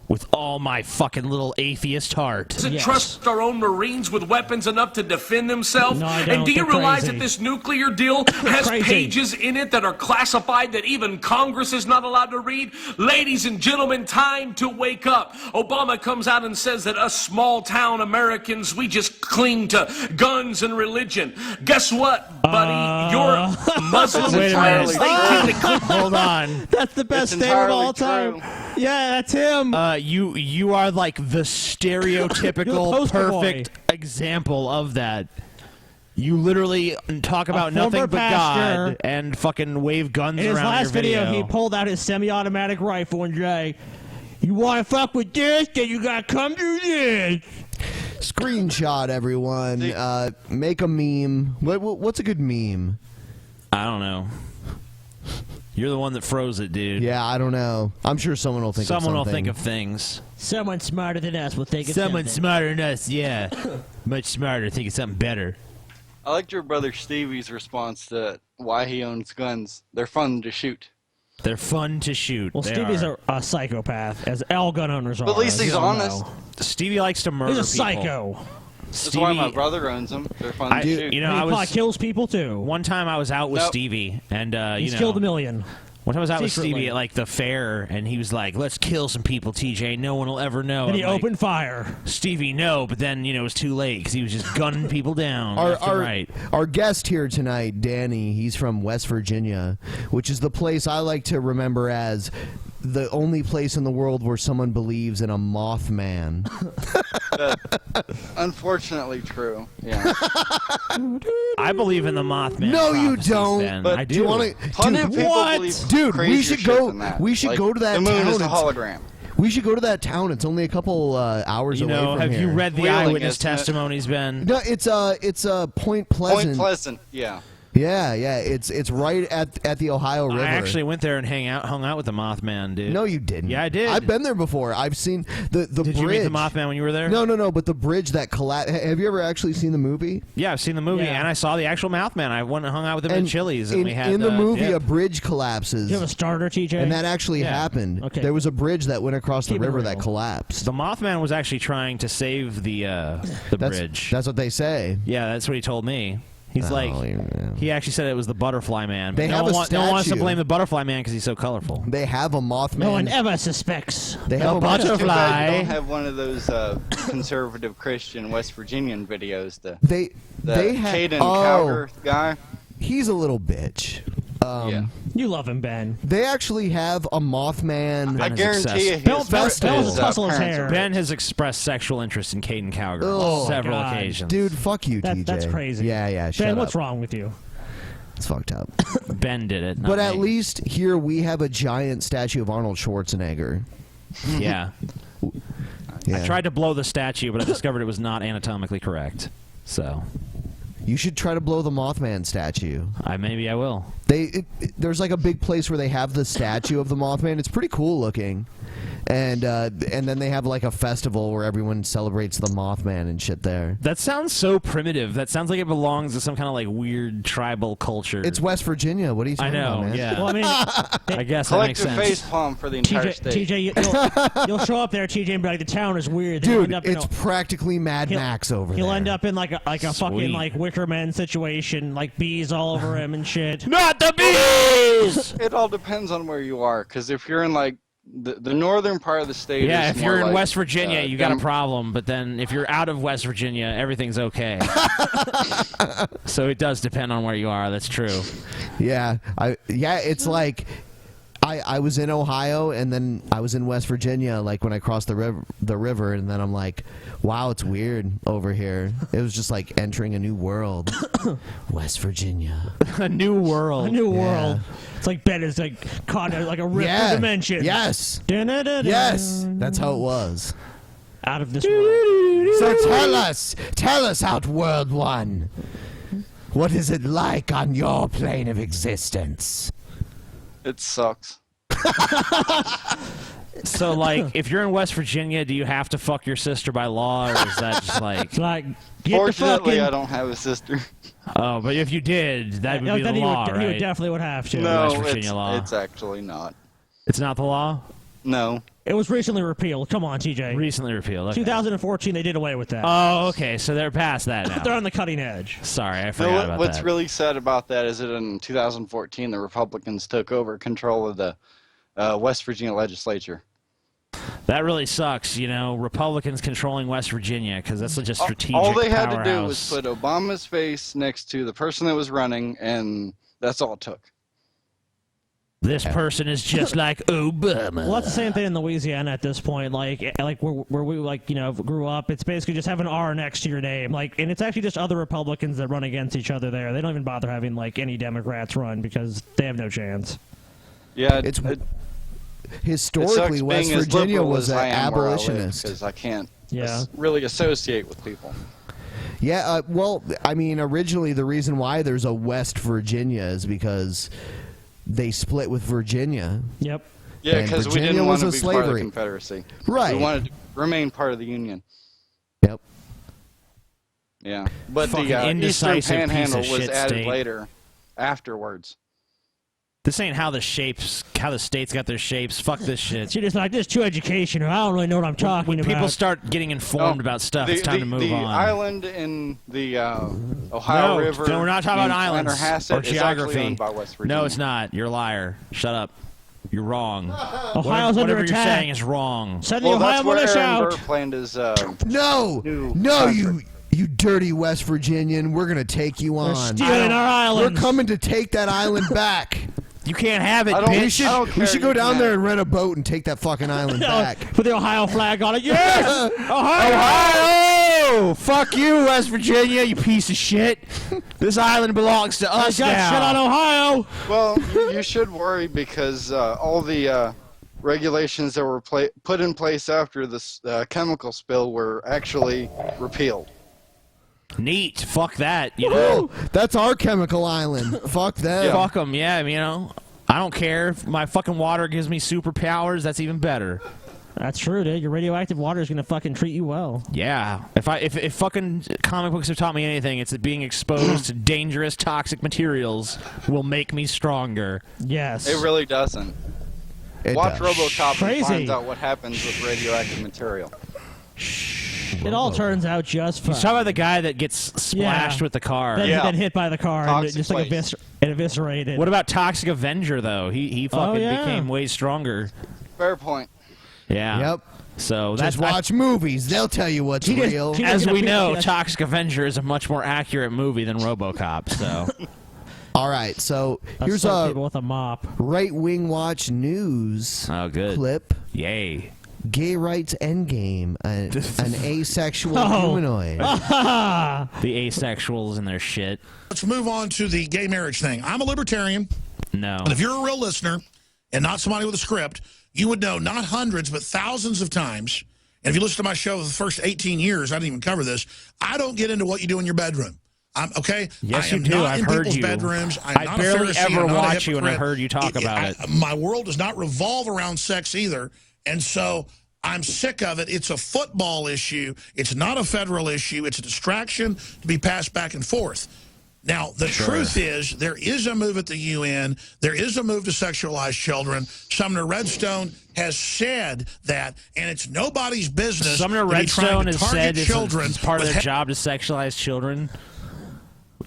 [SPEAKER 9] With all my fucking little atheist heart.
[SPEAKER 6] Doesn't trust our own Marines with weapons enough to defend themselves.
[SPEAKER 3] No, I
[SPEAKER 6] and
[SPEAKER 3] don't.
[SPEAKER 6] do you
[SPEAKER 3] They're
[SPEAKER 6] realize
[SPEAKER 3] crazy.
[SPEAKER 6] that this nuclear deal has
[SPEAKER 3] Crazy.
[SPEAKER 6] pages in it that are classified that even Congress is not allowed to read? Ladies and gentlemen, time to wake up. Obama comes out and says that us small town Americans, we just cling to guns and religion. Guess what, buddy? You're Muslim
[SPEAKER 9] Wait a
[SPEAKER 6] friends.
[SPEAKER 9] minute.
[SPEAKER 6] They
[SPEAKER 9] Hold on.
[SPEAKER 3] That's the best
[SPEAKER 8] It's
[SPEAKER 3] statement of all
[SPEAKER 8] entirely
[SPEAKER 3] time. Yeah, that's him.
[SPEAKER 9] You are like the stereotypical
[SPEAKER 3] poster
[SPEAKER 9] perfect example of that. You literally talk about
[SPEAKER 3] former
[SPEAKER 9] nothing but
[SPEAKER 3] pastor.
[SPEAKER 9] God and fucking wave guns
[SPEAKER 3] In his
[SPEAKER 9] around
[SPEAKER 3] last
[SPEAKER 9] your video.
[SPEAKER 3] he pulled out his semi-automatic rifle and like, "You want to fuck with this? Then you gotta come do this."
[SPEAKER 7] Screenshot everyone. Make a meme. What's a good meme?
[SPEAKER 9] I don't know. You're the one that froze it, dude.
[SPEAKER 7] Yeah, I don't know. I'm sure someone will think of something.
[SPEAKER 9] Someone will think of things.
[SPEAKER 3] Someone smarter than us will think of
[SPEAKER 5] Someone
[SPEAKER 3] something.
[SPEAKER 5] smarter than us, yeah. Much smarter, think of something better.
[SPEAKER 8] I liked your brother Stevie's response to why he owns guns. They're fun to shoot.
[SPEAKER 9] They're fun to shoot.
[SPEAKER 3] Well,
[SPEAKER 9] They
[SPEAKER 3] Stevie's
[SPEAKER 9] are.
[SPEAKER 3] a psychopath, as all gun owners are.
[SPEAKER 8] But at least
[SPEAKER 3] as
[SPEAKER 8] he's
[SPEAKER 3] you all
[SPEAKER 8] honest.
[SPEAKER 3] know.
[SPEAKER 9] Stevie likes to murder
[SPEAKER 3] He's a
[SPEAKER 9] people.
[SPEAKER 3] psycho.
[SPEAKER 8] That's why my brother owns them. They're fun to shoot.
[SPEAKER 9] You know,
[SPEAKER 3] he
[SPEAKER 9] I
[SPEAKER 3] probably
[SPEAKER 9] was
[SPEAKER 3] kills people too.
[SPEAKER 9] one time I was out with
[SPEAKER 8] Nope.
[SPEAKER 9] Stevie, and
[SPEAKER 3] He's
[SPEAKER 9] you know,
[SPEAKER 3] killed a million.
[SPEAKER 9] one time I was out with
[SPEAKER 3] Secretly.
[SPEAKER 9] Stevie at like the fair, and he was like, "Let's kill some people, TJ. No one will ever know."
[SPEAKER 3] And he
[SPEAKER 9] I'm like,
[SPEAKER 3] opened fire.
[SPEAKER 9] Stevie, no, but then it was too late because he was just gunning people down left and right.
[SPEAKER 7] Our guest here tonight, Danny, he's from West Virginia, which is the place I like to remember as the only place in the world where someone believes in a Mothman.
[SPEAKER 8] Unfortunately true. Yeah.
[SPEAKER 9] I believe in the Mothman.
[SPEAKER 7] No, you
[SPEAKER 9] prophecies,
[SPEAKER 7] don't.
[SPEAKER 9] Ben.
[SPEAKER 8] But
[SPEAKER 9] I do.
[SPEAKER 7] Do you want to?
[SPEAKER 8] Plenty of people believe
[SPEAKER 7] Dude, we
[SPEAKER 8] crazier
[SPEAKER 7] should
[SPEAKER 8] shit
[SPEAKER 7] go.
[SPEAKER 8] than that.
[SPEAKER 7] We should
[SPEAKER 8] Like,
[SPEAKER 7] go to that
[SPEAKER 8] the moon
[SPEAKER 7] town.
[SPEAKER 8] is a
[SPEAKER 7] It's-
[SPEAKER 8] hologram.
[SPEAKER 7] We should go to that town. It's only a couple hours
[SPEAKER 9] You
[SPEAKER 7] away
[SPEAKER 9] know,
[SPEAKER 7] from
[SPEAKER 9] have
[SPEAKER 7] here.
[SPEAKER 9] you read the
[SPEAKER 8] Wheeling,
[SPEAKER 9] eyewitness
[SPEAKER 8] isn't it?
[SPEAKER 9] testimonies, Ben?
[SPEAKER 7] No, it's Point Pleasant.
[SPEAKER 8] Point Pleasant. Yeah.
[SPEAKER 7] Yeah, it's right at the Ohio River.
[SPEAKER 9] I actually went there and hung out with the Mothman, dude.
[SPEAKER 7] No, you didn't.
[SPEAKER 9] Yeah, I did.
[SPEAKER 7] I've been there before. I've seen the
[SPEAKER 9] Did
[SPEAKER 7] bridge.
[SPEAKER 9] you meet the Mothman when you were there?
[SPEAKER 7] No, but the bridge that collapsed. Have you ever actually seen the movie?
[SPEAKER 9] Yeah, I've seen the movie,
[SPEAKER 3] Yeah.
[SPEAKER 9] and I saw the actual Mothman. I went and hung out with him in Chili's, and
[SPEAKER 7] in,
[SPEAKER 9] we had
[SPEAKER 7] in the movie,
[SPEAKER 9] dip.
[SPEAKER 7] a bridge collapses.
[SPEAKER 3] Do you have a starter, TJ?
[SPEAKER 7] And that actually
[SPEAKER 9] Yeah.
[SPEAKER 7] happened.
[SPEAKER 3] Okay.
[SPEAKER 7] There was a bridge that went across
[SPEAKER 3] Keep
[SPEAKER 7] the
[SPEAKER 3] it
[SPEAKER 7] river
[SPEAKER 3] real.
[SPEAKER 7] that collapsed.
[SPEAKER 9] The Mothman was actually trying to save the bridge.
[SPEAKER 7] That's what they say.
[SPEAKER 9] Yeah, that's what he told me. He's
[SPEAKER 7] Oh,
[SPEAKER 9] like,
[SPEAKER 7] yeah.
[SPEAKER 9] he actually said it was the Butterfly Man.
[SPEAKER 7] They
[SPEAKER 9] no
[SPEAKER 7] have
[SPEAKER 9] one
[SPEAKER 7] a
[SPEAKER 9] no one wants to
[SPEAKER 7] statue.
[SPEAKER 9] blame the Butterfly Man because he's so colorful.
[SPEAKER 7] They have a Mothman.
[SPEAKER 3] No one ever suspects.
[SPEAKER 7] They
[SPEAKER 9] The
[SPEAKER 7] have a
[SPEAKER 9] butterfly.
[SPEAKER 8] Too bad you don't have one of those conservative Christian West Virginian videos. The
[SPEAKER 7] They have.
[SPEAKER 8] Caden
[SPEAKER 7] Oh,
[SPEAKER 8] Cowger guy.
[SPEAKER 7] he's a little bitch.
[SPEAKER 8] Yeah.
[SPEAKER 3] You love him, Ben.
[SPEAKER 7] They actually have a Mothman.
[SPEAKER 8] I
[SPEAKER 9] Ben is
[SPEAKER 8] guarantee you,
[SPEAKER 3] Bell-
[SPEAKER 8] his
[SPEAKER 3] Bell-
[SPEAKER 8] his,
[SPEAKER 3] Bell was a tussle his
[SPEAKER 8] parents
[SPEAKER 3] hair.
[SPEAKER 8] are
[SPEAKER 9] Ben has expressed sexual interest in Caden Cowger
[SPEAKER 7] Oh,
[SPEAKER 9] on several
[SPEAKER 3] God.
[SPEAKER 9] occasions.
[SPEAKER 7] Dude, fuck you, TJ.
[SPEAKER 3] That's crazy.
[SPEAKER 7] Yeah, shut
[SPEAKER 3] Ben,
[SPEAKER 7] up.
[SPEAKER 3] what's wrong with you?
[SPEAKER 7] It's fucked up.
[SPEAKER 9] Ben did it. not
[SPEAKER 7] But at
[SPEAKER 9] me.
[SPEAKER 7] least here we have a giant statue of Arnold Schwarzenegger.
[SPEAKER 9] Yeah.
[SPEAKER 7] Yeah.
[SPEAKER 9] I tried to blow the statue, but I discovered it was not anatomically correct. So
[SPEAKER 7] You should try to blow the Mothman statue.
[SPEAKER 9] maybe I will.
[SPEAKER 7] There's like a big place where they have the statue of the Mothman. It's pretty cool looking. And then they have like a festival where everyone celebrates the Mothman and shit there.
[SPEAKER 9] That sounds so primitive. That sounds like it belongs to some kind of like weird tribal culture.
[SPEAKER 7] It's West Virginia. What are you
[SPEAKER 9] I
[SPEAKER 7] talking
[SPEAKER 9] know.
[SPEAKER 7] about, man?
[SPEAKER 9] Yeah.
[SPEAKER 3] Well, I mean,
[SPEAKER 9] I guess that makes
[SPEAKER 8] collective
[SPEAKER 9] sense.
[SPEAKER 8] face palm for the entire state.
[SPEAKER 3] TJ, you'll show up there, TJ, and be like, the town is weird. Then you'll
[SPEAKER 7] Dude,
[SPEAKER 3] end up in
[SPEAKER 7] it's
[SPEAKER 3] a-
[SPEAKER 7] practically Mad
[SPEAKER 3] he'll-
[SPEAKER 7] Max over there.
[SPEAKER 3] He'll end up in like a fucking
[SPEAKER 9] Sweet.
[SPEAKER 3] like Wicker Man situation, like bees all over him and shit.
[SPEAKER 9] Not the bees.
[SPEAKER 8] It all depends on where you are, because if you're in like the northern part of the state,
[SPEAKER 9] Yeah,
[SPEAKER 8] is
[SPEAKER 9] if
[SPEAKER 8] more
[SPEAKER 9] you're in
[SPEAKER 8] like,
[SPEAKER 9] West Virginia, you got a
[SPEAKER 8] Dem-
[SPEAKER 9] problem. But then if you're out of West Virginia, everything's okay. So it does depend on where you are. That's true.
[SPEAKER 7] Yeah, it's like I was in Ohio and then I was in West Virginia, like when I crossed the river, and then I'm like, wow, it's weird over here. It was just like entering a new world. West Virginia,
[SPEAKER 9] A new world.
[SPEAKER 3] A new
[SPEAKER 7] Yeah.
[SPEAKER 3] world. It's like Ben is like caught in like a rift
[SPEAKER 7] Yeah.
[SPEAKER 3] dimension.
[SPEAKER 7] Yes,
[SPEAKER 3] Dun-dun-dun-dun.
[SPEAKER 7] yes, that's how it was.
[SPEAKER 3] Out of this world.
[SPEAKER 7] So tell us, Outworld One, what is it like on your plane of existence?
[SPEAKER 8] It sucks.
[SPEAKER 9] So, like, if you're in West Virginia, do you have to fuck your sister by law, or is that just like?
[SPEAKER 3] It's like get
[SPEAKER 8] Fortunately,
[SPEAKER 3] the
[SPEAKER 8] I
[SPEAKER 3] fucking.
[SPEAKER 8] don't have a sister.
[SPEAKER 9] Oh, but if you did, that would be the
[SPEAKER 3] Then
[SPEAKER 9] law,
[SPEAKER 3] he
[SPEAKER 9] right?
[SPEAKER 3] would definitely would have to.
[SPEAKER 8] No,
[SPEAKER 9] West Virginia law.
[SPEAKER 8] it's actually not.
[SPEAKER 9] It's not the law.
[SPEAKER 8] No.
[SPEAKER 3] It was recently repealed. Come on, TJ.
[SPEAKER 9] Recently repealed. Okay.
[SPEAKER 3] 2014, they did away with that.
[SPEAKER 9] Oh, okay. So they're past that now.
[SPEAKER 3] They're on the cutting edge.
[SPEAKER 9] Sorry, I
[SPEAKER 8] No,
[SPEAKER 9] forgot about
[SPEAKER 8] what's
[SPEAKER 9] that.
[SPEAKER 8] really sad about that is that in 2014, the Republicans took over control of the West Virginia legislature.
[SPEAKER 9] That really sucks, you know, Republicans controlling West Virginia, because that's such a strategic
[SPEAKER 8] All they had
[SPEAKER 9] powerhouse.
[SPEAKER 8] to do was put Obama's face next to the person that was running, and that's all it took.
[SPEAKER 9] This person is just like Obama.
[SPEAKER 3] Well, that's the same thing in Louisiana at this point. Like where we like grew up. It's basically just have an R next to your name. Like, and it's actually just other Republicans that run against each other there. They don't even bother having like any Democrats run because they have no chance.
[SPEAKER 8] Yeah,
[SPEAKER 7] Historically, West Virginia was an abolitionist.
[SPEAKER 8] Because I can't
[SPEAKER 3] Yeah.
[SPEAKER 8] really associate with people.
[SPEAKER 7] Yeah, well, I mean, originally the reason why there's a West Virginia is because they split with Virginia.
[SPEAKER 3] Yep.
[SPEAKER 8] Yeah,
[SPEAKER 7] And
[SPEAKER 8] because we
[SPEAKER 7] Virginia
[SPEAKER 8] didn't want to
[SPEAKER 7] was
[SPEAKER 8] be
[SPEAKER 7] a
[SPEAKER 8] part of the
[SPEAKER 7] slavery.
[SPEAKER 8] Confederacy.
[SPEAKER 7] Right.
[SPEAKER 8] We wanted to remain part of the Union.
[SPEAKER 7] Yep.
[SPEAKER 8] Yeah, but
[SPEAKER 9] Fucking
[SPEAKER 8] the Eastern
[SPEAKER 9] indecisive piece
[SPEAKER 8] Panhandle
[SPEAKER 9] of
[SPEAKER 8] was
[SPEAKER 9] shit
[SPEAKER 8] added
[SPEAKER 9] state.
[SPEAKER 8] later, afterwards.
[SPEAKER 9] This ain't how the states got their shapes. Fuck this shit.
[SPEAKER 3] She just like, this is too educational. I don't really know what I'm talking
[SPEAKER 9] When
[SPEAKER 3] about.
[SPEAKER 9] people start getting informed about stuff, it's time to move
[SPEAKER 8] the
[SPEAKER 9] on.
[SPEAKER 8] island in the Ohio River.
[SPEAKER 9] No, we're not talking about
[SPEAKER 8] named
[SPEAKER 9] islands
[SPEAKER 8] Manhasset
[SPEAKER 9] or
[SPEAKER 8] is actually
[SPEAKER 9] geography.
[SPEAKER 8] owned by West Virginia.
[SPEAKER 9] No, it's not. You're a liar. Shut up. You're wrong.
[SPEAKER 3] Ohio's under
[SPEAKER 9] whatever you're
[SPEAKER 3] attack.
[SPEAKER 9] saying is wrong.
[SPEAKER 3] Send the
[SPEAKER 8] Well,
[SPEAKER 3] Ohio
[SPEAKER 8] that's where
[SPEAKER 3] militia
[SPEAKER 8] Aaron
[SPEAKER 3] out.
[SPEAKER 8] Burr planned his
[SPEAKER 7] No,
[SPEAKER 8] country.
[SPEAKER 7] you dirty West Virginian. We're going to take you on.
[SPEAKER 3] stealing our islands.
[SPEAKER 7] We're coming to take that island back.
[SPEAKER 9] You can't have it,
[SPEAKER 8] I don't-
[SPEAKER 9] bitch.
[SPEAKER 7] We should go
[SPEAKER 8] you
[SPEAKER 7] down
[SPEAKER 8] can
[SPEAKER 7] there
[SPEAKER 8] have
[SPEAKER 7] and rent a boat and take that fucking island back.
[SPEAKER 3] Put the Ohio flag on it. Yes!
[SPEAKER 9] Ohio! Fuck you, West Virginia, you piece of shit. This island belongs to us
[SPEAKER 3] I got
[SPEAKER 9] now.
[SPEAKER 3] shit on Ohio.
[SPEAKER 8] Well, you should worry because all the regulations that were put in place after this chemical spill were actually repealed.
[SPEAKER 9] Neat. Fuck that. You know.
[SPEAKER 7] That's our chemical island. Fuck them.
[SPEAKER 9] Fuck them. Yeah, you know. I don't care if my fucking water gives me superpowers. That's even better.
[SPEAKER 3] That's true, dude. Your radioactive water is gonna fucking treat you well.
[SPEAKER 9] Yeah. If fucking comic books have taught me anything, it's that being exposed to dangerous, toxic materials will make me stronger.
[SPEAKER 3] Yes.
[SPEAKER 8] It really doesn't.
[SPEAKER 7] It
[SPEAKER 8] Watch
[SPEAKER 7] does.
[SPEAKER 8] RoboCop and
[SPEAKER 3] Crazy.
[SPEAKER 8] find out what happens with radioactive material.
[SPEAKER 3] It all turns out just fine.
[SPEAKER 9] You talk about the guy that gets splashed with the car.
[SPEAKER 3] Then hit by the car and
[SPEAKER 8] Toxic
[SPEAKER 3] just like
[SPEAKER 8] waste.
[SPEAKER 3] eviscerated.
[SPEAKER 9] What about Toxic Avenger though? He fucking became way stronger.
[SPEAKER 8] Fair point.
[SPEAKER 9] Yeah.
[SPEAKER 7] Yep.
[SPEAKER 9] So
[SPEAKER 7] Just
[SPEAKER 9] that's
[SPEAKER 7] watch movies. They'll tell you what's real.
[SPEAKER 9] as we know, Toxic Avenger is a much more accurate movie than RoboCop. So.
[SPEAKER 7] All right, so here's
[SPEAKER 3] some
[SPEAKER 7] a
[SPEAKER 3] people with a mop.
[SPEAKER 7] right-wing watch news clip.
[SPEAKER 9] Yay.
[SPEAKER 7] Gay rights endgame. An asexual
[SPEAKER 3] Oh.
[SPEAKER 7] humanoid.
[SPEAKER 9] The asexuals and their shit.
[SPEAKER 14] Let's move on to the gay marriage thing. I'm a libertarian.
[SPEAKER 9] No.
[SPEAKER 14] And if you're a real listener and not somebody with a script, you would know not hundreds but thousands of times. And if you listen to my show for the first 18 years, I didn't even cover this. I don't get into what you do in your bedroom. Okay?
[SPEAKER 9] Yes,
[SPEAKER 14] I
[SPEAKER 9] you
[SPEAKER 14] am
[SPEAKER 9] do.
[SPEAKER 14] not
[SPEAKER 9] I've
[SPEAKER 14] in
[SPEAKER 9] heard
[SPEAKER 14] people's
[SPEAKER 9] you.
[SPEAKER 14] bedrooms. I'm
[SPEAKER 9] I
[SPEAKER 14] not a
[SPEAKER 9] barely
[SPEAKER 14] Pharisee.
[SPEAKER 9] ever
[SPEAKER 14] I'm not a
[SPEAKER 9] watch you, and I
[SPEAKER 14] hypocrite.
[SPEAKER 9] heard you talk about it.
[SPEAKER 14] My world does not revolve around sex either. And so I'm sick of it. It's a football issue. It's not a federal issue. It's a distraction to be passed back and forth. Now, the truth is, there is a move at the UN. There is a move to sexualize children. Sumner Redstone has said that, and it's nobody's business.
[SPEAKER 9] Sumner
[SPEAKER 14] to be trying
[SPEAKER 9] Redstone
[SPEAKER 14] to
[SPEAKER 9] has
[SPEAKER 14] target
[SPEAKER 9] said
[SPEAKER 14] children
[SPEAKER 9] it's part of
[SPEAKER 14] with
[SPEAKER 9] their job to sexualize children.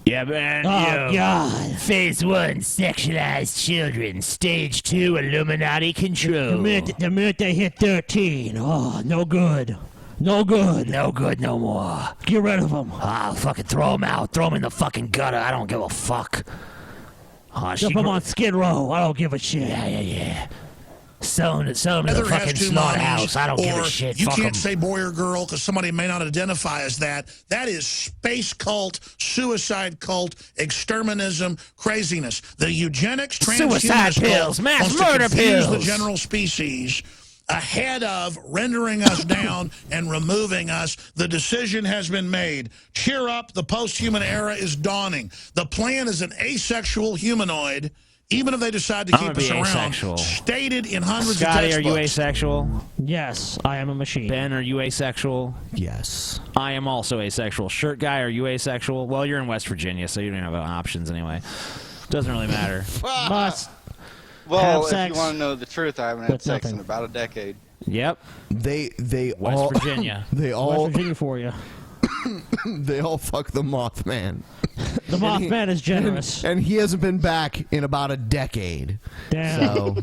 [SPEAKER 9] Yeah, man.
[SPEAKER 3] Oh, God.
[SPEAKER 5] Phase 1, sexualized children. Stage 2, Illuminati control.
[SPEAKER 3] The minute they hit 13, oh, no good. No good.
[SPEAKER 5] No good no more.
[SPEAKER 3] Get rid of them.
[SPEAKER 5] I'll fucking throw them out. Throw them in the fucking gutter. I don't give a fuck. Oh,
[SPEAKER 3] Dump them on Skid Row. I don't give a shit.
[SPEAKER 5] Yeah. Sell them to the
[SPEAKER 14] Heather has
[SPEAKER 5] fucking
[SPEAKER 14] two
[SPEAKER 5] slaughterhouse.
[SPEAKER 14] mommies,
[SPEAKER 5] I don't give a
[SPEAKER 14] or
[SPEAKER 5] shit.
[SPEAKER 14] You
[SPEAKER 5] Fuck
[SPEAKER 14] can't
[SPEAKER 5] 'em.
[SPEAKER 14] say boy or girl because somebody may not identify as that. That is space cult, suicide cult, exterminism, craziness. The eugenics,
[SPEAKER 5] Suicide
[SPEAKER 14] transhumanist
[SPEAKER 5] pills,
[SPEAKER 14] cult
[SPEAKER 5] mass
[SPEAKER 14] wants to
[SPEAKER 5] murder
[SPEAKER 14] confuse the
[SPEAKER 5] pills.
[SPEAKER 14] general species ahead of rendering us down and removing us. The decision has been made. Cheer up, the post-human era is dawning. The plan is an asexual humanoid, even if they decide to
[SPEAKER 9] I'm
[SPEAKER 14] keep
[SPEAKER 9] gonna
[SPEAKER 14] us
[SPEAKER 9] be
[SPEAKER 14] around,
[SPEAKER 9] asexual.
[SPEAKER 14] stated in hundreds
[SPEAKER 9] Scotty,
[SPEAKER 14] of
[SPEAKER 9] are
[SPEAKER 14] textbooks.
[SPEAKER 9] you asexual?
[SPEAKER 3] Yes, I am a machine.
[SPEAKER 9] Ben, are you asexual?
[SPEAKER 7] Yes.
[SPEAKER 9] I am also asexual. Shirt guy, are you asexual? Well, you're in West Virginia, so you don't have options anyway. Doesn't really matter.
[SPEAKER 3] Must
[SPEAKER 8] Well,
[SPEAKER 3] have
[SPEAKER 8] if
[SPEAKER 3] sex
[SPEAKER 8] you want to know the truth, I haven't had
[SPEAKER 3] with
[SPEAKER 8] sex
[SPEAKER 3] nothing.
[SPEAKER 8] in about a decade.
[SPEAKER 9] Yep.
[SPEAKER 7] They
[SPEAKER 9] West
[SPEAKER 7] all
[SPEAKER 9] Virginia.
[SPEAKER 7] they
[SPEAKER 3] West
[SPEAKER 7] all
[SPEAKER 3] Virginia for you.
[SPEAKER 7] they all fuck the Mothman.
[SPEAKER 3] The Mothman is generous.
[SPEAKER 7] And he hasn't been back in about a decade.
[SPEAKER 3] Damn.
[SPEAKER 7] So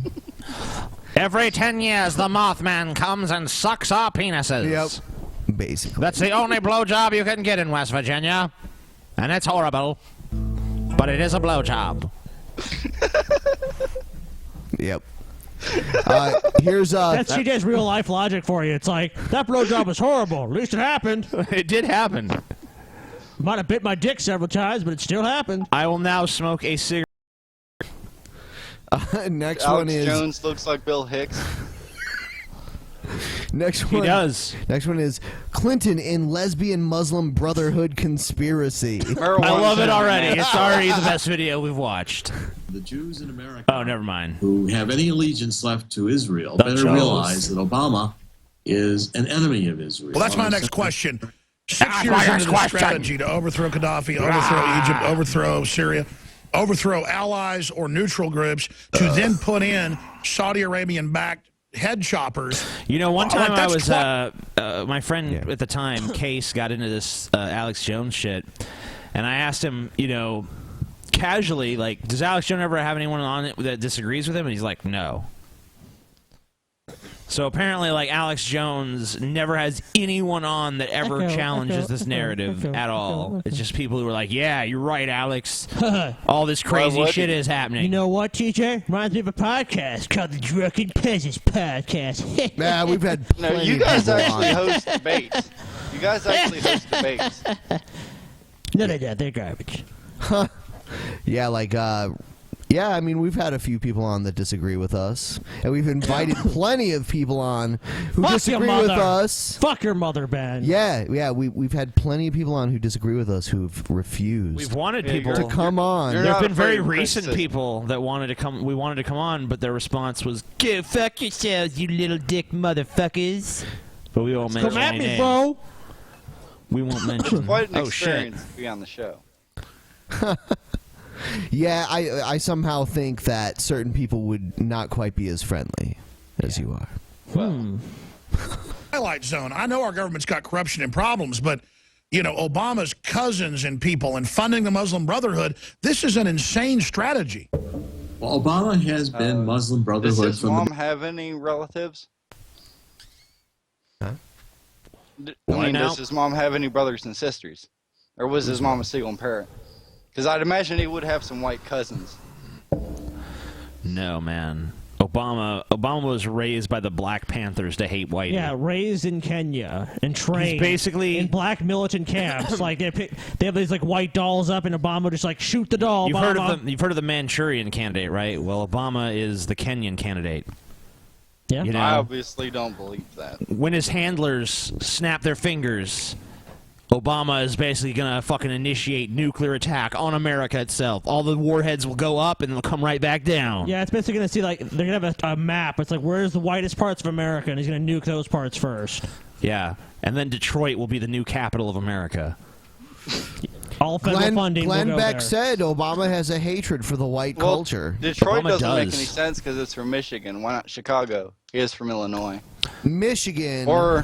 [SPEAKER 9] Every 10 years, the Mothman comes and sucks our penises.
[SPEAKER 7] Yep. Basically.
[SPEAKER 9] That's the only blowjob you can get in West Virginia. And it's horrible. But it is a blowjob.
[SPEAKER 7] Yep. Here's
[SPEAKER 3] That's CJ's real life logic for you. It's like, that blowjob was horrible. At least it happened.
[SPEAKER 9] It did happen.
[SPEAKER 3] Might have bit my dick several times, but it still happened.
[SPEAKER 9] I will now smoke a cigarette.
[SPEAKER 7] Next
[SPEAKER 8] Alex
[SPEAKER 7] one is
[SPEAKER 8] Jones looks like Bill Hicks.
[SPEAKER 7] Next one.
[SPEAKER 9] He does.
[SPEAKER 7] Next one is Clinton in lesbian Muslim Brotherhood conspiracy.
[SPEAKER 9] I love it already. It's already the best video we've watched.
[SPEAKER 15] The Jews in America
[SPEAKER 9] Oh, never mind.
[SPEAKER 15] who have any allegiance left to Israel
[SPEAKER 9] The
[SPEAKER 15] better
[SPEAKER 9] Jews.
[SPEAKER 15] realize that Obama is an enemy of Israel.
[SPEAKER 14] Well, that's my next question. 6
[SPEAKER 15] That's
[SPEAKER 14] years
[SPEAKER 15] my
[SPEAKER 14] into
[SPEAKER 15] next
[SPEAKER 14] the
[SPEAKER 15] question.
[SPEAKER 14] strategy to overthrow Gaddafi, overthrow Egypt, overthrow Syria, overthrow allies or neutral groups, to then put in Saudi Arabian-backed head choppers.
[SPEAKER 9] You know, one time I
[SPEAKER 14] that's
[SPEAKER 9] was, my friend at the time, Case, got into this Alex Jones shit, and I asked him, you know, casually, like, does Alex Jones ever have anyone on it that disagrees with him? And he's like, no. So apparently, like, Alex Jones never has anyone on that ever challenges this narrative at all. It's just people who are like, yeah, you're right, Alex. All this crazy shit is happening.
[SPEAKER 3] You know what, TJ? Reminds me of a podcast called the Drunken Peasants Podcast.
[SPEAKER 7] Nah, we've had
[SPEAKER 8] No,
[SPEAKER 7] plenty
[SPEAKER 8] you
[SPEAKER 7] of
[SPEAKER 8] guys
[SPEAKER 7] people
[SPEAKER 8] actually
[SPEAKER 7] on.
[SPEAKER 8] host debates. You guys actually host debates.
[SPEAKER 3] No, they don't. They're garbage.
[SPEAKER 7] Yeah, like, yeah, I mean, we've had a few people on that disagree with us, and we've invited plenty of people on who
[SPEAKER 3] Fuck
[SPEAKER 7] disagree
[SPEAKER 3] your
[SPEAKER 7] with
[SPEAKER 3] mother.
[SPEAKER 7] us.
[SPEAKER 3] Fuck your mother, Ben.
[SPEAKER 7] Yeah, we've had plenty of people on who disagree with us who've refused.
[SPEAKER 9] We've wanted people
[SPEAKER 7] to come on.
[SPEAKER 9] There have been very recent people that wanted to come. We wanted to come on, but their response was, "Go fuck yourselves, you little dick motherfuckers." But we won't mention
[SPEAKER 3] Come at
[SPEAKER 9] any
[SPEAKER 3] me,
[SPEAKER 9] names.
[SPEAKER 3] bro.
[SPEAKER 9] We won't mention.
[SPEAKER 8] Quite an
[SPEAKER 9] Oh shit!
[SPEAKER 8] experience to be on the show.
[SPEAKER 7] Yeah, I somehow think that certain people would not quite be as friendly as you are.
[SPEAKER 14] Twilight Zone. I know our government's got corruption and problems, but, you know, Obama's cousins and people and funding the Muslim Brotherhood, this is an insane strategy.
[SPEAKER 15] Well, Obama has been Muslim Brotherhood
[SPEAKER 8] Does his
[SPEAKER 15] from
[SPEAKER 8] mom
[SPEAKER 15] the
[SPEAKER 8] have any relatives?
[SPEAKER 7] Huh?
[SPEAKER 9] What now?
[SPEAKER 8] Does his mom have any brothers and sisters? Or was his mom a single parent? Because I'd imagine he would have some white cousins.
[SPEAKER 9] No, man. Obama was raised by the Black Panthers to hate white.
[SPEAKER 3] Yeah, raised in Kenya and trained
[SPEAKER 9] He's basically
[SPEAKER 3] in black militant camps. Like they have these like white dolls up, and Obama just like shoot the doll.
[SPEAKER 9] You've
[SPEAKER 3] Obama.
[SPEAKER 9] heard of the Manchurian candidate, right? Well, Obama is the Kenyan candidate.
[SPEAKER 3] Yeah.
[SPEAKER 9] You know,
[SPEAKER 8] I obviously don't believe that.
[SPEAKER 9] when his handlers snap their fingers, Obama is basically going to fucking initiate nuclear attack on America itself. All the warheads will go up and they'll come right back down.
[SPEAKER 3] Yeah, it's basically gonna see like they're gonna have a map. It's like where's the whitest parts of America, and he's gonna nuke those parts first.
[SPEAKER 9] Yeah. And then Detroit will be the new capital of America.
[SPEAKER 3] All federal funding.
[SPEAKER 7] Glenn
[SPEAKER 3] will go
[SPEAKER 7] Beck
[SPEAKER 3] there.
[SPEAKER 7] said Obama has a hatred for the white culture.
[SPEAKER 8] Detroit
[SPEAKER 9] Obama
[SPEAKER 8] doesn't make
[SPEAKER 9] does.
[SPEAKER 8] any sense because it's from Michigan. Why not Chicago? He is from Illinois.
[SPEAKER 7] Michigan
[SPEAKER 8] Or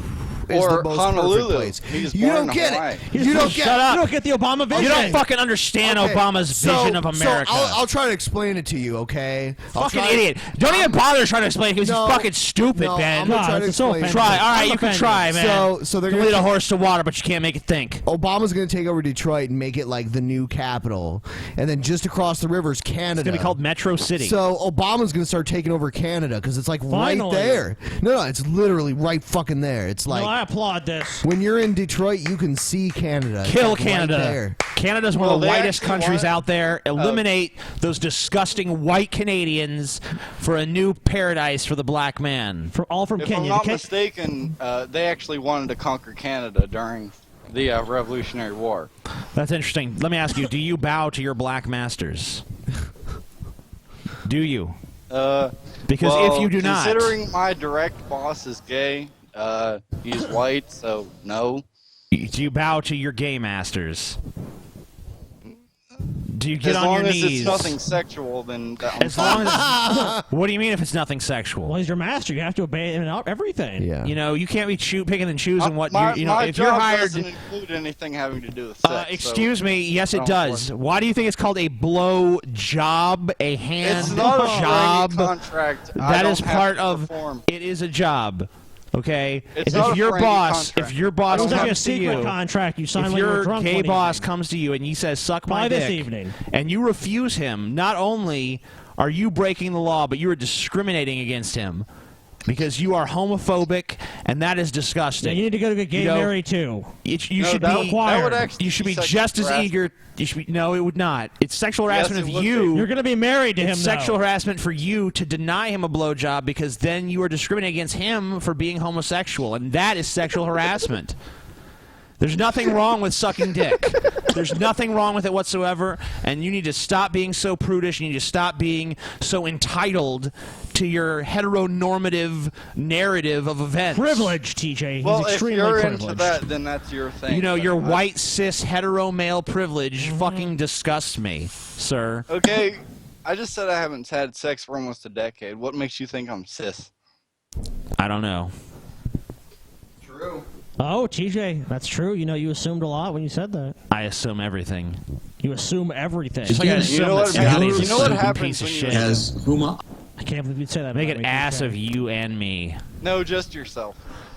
[SPEAKER 7] is the most
[SPEAKER 8] Honolulu.
[SPEAKER 7] perfect place.
[SPEAKER 8] He was
[SPEAKER 7] You
[SPEAKER 8] born
[SPEAKER 7] don't
[SPEAKER 8] in
[SPEAKER 7] get
[SPEAKER 8] Hawaii.
[SPEAKER 7] it. You don't get
[SPEAKER 9] Shut up.
[SPEAKER 3] You don't get the Obama vision.
[SPEAKER 9] You don't fucking understand
[SPEAKER 7] Okay,
[SPEAKER 9] Obama's vision of America.
[SPEAKER 7] So I'll try to explain it to you, okay? I'll
[SPEAKER 9] Fucking
[SPEAKER 7] try-
[SPEAKER 9] idiot. Don't even bother trying to explain it because
[SPEAKER 7] No,
[SPEAKER 9] he's fucking stupid,
[SPEAKER 7] no,
[SPEAKER 9] Ben.
[SPEAKER 7] I'm gonna try to
[SPEAKER 3] it's so
[SPEAKER 7] explain.
[SPEAKER 3] offensive.
[SPEAKER 9] Try. All right,
[SPEAKER 3] I'm
[SPEAKER 9] you can
[SPEAKER 3] offended.
[SPEAKER 9] try, man.
[SPEAKER 7] So they're
[SPEAKER 9] you
[SPEAKER 7] gonna
[SPEAKER 9] lead a horse to water, but you can't make it think.
[SPEAKER 7] Obama's going to take over Detroit and make it like the new capital, and then just across the river is Canada.
[SPEAKER 9] It's going to be called Metro City.
[SPEAKER 7] So Obama's going to start taking over Canada because it's like
[SPEAKER 3] Finally.
[SPEAKER 7] right there. No, it's literally right fucking there. It's like
[SPEAKER 3] No, I applaud this.
[SPEAKER 7] when you're in Detroit, you can see Canada. It's
[SPEAKER 9] Kill
[SPEAKER 7] like right
[SPEAKER 9] Canada.
[SPEAKER 7] there.
[SPEAKER 9] Canada's one
[SPEAKER 8] Well,
[SPEAKER 9] of the
[SPEAKER 8] they
[SPEAKER 9] whitest
[SPEAKER 8] actually
[SPEAKER 9] countries
[SPEAKER 8] want-
[SPEAKER 9] out there. Eliminate those disgusting white Canadians for a new paradise for the black man.
[SPEAKER 3] All from
[SPEAKER 8] If
[SPEAKER 3] Kenya.
[SPEAKER 8] I'm not
[SPEAKER 3] The Ken-
[SPEAKER 8] mistaken, they actually wanted to conquer Canada during the Revolutionary War.
[SPEAKER 9] That's interesting. Let me ask you, do you bow to your black masters? Do you? Because
[SPEAKER 8] well,
[SPEAKER 9] if you do not...
[SPEAKER 8] considering my direct boss is gay, he's white, so no.
[SPEAKER 9] Do you bow to your gay masters? Do you get
[SPEAKER 8] As
[SPEAKER 9] on
[SPEAKER 8] long
[SPEAKER 9] your
[SPEAKER 8] as
[SPEAKER 9] knees?
[SPEAKER 8] it's nothing sexual, then I'm
[SPEAKER 9] As long as what do you mean if it's nothing sexual?
[SPEAKER 3] Well, he's your master. You have to obey him in everything.
[SPEAKER 7] Yeah.
[SPEAKER 9] You know, you can't be picking and choosing what
[SPEAKER 8] my,
[SPEAKER 9] you know.
[SPEAKER 8] my
[SPEAKER 9] If you're
[SPEAKER 8] job
[SPEAKER 9] hired,
[SPEAKER 8] doesn't include anything having to do with sex.
[SPEAKER 9] excuse me. Yes,
[SPEAKER 8] I
[SPEAKER 9] it
[SPEAKER 8] don't
[SPEAKER 9] does. Why do you think it's called a blow job, a hand
[SPEAKER 8] It's not a
[SPEAKER 9] job?
[SPEAKER 8] blanket contract. I
[SPEAKER 9] That
[SPEAKER 8] don't
[SPEAKER 9] is
[SPEAKER 8] have
[SPEAKER 9] part
[SPEAKER 8] to
[SPEAKER 9] of.
[SPEAKER 8] perform.
[SPEAKER 9] It is a job. Okay.
[SPEAKER 8] It's not
[SPEAKER 9] if
[SPEAKER 8] a
[SPEAKER 9] your
[SPEAKER 8] blanket
[SPEAKER 9] boss,
[SPEAKER 8] contract.
[SPEAKER 9] if your boss
[SPEAKER 3] It's like a
[SPEAKER 9] comes to
[SPEAKER 3] secret
[SPEAKER 9] you,
[SPEAKER 3] contract you sign
[SPEAKER 9] if
[SPEAKER 3] when you're
[SPEAKER 9] your
[SPEAKER 3] drunk
[SPEAKER 9] gay
[SPEAKER 3] one
[SPEAKER 9] boss
[SPEAKER 3] evening.
[SPEAKER 9] comes to you and he says, "Suck my
[SPEAKER 3] Why this
[SPEAKER 9] dick,"
[SPEAKER 3] evening?
[SPEAKER 9] and you refuse him, not only are you breaking the law, but you are discriminating against him because you are homophobic and that is disgusting.
[SPEAKER 3] Yeah, you need to go to get Gay Mary too.
[SPEAKER 9] You
[SPEAKER 3] No,
[SPEAKER 9] should
[SPEAKER 3] that
[SPEAKER 9] be.
[SPEAKER 3] would
[SPEAKER 9] You should be
[SPEAKER 3] sexual
[SPEAKER 9] just as
[SPEAKER 3] harassment.
[SPEAKER 9] eager. You should be. No, it would not. It's sexual
[SPEAKER 3] Yes,
[SPEAKER 9] harassment
[SPEAKER 3] it
[SPEAKER 9] of
[SPEAKER 3] would
[SPEAKER 9] you.
[SPEAKER 3] be. You're gonna be married to
[SPEAKER 9] It's
[SPEAKER 3] him,
[SPEAKER 9] sexual
[SPEAKER 3] though.
[SPEAKER 9] harassment for you to deny him a blowjob because then you are discriminating against him for being homosexual, and that is sexual harassment. There's nothing wrong with sucking dick. There's nothing wrong with it whatsoever, and you need to stop being so prudish. You need to stop being so entitled to your heteronormative narrative of events.
[SPEAKER 3] Privilege, TJ.
[SPEAKER 8] Well,
[SPEAKER 3] He's
[SPEAKER 8] if
[SPEAKER 3] extremely
[SPEAKER 8] you're
[SPEAKER 3] privileged.
[SPEAKER 8] into that, then that's your thing.
[SPEAKER 9] You know,
[SPEAKER 8] but
[SPEAKER 9] your
[SPEAKER 8] I-
[SPEAKER 9] white, cis, hetero male privilege fucking disgusts me, sir.
[SPEAKER 8] Okay, I just said I haven't had sex for almost a decade. What makes you think I'm cis?
[SPEAKER 9] I don't know.
[SPEAKER 8] True.
[SPEAKER 3] Oh, TJ, that's true. You know, you assumed a lot when you said that.
[SPEAKER 9] I assume everything.
[SPEAKER 3] You assume everything.
[SPEAKER 9] Just like I assume that Scotty's a stupid piece of shit.
[SPEAKER 3] I can't believe you'd say that.
[SPEAKER 9] Make
[SPEAKER 3] about
[SPEAKER 9] an
[SPEAKER 3] me,
[SPEAKER 9] ass
[SPEAKER 3] TJ.
[SPEAKER 9] of you and me.
[SPEAKER 8] No, just yourself.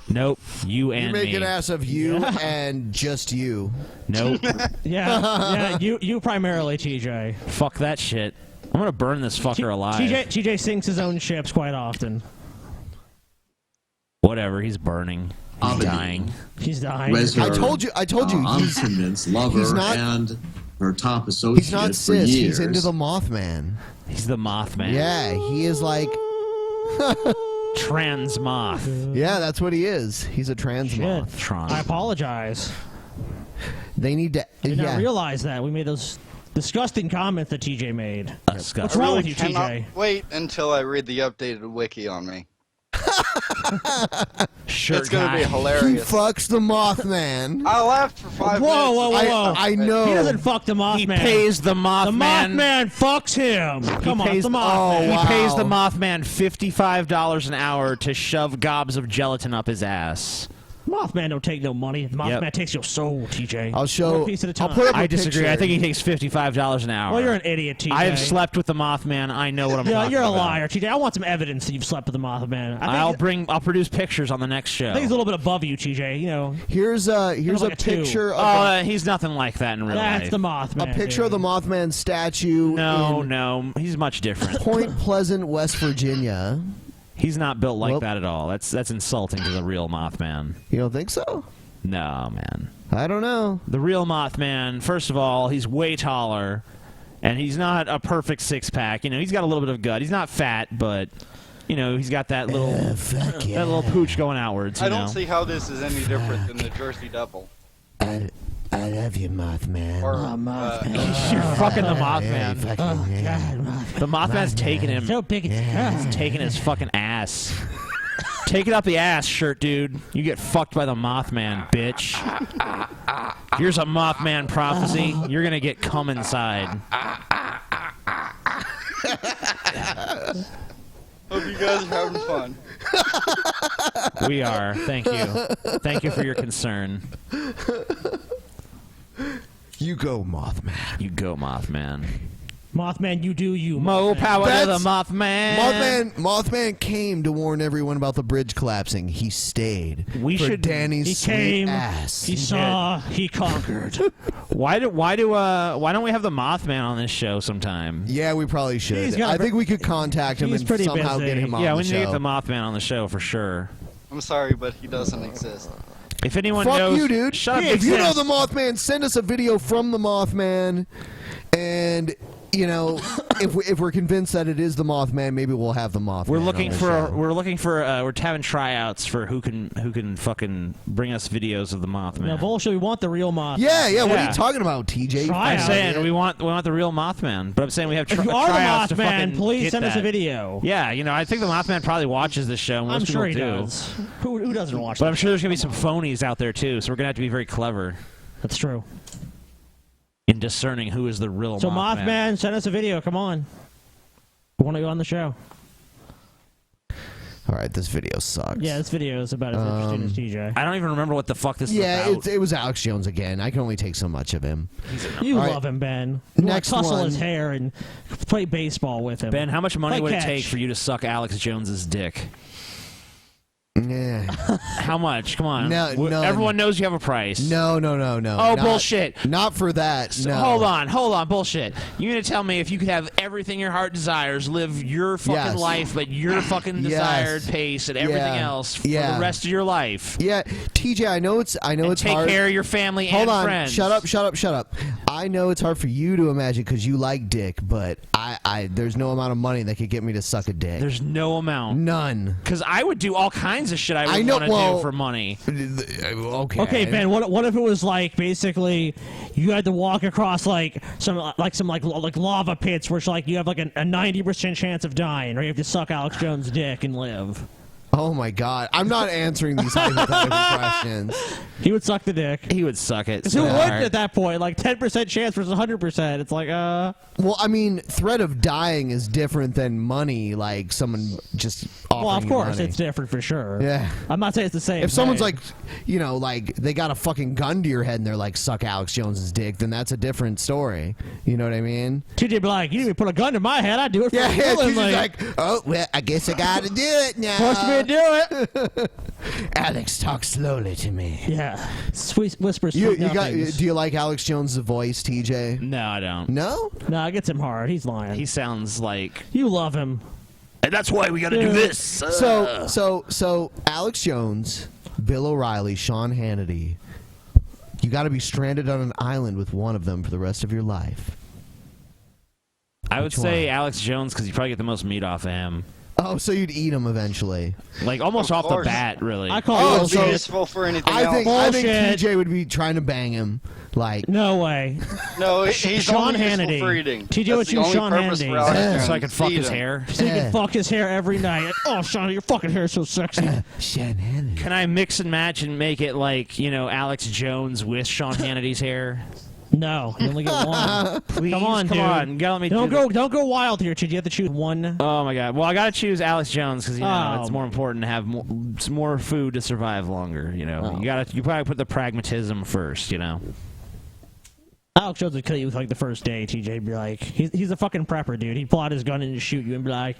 [SPEAKER 9] Nope, you and
[SPEAKER 7] You make
[SPEAKER 9] me.
[SPEAKER 7] an ass of you and just you.
[SPEAKER 9] Nope.
[SPEAKER 3] Yeah, you primarily, TJ.
[SPEAKER 9] Fuck that shit. I'm gonna burn this fucker alive.
[SPEAKER 3] TJ sinks his own ships quite often.
[SPEAKER 9] Whatever, he's burning. He's dying.
[SPEAKER 3] He's dying.
[SPEAKER 7] I told you.
[SPEAKER 15] I'm convinced lover
[SPEAKER 7] he's not-
[SPEAKER 15] and her top associate
[SPEAKER 7] He's not
[SPEAKER 15] for
[SPEAKER 7] cis.
[SPEAKER 15] years.
[SPEAKER 7] He's into the Mothman.
[SPEAKER 9] He's the Mothman.
[SPEAKER 7] Yeah, he is like
[SPEAKER 9] trans moth.
[SPEAKER 7] Yeah, that's what he is. He's a trans moth.
[SPEAKER 3] I apologize.
[SPEAKER 7] They need to.
[SPEAKER 3] I did
[SPEAKER 7] yeah.
[SPEAKER 3] not realize that. We made those disgusting comments that TJ made. What's
[SPEAKER 8] I
[SPEAKER 3] wrong
[SPEAKER 8] really
[SPEAKER 3] with you,
[SPEAKER 8] cannot
[SPEAKER 3] TJ?
[SPEAKER 8] wait until I read the updated wiki on me.
[SPEAKER 9] Sure,
[SPEAKER 8] it's gonna be
[SPEAKER 7] He
[SPEAKER 8] hilarious.
[SPEAKER 7] fucks the Mothman.
[SPEAKER 8] I laughed for 5
[SPEAKER 3] Whoa,
[SPEAKER 8] minutes.
[SPEAKER 3] whoa, whoa, whoa!
[SPEAKER 7] I know.
[SPEAKER 3] He doesn't fuck the Mothman.
[SPEAKER 9] He pays the Mothman.
[SPEAKER 3] The Mothman fucks him. Come on,
[SPEAKER 9] pays,
[SPEAKER 3] the Mothman.
[SPEAKER 9] He pays the Mothman $55 an hour to shove gobs of gelatin up his ass.
[SPEAKER 3] Mothman don't take no money. Mothman takes your soul, TJ.
[SPEAKER 7] I'll show.
[SPEAKER 3] One piece at a time.
[SPEAKER 7] I'll put up
[SPEAKER 9] I
[SPEAKER 7] a
[SPEAKER 9] disagree.
[SPEAKER 7] picture.
[SPEAKER 9] I think he takes $55 an hour.
[SPEAKER 3] Well, you're an idiot, TJ.
[SPEAKER 9] I have slept with the Mothman. I know what I'm
[SPEAKER 3] Yeah,
[SPEAKER 9] talking
[SPEAKER 3] you're a
[SPEAKER 9] about.
[SPEAKER 3] liar, TJ. I want some evidence that you've slept with the Mothman.
[SPEAKER 9] I'll produce pictures on the next show.
[SPEAKER 3] I think he's a little bit above you, TJ. You know.
[SPEAKER 7] Here's a
[SPEAKER 3] like a two.
[SPEAKER 7] picture of
[SPEAKER 9] he's nothing like that in real
[SPEAKER 3] That's
[SPEAKER 9] life.
[SPEAKER 3] the Mothman.
[SPEAKER 7] a picture
[SPEAKER 3] dude.
[SPEAKER 7] of the Mothman statue.
[SPEAKER 9] No,
[SPEAKER 7] in
[SPEAKER 9] no, he's much different.
[SPEAKER 7] Point Pleasant, West Virginia.
[SPEAKER 9] He's not built like
[SPEAKER 7] Well-
[SPEAKER 9] that at all. That's insulting to the real Mothman.
[SPEAKER 7] You don't think so?
[SPEAKER 9] No, man.
[SPEAKER 7] I don't know.
[SPEAKER 9] The real Mothman, first of all, he's way taller, and he's not a perfect six-pack. You know, he's got a little bit of gut. He's not fat, but you know, he's got that little that little pooch going outwards. You
[SPEAKER 8] I
[SPEAKER 9] know?
[SPEAKER 8] don't see how this is any different than the Jersey Devil.
[SPEAKER 7] I love you, Mothman.
[SPEAKER 8] Or,
[SPEAKER 9] You're fucking the Mothman.
[SPEAKER 7] Yeah, fucking, yeah.
[SPEAKER 9] The Mothman's taking him.
[SPEAKER 3] So big, it's
[SPEAKER 9] He's taking his fucking ass. Take it up the ass, shirt dude. You get fucked by the Mothman, bitch. Here's a Mothman prophecy. You're gonna get cum inside.
[SPEAKER 8] Hope you guys are having fun.
[SPEAKER 9] We are. Thank you. Thank you for your concern.
[SPEAKER 7] You go, Mothman.
[SPEAKER 9] You go, Mothman.
[SPEAKER 3] Mothman, you do you.
[SPEAKER 9] Mo
[SPEAKER 3] Mothman.
[SPEAKER 9] power to the
[SPEAKER 7] That's-
[SPEAKER 9] Mothman.
[SPEAKER 7] Mothman came to warn everyone about the bridge collapsing. He stayed.
[SPEAKER 9] We
[SPEAKER 7] for
[SPEAKER 9] should-
[SPEAKER 7] Danny's
[SPEAKER 3] He
[SPEAKER 7] sweet
[SPEAKER 3] came.
[SPEAKER 7] ass.
[SPEAKER 3] He saw. He conquered.
[SPEAKER 9] Why don't we have the Mothman on this show sometime?
[SPEAKER 7] Yeah, we probably
[SPEAKER 3] He's
[SPEAKER 7] should.
[SPEAKER 3] got a
[SPEAKER 7] I think we could contact him
[SPEAKER 3] he's
[SPEAKER 7] and
[SPEAKER 3] pretty
[SPEAKER 7] somehow
[SPEAKER 3] busy.
[SPEAKER 7] get him on
[SPEAKER 9] Yeah,
[SPEAKER 7] the
[SPEAKER 9] we need to
[SPEAKER 7] show.
[SPEAKER 9] get the Mothman on the show for sure.
[SPEAKER 8] I'm sorry, but he doesn't exist.
[SPEAKER 9] If anyone
[SPEAKER 7] Fuck
[SPEAKER 9] knows,
[SPEAKER 7] you, dude.
[SPEAKER 9] Shut up,
[SPEAKER 7] If you know
[SPEAKER 9] exists.
[SPEAKER 7] the Mothman, send us a video from the Mothman, and you know, if we're convinced that it is the Mothman, maybe we'll have the Mothman.
[SPEAKER 9] We're
[SPEAKER 7] on
[SPEAKER 9] looking
[SPEAKER 7] the
[SPEAKER 9] for
[SPEAKER 7] show.
[SPEAKER 9] we're having tryouts for who can fucking bring us videos of the Mothman.
[SPEAKER 3] No bullshit. We want the real Mothman.
[SPEAKER 7] Yeah. What are
[SPEAKER 9] Yeah.
[SPEAKER 7] you talking about, TJ?
[SPEAKER 3] Try
[SPEAKER 9] I'm
[SPEAKER 3] out.
[SPEAKER 9] saying we want the real Mothman, but I'm saying we have
[SPEAKER 3] If you are
[SPEAKER 9] tryouts
[SPEAKER 3] the
[SPEAKER 9] to fucking
[SPEAKER 3] Mothman, please
[SPEAKER 9] get
[SPEAKER 3] send us a
[SPEAKER 9] that.
[SPEAKER 3] video.
[SPEAKER 9] Yeah, you know, I think the Mothman probably watches this show. Most
[SPEAKER 3] I'm sure he
[SPEAKER 9] people do.
[SPEAKER 3] does. Who doesn't watch
[SPEAKER 9] But
[SPEAKER 3] that?
[SPEAKER 9] I'm sure there's gonna be some phonies out there too, so we're gonna have to be very clever
[SPEAKER 3] That's true.
[SPEAKER 9] in discerning who is the real
[SPEAKER 3] So
[SPEAKER 9] Mothman.
[SPEAKER 3] Mothman, send us a video. Come on. We want to go on the show.
[SPEAKER 7] All right, this video sucks.
[SPEAKER 3] Yeah, this video is about as interesting as TJ.
[SPEAKER 9] I don't even remember what the fuck this
[SPEAKER 7] Yeah,
[SPEAKER 9] is about.
[SPEAKER 7] it was Alex Jones again. I can only take so much of him.
[SPEAKER 3] You
[SPEAKER 7] All right.
[SPEAKER 3] love him, Ben. You
[SPEAKER 7] Next
[SPEAKER 3] want to tussle
[SPEAKER 7] one.
[SPEAKER 3] his hair and play baseball with him.
[SPEAKER 9] Ben, how much money
[SPEAKER 3] Play
[SPEAKER 9] would it
[SPEAKER 3] catch.
[SPEAKER 9] take for you to suck Alex Jones's dick? How much? Come on.
[SPEAKER 7] No,
[SPEAKER 9] Everyone knows you have a price.
[SPEAKER 7] No.
[SPEAKER 9] Oh, bullshit.
[SPEAKER 7] Not for that. No.
[SPEAKER 9] Hold on, bullshit. You're gonna tell me if you could have everything your heart desires, live your fucking life, but your fucking desired pace and everything else for the rest of your life.
[SPEAKER 7] Yeah, TJ, I know it's hard.
[SPEAKER 9] Take care of your family
[SPEAKER 7] Hold
[SPEAKER 9] and
[SPEAKER 7] on.
[SPEAKER 9] friends.
[SPEAKER 7] Shut up. I know it's hard for you to imagine because you like dick, but there's no amount of money that could get me to suck a dick.
[SPEAKER 9] There's no amount.
[SPEAKER 7] None.
[SPEAKER 9] Because I would do all kinds of shit I would want to do for money.
[SPEAKER 3] Okay, Ben. What if it was like basically you had to walk across like some lava pits, where it's like you have like a 90% chance of dying, or you have to suck Alex Jones' dick and live.
[SPEAKER 7] Oh my God! I'm not answering these hypothetical questions.
[SPEAKER 3] He would suck the dick.
[SPEAKER 9] He would suck it.
[SPEAKER 3] Who wouldn't at that point? Like 10% chance versus 100%. It's like
[SPEAKER 7] Well, I mean, threat of dying is different than money. Like someone just offering
[SPEAKER 3] well, of course,
[SPEAKER 7] you money.
[SPEAKER 3] it's different for sure.
[SPEAKER 7] Yeah.
[SPEAKER 3] I'm not saying it's the same.
[SPEAKER 7] If someone's
[SPEAKER 3] thing.
[SPEAKER 7] like, like they got a fucking gun to your head and they're like, suck Alex Jones's dick, then that's a different story. You know what I mean?
[SPEAKER 3] TJ be like, you didn't even put a gun to my head. I'd do it for you.
[SPEAKER 7] TJ's like, oh, well, I guess I gotta do it now.
[SPEAKER 3] Force me to do it.
[SPEAKER 7] Alex, talk slowly to me.
[SPEAKER 3] Yeah. Sweet whispers.
[SPEAKER 7] Do you like Alex Jones' voice, TJ?
[SPEAKER 9] No, I don't.
[SPEAKER 7] No?
[SPEAKER 3] No, it gets him hard. He's lying.
[SPEAKER 9] He sounds like...
[SPEAKER 3] You love him.
[SPEAKER 9] And that's why we gotta do this.
[SPEAKER 7] So Alex Jones, Bill O'Reilly, Sean Hannity, you gotta be stranded on an island with one of them for the rest of your life.
[SPEAKER 9] I would say Alex Jones because you probably get the most meat off of him.
[SPEAKER 7] Oh, so you'd eat him eventually.
[SPEAKER 9] Like, almost off the bat, really.
[SPEAKER 3] I call it
[SPEAKER 8] so useful for anything else.
[SPEAKER 7] I think TJ would be trying to bang him. Like,
[SPEAKER 3] no way.
[SPEAKER 8] No, he's
[SPEAKER 3] Sean
[SPEAKER 8] only useful
[SPEAKER 3] Hannity.
[SPEAKER 8] for eating.
[SPEAKER 3] TJ would choose Sean Hannity.
[SPEAKER 9] So I could fuck his hair.
[SPEAKER 3] So you can fuck his hair every night. Oh, Sean, your fucking hair is so sexy.
[SPEAKER 7] Sean Hannity.
[SPEAKER 9] Can I mix and match and make it like, Alex Jones with Sean Hannity's hair?
[SPEAKER 3] No, you only get one.
[SPEAKER 9] Please,
[SPEAKER 3] come on, dude.
[SPEAKER 9] Let me
[SPEAKER 3] don't go wild here, Chid. You have to choose one.
[SPEAKER 9] Oh my God! Well, I gotta choose Alex Jones because it's more important to have more food to survive longer. You probably put the pragmatism first.
[SPEAKER 3] Alex Jones would kill you with like the first day. TJ be like, he's a fucking prepper, dude. He'd pull out his gun and just shoot you and be like,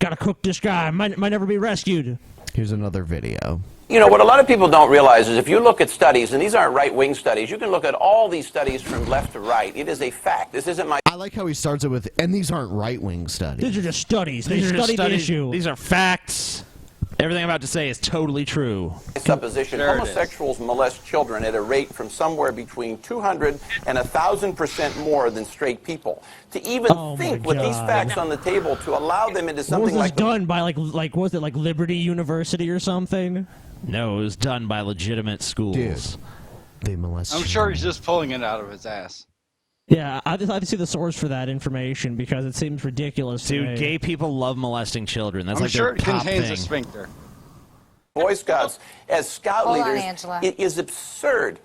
[SPEAKER 3] gotta cook this guy. Might never be rescued.
[SPEAKER 7] Here's another video.
[SPEAKER 16] What a lot of people don't realize is if you look at studies, and these aren't right-wing studies, you can look at all these studies from left to right. It is a fact. This isn't my...
[SPEAKER 7] I like how he starts it with, and these aren't right-wing studies.
[SPEAKER 3] These are just studies. They
[SPEAKER 9] These are
[SPEAKER 3] studied the
[SPEAKER 9] studies.
[SPEAKER 3] issue.
[SPEAKER 9] These are facts. Everything I'm about to say is totally true.
[SPEAKER 16] supposition. Homosexuals molest children at a rate from somewhere between 200 and 1,000% more than straight people. To even think with these facts on the table, to allow them into something
[SPEAKER 3] was
[SPEAKER 16] like...
[SPEAKER 3] done by was it like Liberty University or something?
[SPEAKER 9] No, it was done by legitimate schools.
[SPEAKER 7] Dude, they molest.
[SPEAKER 8] I'm sure he's just pulling it out of his ass.
[SPEAKER 3] Yeah, I'd like to see the source for that information because it seems ridiculous.
[SPEAKER 9] Dude, gay people love molesting children. That's
[SPEAKER 8] I'm
[SPEAKER 9] like
[SPEAKER 8] sure
[SPEAKER 9] their
[SPEAKER 8] it
[SPEAKER 9] top
[SPEAKER 8] contains
[SPEAKER 9] thing.
[SPEAKER 8] a sphincter.
[SPEAKER 16] Boy Scouts as scout
[SPEAKER 17] Hold on,
[SPEAKER 16] leaders,
[SPEAKER 17] Angela.
[SPEAKER 16] it is absurd.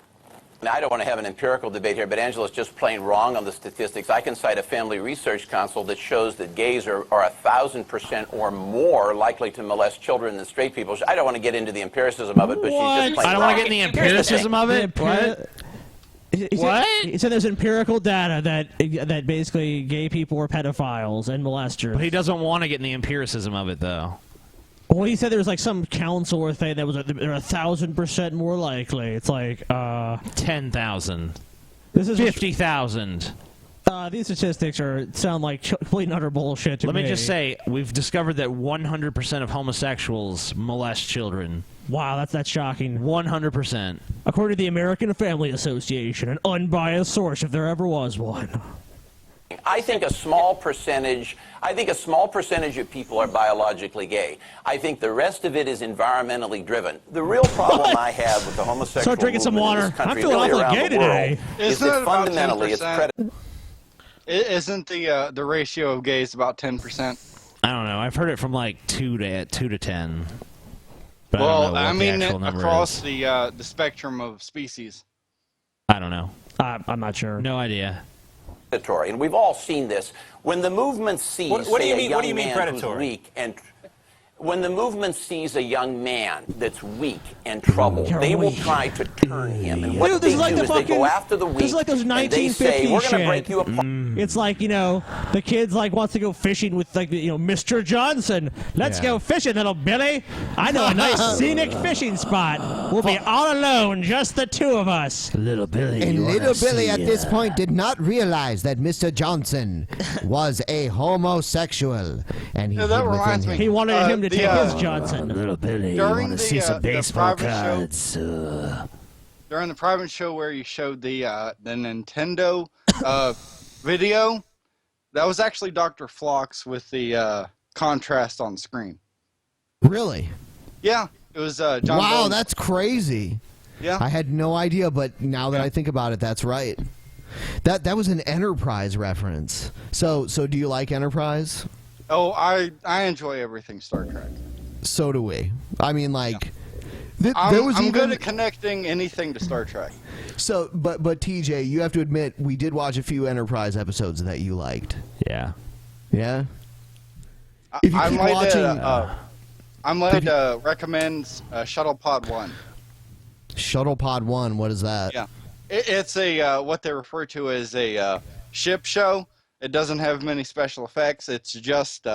[SPEAKER 16] Now, I don't want to have an empirical debate here, but Angela's just plain wrong on the statistics. I can cite a Family Research Council that shows that gays are 1,000% or more likely to molest children than straight people. I don't want to get into the empiricism of it, but she's just plain
[SPEAKER 9] I don't
[SPEAKER 16] wrong.
[SPEAKER 9] want to get in the empiricism of it. What?
[SPEAKER 3] He said there's empirical data that basically gay people are pedophiles and molesters.
[SPEAKER 9] But he doesn't want to get in the empiricism of it, though.
[SPEAKER 3] Well, he said there was like some council or thing that was they're 1,000% more likely. It's like
[SPEAKER 9] 10,000.
[SPEAKER 3] This is
[SPEAKER 9] 50,000.
[SPEAKER 3] These statistics sound like complete and utter bullshit to me.
[SPEAKER 9] Let me just say, we've discovered that 100% of homosexuals molest children.
[SPEAKER 3] Wow, that's shocking.
[SPEAKER 9] 100%.
[SPEAKER 3] According to the American Family Association, an unbiased source if there ever was one.
[SPEAKER 16] I think a small percentage of people are biologically gay. I think the rest of it is environmentally driven. The real problem I have with the homosexual
[SPEAKER 3] Start drinking some
[SPEAKER 16] movement
[SPEAKER 3] water.
[SPEAKER 16] in this country,
[SPEAKER 3] I'm feeling
[SPEAKER 16] really
[SPEAKER 3] awfully
[SPEAKER 16] around
[SPEAKER 3] gay
[SPEAKER 16] the world,
[SPEAKER 3] today.
[SPEAKER 16] is that fundamentally it's predatory.
[SPEAKER 8] Isn't the ratio of gays about 10%?
[SPEAKER 9] I don't know. I've heard it from like 2 to 10. But
[SPEAKER 8] Well,
[SPEAKER 9] I don't know what the actual number
[SPEAKER 8] across
[SPEAKER 9] is.
[SPEAKER 8] the spectrum of species.
[SPEAKER 9] I don't know.
[SPEAKER 3] I'm not sure.
[SPEAKER 9] No idea.
[SPEAKER 16] Predatory, and we've all seen this. When the movement sees,
[SPEAKER 18] What do you
[SPEAKER 16] say,
[SPEAKER 18] mean-
[SPEAKER 16] a young
[SPEAKER 18] what do you mean
[SPEAKER 16] man
[SPEAKER 18] predatory?
[SPEAKER 16] who's weak and When the movement sees a young man that's weak and troubled, they will try to turn him. And what
[SPEAKER 3] Dude,
[SPEAKER 16] they
[SPEAKER 3] this is like
[SPEAKER 16] do
[SPEAKER 3] the
[SPEAKER 16] is they
[SPEAKER 3] fucking.
[SPEAKER 16] go after the weak,
[SPEAKER 3] This is like those
[SPEAKER 16] and they
[SPEAKER 3] 1950s
[SPEAKER 16] say, we're going to
[SPEAKER 3] shit.
[SPEAKER 16] break you apart.
[SPEAKER 3] It's like, you know, the kids like wants to go fishing with like, you know, Mr. Johnson. Let's go fishing, little Billy. I know a nice scenic fishing spot. We'll be all alone, just the two of us.
[SPEAKER 5] Little Billy.
[SPEAKER 7] And little Billy at this point did not realize that Mr. Johnson was a homosexual, and he
[SPEAKER 8] Yeah, that
[SPEAKER 7] hid within
[SPEAKER 8] reminds
[SPEAKER 7] him.
[SPEAKER 8] me.
[SPEAKER 3] He wanted him to take his Johnson.
[SPEAKER 5] Little Billy, you
[SPEAKER 8] During
[SPEAKER 5] want to
[SPEAKER 8] the,
[SPEAKER 5] see some
[SPEAKER 8] the
[SPEAKER 5] baseball
[SPEAKER 8] private show-
[SPEAKER 5] cards?
[SPEAKER 8] During the private show where you showed the Nintendo video, that was actually Dr. Phlox with the contrast on screen.
[SPEAKER 7] Really?
[SPEAKER 8] Yeah, it was John.
[SPEAKER 7] Wow,
[SPEAKER 8] Bones.
[SPEAKER 7] that's crazy.
[SPEAKER 8] Yeah.
[SPEAKER 7] I had no idea, but now that I think about it, that's right. That was an Enterprise reference. So do you like Enterprise?
[SPEAKER 8] Oh, I enjoy everything Star Trek.
[SPEAKER 7] So do we. I mean, like,
[SPEAKER 8] I'm good at connecting anything to Star Trek.
[SPEAKER 7] So, but TJ, you have to admit, we did watch a few Enterprise episodes that you liked.
[SPEAKER 9] Yeah.
[SPEAKER 7] Yeah. If you
[SPEAKER 8] I
[SPEAKER 7] keep
[SPEAKER 8] might
[SPEAKER 7] watching,
[SPEAKER 8] I might recommend Shuttle Pod 1.
[SPEAKER 7] Shuttle Pod 1, what is that?
[SPEAKER 8] Yeah, it's a what they refer to as a ship show. It doesn't have many special effects. It's just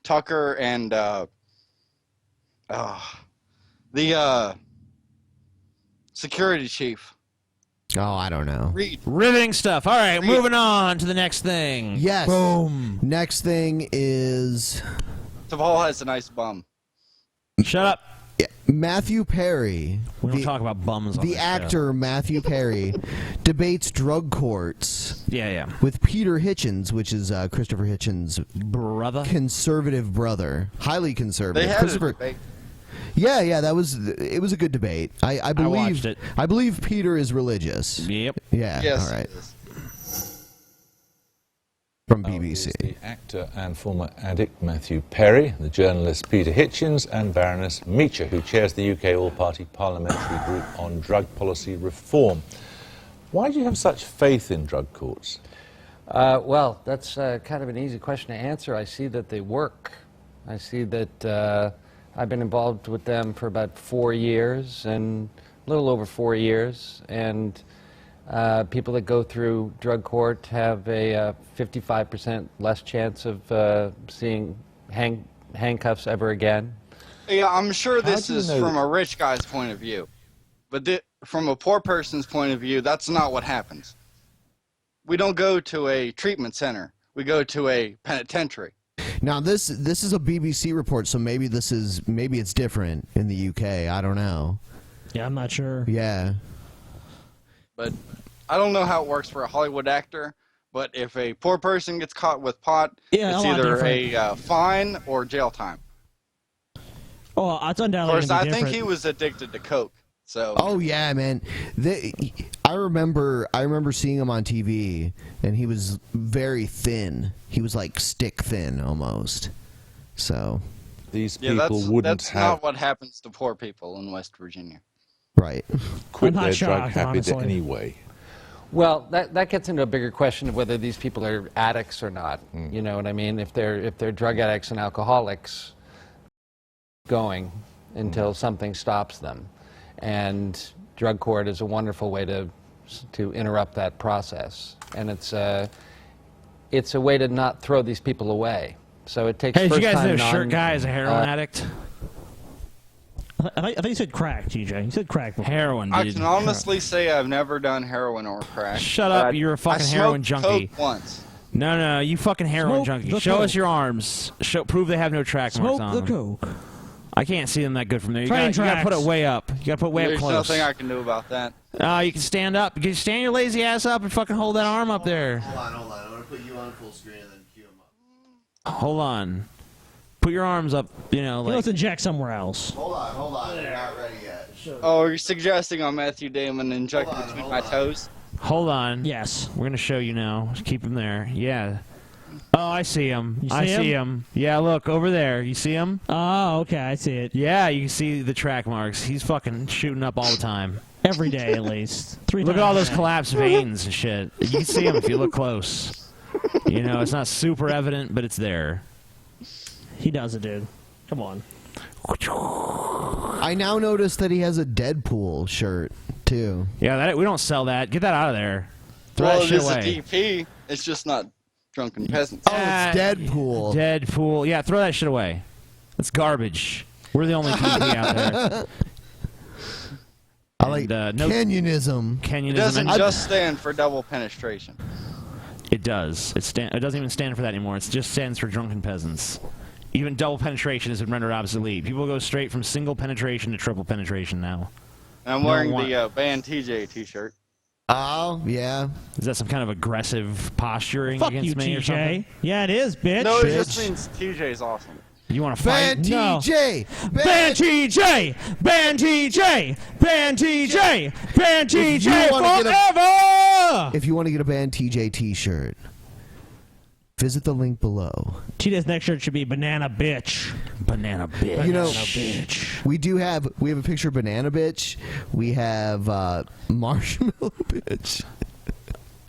[SPEAKER 8] Tucker and the security chief.
[SPEAKER 7] Oh, I don't know.
[SPEAKER 9] Riveting stuff. All right, moving on to the next thing.
[SPEAKER 7] Yes.
[SPEAKER 9] Boom.
[SPEAKER 7] Next thing is
[SPEAKER 8] Tavall has a nice bum.
[SPEAKER 9] Shut up.
[SPEAKER 7] Matthew Perry.
[SPEAKER 9] We don't talk about bums on
[SPEAKER 7] The
[SPEAKER 9] this show.
[SPEAKER 7] actor Matthew Perry debates drug courts.
[SPEAKER 9] Yeah.
[SPEAKER 7] With Peter Hitchens, which is Christopher Hitchens'
[SPEAKER 9] brother,
[SPEAKER 7] conservative brother, highly conservative.
[SPEAKER 8] They had a debate.
[SPEAKER 7] Yeah, it was a good debate. I believe
[SPEAKER 9] watched it.
[SPEAKER 7] I believe Peter is religious.
[SPEAKER 9] Yep.
[SPEAKER 7] Yeah.
[SPEAKER 8] Yes,
[SPEAKER 7] All right.
[SPEAKER 8] it is.
[SPEAKER 7] From BBC.
[SPEAKER 17] The actor and former addict Matthew Perry, the journalist Peter Hitchens, and Baroness Meacher, who chairs the UK All-Party Parliamentary Group on Drug Policy Reform. Why do you have such faith in drug courts?
[SPEAKER 18] Well, that's kind of an easy question to answer. I see that they work. I see that I've been involved with them for about 4 years, and a little over 4 years, and people that go through drug court have a 55% less chance of seeing handcuffs ever again.
[SPEAKER 8] Yeah, I'm sure
[SPEAKER 18] How
[SPEAKER 8] this
[SPEAKER 18] do you
[SPEAKER 8] is
[SPEAKER 18] know
[SPEAKER 8] from
[SPEAKER 18] that?
[SPEAKER 8] a rich guy's point of view, but from a poor person's point of view, that's not what happens. We don't go to a treatment center. We go to a penitentiary.
[SPEAKER 7] Now this is a BBC report, so maybe it's different in the UK. I don't know.
[SPEAKER 3] Yeah, I'm not sure.
[SPEAKER 7] Yeah.
[SPEAKER 8] But I don't know how it works for a Hollywood actor, but if a poor person gets caught with pot,
[SPEAKER 3] Yeah,
[SPEAKER 8] it's
[SPEAKER 3] a lot
[SPEAKER 8] either
[SPEAKER 3] different.
[SPEAKER 8] a fine or jail time.
[SPEAKER 3] Oh, it's
[SPEAKER 8] Of
[SPEAKER 3] undoubtedly
[SPEAKER 8] course,
[SPEAKER 3] gonna be
[SPEAKER 8] I think
[SPEAKER 3] different.
[SPEAKER 8] he was addicted to coke. So
[SPEAKER 7] Oh yeah, man. I remember seeing him on TV, and he was very thin. He was like stick thin almost. So
[SPEAKER 17] these
[SPEAKER 8] yeah, that's not what happens to poor people in West Virginia.
[SPEAKER 7] Right.
[SPEAKER 17] quit
[SPEAKER 18] I'm not
[SPEAKER 17] their
[SPEAKER 18] shocked,
[SPEAKER 17] drug habit
[SPEAKER 18] honestly.
[SPEAKER 17] anyway.
[SPEAKER 18] Well, that gets into a bigger question of whether these people are addicts or not. You know what I mean? If they're drug addicts and alcoholics, going until something stops them, and drug court is a wonderful way to interrupt that process, and it's a way to not throw these people away. So it takes.
[SPEAKER 9] Hey, did you guys know
[SPEAKER 18] first-time
[SPEAKER 9] Shirt Guy is a heroin addict?
[SPEAKER 3] I think you said crack, TJ. You said crack before.
[SPEAKER 9] Heroin,
[SPEAKER 8] I
[SPEAKER 9] dude.
[SPEAKER 8] can honestly say I've never done heroin or crack.
[SPEAKER 9] Shut
[SPEAKER 8] but
[SPEAKER 9] up, you're a fucking
[SPEAKER 8] I
[SPEAKER 9] heroin
[SPEAKER 8] smoked
[SPEAKER 9] junkie.
[SPEAKER 8] Coke once.
[SPEAKER 9] No, you fucking heroin
[SPEAKER 3] Smoke
[SPEAKER 9] junkie.
[SPEAKER 3] the
[SPEAKER 9] Show us
[SPEAKER 3] coke.
[SPEAKER 9] your arms. Prove they have no track marks
[SPEAKER 3] Smoke
[SPEAKER 9] on
[SPEAKER 3] the
[SPEAKER 9] them.
[SPEAKER 3] coke.
[SPEAKER 9] I can't see them that good from there. You
[SPEAKER 3] Train
[SPEAKER 9] gotta put it
[SPEAKER 3] tracks.
[SPEAKER 9] way up. You gotta put it way
[SPEAKER 8] There's
[SPEAKER 9] up close.
[SPEAKER 8] nothing I can do about that.
[SPEAKER 9] You can stand up. You can stand your lazy ass up and fucking hold that arm up there.
[SPEAKER 7] Hold on. I'm gonna put you on full screen and then cue him up.
[SPEAKER 9] Hold on. Put your arms up. You know,
[SPEAKER 3] He
[SPEAKER 9] like.
[SPEAKER 3] wants to inject somewhere else.
[SPEAKER 7] Hold on. You're not ready yet.
[SPEAKER 8] Oh, you're suggesting on Matthew Damon inject between my toes?
[SPEAKER 9] Hold on.
[SPEAKER 3] Yes.
[SPEAKER 9] We're gonna show you now. Just keep him there. Yeah. Oh, I see him.
[SPEAKER 3] You
[SPEAKER 9] I
[SPEAKER 3] see
[SPEAKER 9] see
[SPEAKER 3] him?
[SPEAKER 9] him. Yeah, look over there. You see him?
[SPEAKER 3] Oh, okay, I see it.
[SPEAKER 9] Yeah, you can see the track marks. He's fucking shooting up all the time.
[SPEAKER 3] Every day at least. 3
[SPEAKER 9] Look
[SPEAKER 3] times
[SPEAKER 9] at all
[SPEAKER 3] a
[SPEAKER 9] those
[SPEAKER 3] day.
[SPEAKER 9] collapsed veins and shit. You can see them if you look close. You know, it's not super evident, but it's there.
[SPEAKER 3] He does it, dude. Come on.
[SPEAKER 7] I now notice that he has a Deadpool shirt too.
[SPEAKER 9] Yeah, we don't sell that. Get that out of there. Throw
[SPEAKER 8] Well,
[SPEAKER 9] that
[SPEAKER 8] it
[SPEAKER 9] shit
[SPEAKER 8] is
[SPEAKER 9] away.
[SPEAKER 8] a DP. It's just not Drunken Peasants.
[SPEAKER 7] Oh, it's Deadpool.
[SPEAKER 9] Deadpool. Yeah, throw that shit away. That's garbage. We're the only DP out there.
[SPEAKER 7] I like Canyonism.
[SPEAKER 8] It doesn't just stand for double penetration.
[SPEAKER 9] It does. It doesn't even stand for that anymore. It just stands for Drunken Peasants. Even double penetration has been rendered obsolete. People go straight from single penetration to triple penetration now.
[SPEAKER 8] I'm wearing the Band TJ t-shirt.
[SPEAKER 7] Oh, yeah.
[SPEAKER 9] Is that some kind of aggressive posturing
[SPEAKER 3] Fuck
[SPEAKER 9] against
[SPEAKER 3] you,
[SPEAKER 9] me or
[SPEAKER 3] TJ.
[SPEAKER 9] something?
[SPEAKER 3] Yeah, it is, bitch.
[SPEAKER 8] No, it just means TJ's awesome.
[SPEAKER 9] You want to fight?
[SPEAKER 7] Ban TJ!
[SPEAKER 3] Ban TJ! Ban TJ! Ban TJ! Ban TJ forever!
[SPEAKER 7] If you want to get a Band TJ t-shirt, visit the link below.
[SPEAKER 3] TJ's next shirt should be Banana Bitch.
[SPEAKER 9] Banana Bitch.
[SPEAKER 7] You know,
[SPEAKER 3] Bitch.
[SPEAKER 7] we have a picture of Banana Bitch. We have Marshmallow Bitch.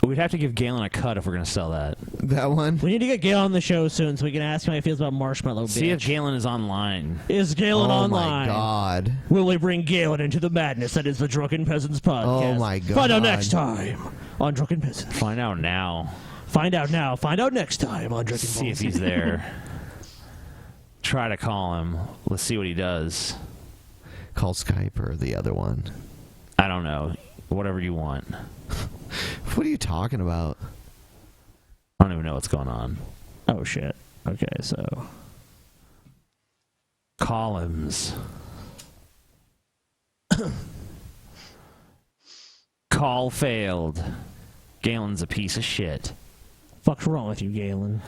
[SPEAKER 9] We'd have to give Galen a cut if we're going to sell that.
[SPEAKER 7] That one?
[SPEAKER 3] We need to get Gail on the show soon so we can ask him how he feels about Marshmallow Bitch.
[SPEAKER 9] See if Galen is online.
[SPEAKER 3] Is Galen online?
[SPEAKER 7] Oh, my God.
[SPEAKER 3] Will we bring Galen into the madness that is the Drunken Peasants podcast?
[SPEAKER 7] Oh, my God.
[SPEAKER 3] Find out next time on Drunken Peasants.
[SPEAKER 9] Find out now.
[SPEAKER 3] Find out now. Find out next time on Drunken
[SPEAKER 9] See if he's there. Try to call him. Let's see what he does.
[SPEAKER 7] Call Skype or the other one.
[SPEAKER 9] I don't know. Whatever you want.
[SPEAKER 7] What are you talking about?
[SPEAKER 9] I don't even know what's going on.
[SPEAKER 3] Oh, shit. Okay, so.
[SPEAKER 9] Columns. Call failed. Galen's a piece of shit.
[SPEAKER 3] Fuck's wrong with you, Galen?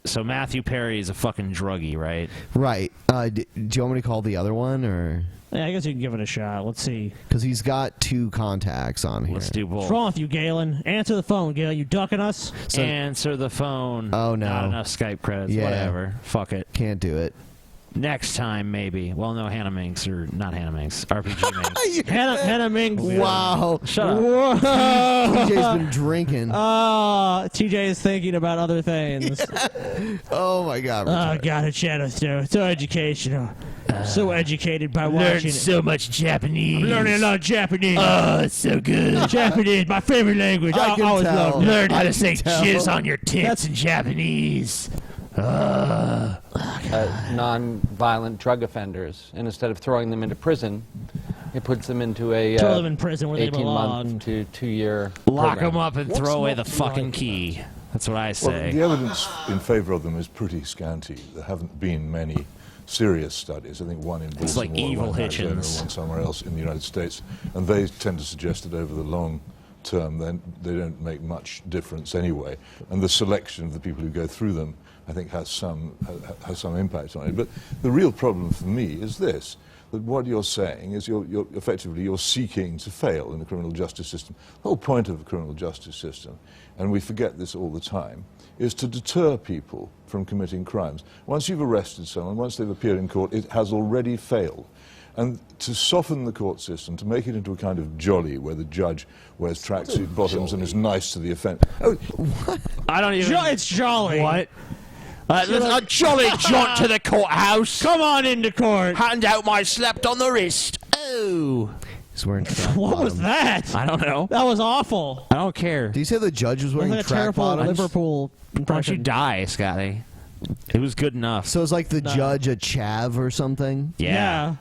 [SPEAKER 9] So Matthew Perry is a fucking druggie, right?
[SPEAKER 7] Right. Do you want me to call the other one, or?
[SPEAKER 3] Yeah, I guess you can give it a shot. Let's see.
[SPEAKER 7] Because he's got 2 contacts on here.
[SPEAKER 9] Let's do both.
[SPEAKER 3] What's wrong with you, Galen? Answer the phone, Galen. You ducking us?
[SPEAKER 9] Answer the phone.
[SPEAKER 7] Oh, no.
[SPEAKER 9] Not enough Skype credits.
[SPEAKER 7] Yeah.
[SPEAKER 9] Whatever. Fuck it.
[SPEAKER 7] Can't do it.
[SPEAKER 9] Next time, maybe. Well, no, Hannah Minx, or not Hannah Minx. RPG Minx.
[SPEAKER 3] Hannah Minx.
[SPEAKER 7] Wow.
[SPEAKER 9] Shut up.
[SPEAKER 3] Whoa.
[SPEAKER 7] TJ's been drinking.
[SPEAKER 3] Oh, TJ is thinking about other things.
[SPEAKER 7] Oh, my God.
[SPEAKER 3] Oh, God, it's Shadow so educational. So educated by
[SPEAKER 5] Learned
[SPEAKER 3] watching
[SPEAKER 5] so much Japanese.
[SPEAKER 3] I'm learning a lot of Japanese.
[SPEAKER 5] Oh, it's so good.
[SPEAKER 3] Japanese, my favorite language. I always loved it.
[SPEAKER 5] Learned how to say jizz on your tits in Japanese.
[SPEAKER 18] Non-violent drug offenders, and instead of throwing them into prison, it puts them into a
[SPEAKER 3] Throw them in prison where they belong.
[SPEAKER 18] 18-month to 2-year
[SPEAKER 9] Lock
[SPEAKER 18] program.
[SPEAKER 9] them up and throw away the fucking key. That's what I
[SPEAKER 17] Well,
[SPEAKER 9] say.
[SPEAKER 17] the evidence in favour of them is pretty scanty. There haven't been many serious studies. I think one in Baltimore,
[SPEAKER 9] It's like evil
[SPEAKER 17] one in Arizona,
[SPEAKER 9] Hitchens.
[SPEAKER 17] one somewhere else in the United States, and they tend to suggest that over the long term, then they don't make much difference anyway. And the selection of the people who go through them, I think, has some impact on it. But the real problem for me is this: that what you're saying is you're effectively seeking to fail in the criminal justice system. The whole point of the criminal justice system, and we forget this all the time, is to deter people from committing crimes. Once you've arrested someone, once they've appeared in court, it has already failed. And to soften the court system, to make it into a kind of jolly where the judge wears tracksuit bottoms and is nice to the offender. Oh, what?
[SPEAKER 9] I don't even...
[SPEAKER 3] It's jolly.
[SPEAKER 9] What? A jolly jaunt to the courthouse.
[SPEAKER 3] Come on into court.
[SPEAKER 9] Hand out my slapped on the wrist. Oh.
[SPEAKER 7] He's wearing track
[SPEAKER 3] What was
[SPEAKER 7] bottoms.
[SPEAKER 3] that?
[SPEAKER 9] I don't know.
[SPEAKER 3] That was awful.
[SPEAKER 9] I don't care.
[SPEAKER 7] Did you say the judge was wearing
[SPEAKER 3] Like a
[SPEAKER 7] track
[SPEAKER 3] terrible
[SPEAKER 7] bottoms?
[SPEAKER 3] Liverpool
[SPEAKER 9] Why don't you
[SPEAKER 3] impression.
[SPEAKER 9] die, Scotty? It was good enough.
[SPEAKER 7] So it's like the judge a chav or something?
[SPEAKER 9] Yeah.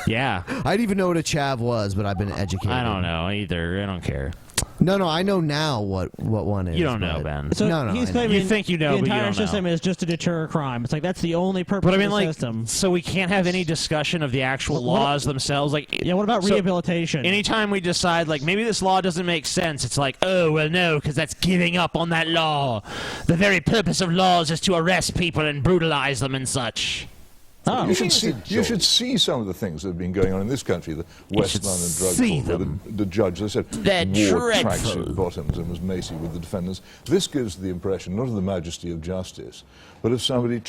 [SPEAKER 9] Yeah.
[SPEAKER 7] I didn't even know what a chav was, but I've been educated.
[SPEAKER 9] I don't know either. I don't care.
[SPEAKER 7] No, I know now what one is.
[SPEAKER 9] You don't know,
[SPEAKER 7] but-
[SPEAKER 9] Ben.
[SPEAKER 3] So
[SPEAKER 7] no,
[SPEAKER 3] he's
[SPEAKER 7] I know.
[SPEAKER 3] claiming
[SPEAKER 9] You think you know,
[SPEAKER 3] the
[SPEAKER 9] but you
[SPEAKER 3] entire
[SPEAKER 9] don't know.
[SPEAKER 3] system is just to deter crime. It's like that's the only purpose
[SPEAKER 9] But I mean,
[SPEAKER 3] of the
[SPEAKER 9] like,
[SPEAKER 3] system.
[SPEAKER 9] so we can't have any discussion of the actual
[SPEAKER 3] What-
[SPEAKER 9] laws themselves. Like,
[SPEAKER 3] Yeah, what about
[SPEAKER 9] so
[SPEAKER 3] rehabilitation?
[SPEAKER 9] anytime we decide, like, maybe this law doesn't make sense, it's like, oh, well, no, because that's giving up on that law. The very purpose of laws is to arrest people and brutalize them and such.
[SPEAKER 3] Oh.
[SPEAKER 17] You should see some of the things that have been going on in this country. The West London drug
[SPEAKER 9] see
[SPEAKER 17] court, where the judge, as I said,
[SPEAKER 9] They're
[SPEAKER 17] wore
[SPEAKER 9] dreadful.
[SPEAKER 17] tracksuit bottoms and was macy with the defendants. This gives the impression not of the majesty of justice, but of somebody